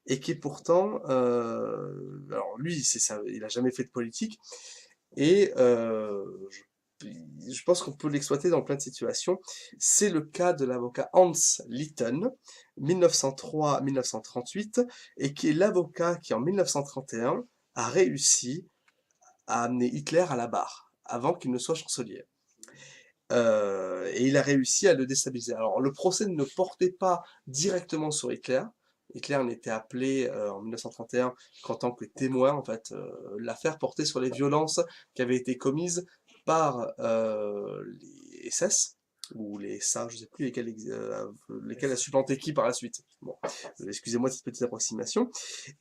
et qui est pourtant, alors lui, il a jamais fait de politique, et je pense qu'on peut l'exploiter dans plein de situations. C'est le cas de l'avocat Hans Litten, 1903-1938, et qui est l'avocat qui, en 1931, a réussi à amener Hitler à la barre, avant qu'il ne soit chancelier. Et il a réussi à le déstabiliser. Alors, le procès ne portait pas directement sur Hitler. Hitler n'était appelé en 1931 qu'en tant que témoin. En fait, l'affaire portait sur les violences qui avaient été commises par les SS, ou les SA, je ne sais plus lesquels a supplanté qui par la suite. Bon, excusez-moi de cette petite approximation.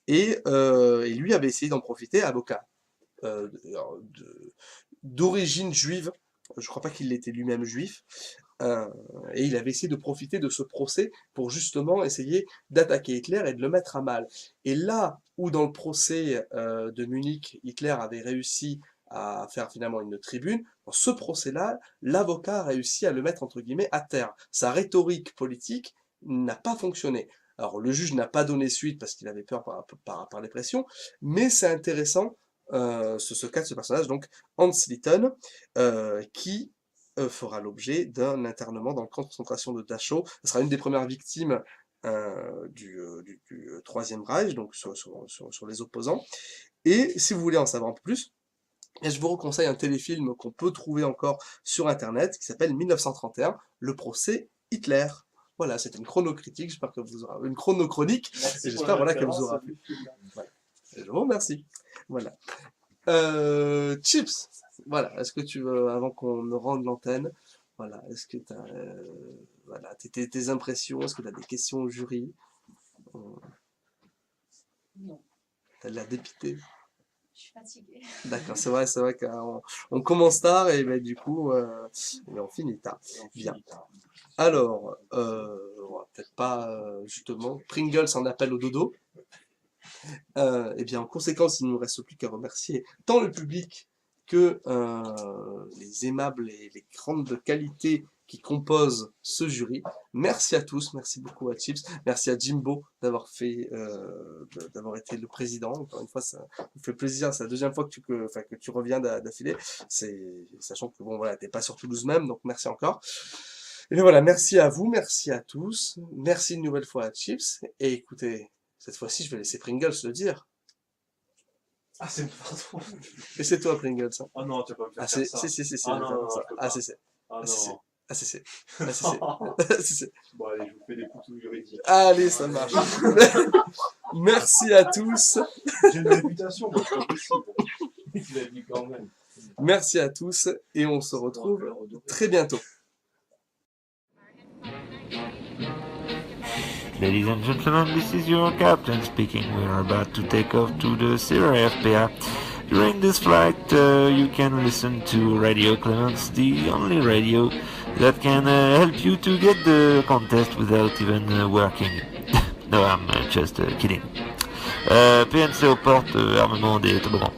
Et lui avait essayé d'en profiter, avocat d'origine juive. Je ne crois pas qu'il était lui-même juif. Et il avait essayé de profiter de ce procès pour justement essayer d'attaquer Hitler et de le mettre à mal. Et là où dans le procès de Munich, Hitler avait réussi à faire finalement une tribune, dans ce procès-là, l'avocat a réussi à le mettre entre guillemets à terre. Sa rhétorique politique n'a pas fonctionné. Alors le juge n'a pas donné suite parce qu'il avait peur par les pressions, mais c'est intéressant ce cas de ce personnage, donc Hans Litten, qui fera l'objet d'un internement dans le camp de concentration de Dachau. Ce sera une des premières victimes du Troisième Reich, donc sur les opposants. Et si vous voulez en savoir un peu plus, je vous conseille un téléfilm qu'on peut trouver encore sur Internet, qui s'appelle 1931, le procès Hitler. Voilà, c'était une chronocritique, j'espère que vous aurez une chronochronique, et j'espère qu'elle vous aura plu. Voilà. Je vous remercie. Voilà. Chips, voilà, est-ce que tu veux, avant qu'on me rende l'antenne, voilà, est-ce que tu as voilà, tes impressions, est-ce que tu as des questions au jury? Non. Tu as de la dépité? Je suis fatiguée. D'accord, c'est vrai qu'on commence tard et ben, du coup, on finit tard. Bien. Alors, on va peut-être pas, justement, Pringles en appelle au dodo. Et bien, en conséquence, il ne nous reste plus qu'à remercier tant le public que les aimables et les grandes qualités qui composent ce jury. Merci à tous, merci beaucoup à Chips, merci à Jimbo d'avoir d'avoir été le président. Encore une fois, ça me fait plaisir, c'est la deuxième fois que tu reviens d'affilée, sachant que bon voilà, t'es pas sur Toulouse même, donc merci encore. Et voilà, merci à vous, merci à tous, merci une nouvelle fois à Chips, et écoutez, cette fois-ci, je vais laisser Pringles le dire. Ah, c'est pardon. Et c'est toi, Pringles. Hein. Oh non, tu vas pas me faire faire ça. Si. Ah non, Bon, allez, je vous fais des poutous juridiques. Allez, ça marche. Merci à tous. J'ai une réputation, donc c'est pas possible. Tu l'as dit quand même. Merci à tous, et on se retrouve très bientôt. Ladies and gentlemen, this is your captain speaking. We are about to take off to the Sierra FPA. During this flight, you can listen to Radio Clemens, the only radio that can help you to get the contest without even working. No, I'm just kidding. PNC aux portes, armement des toboggans.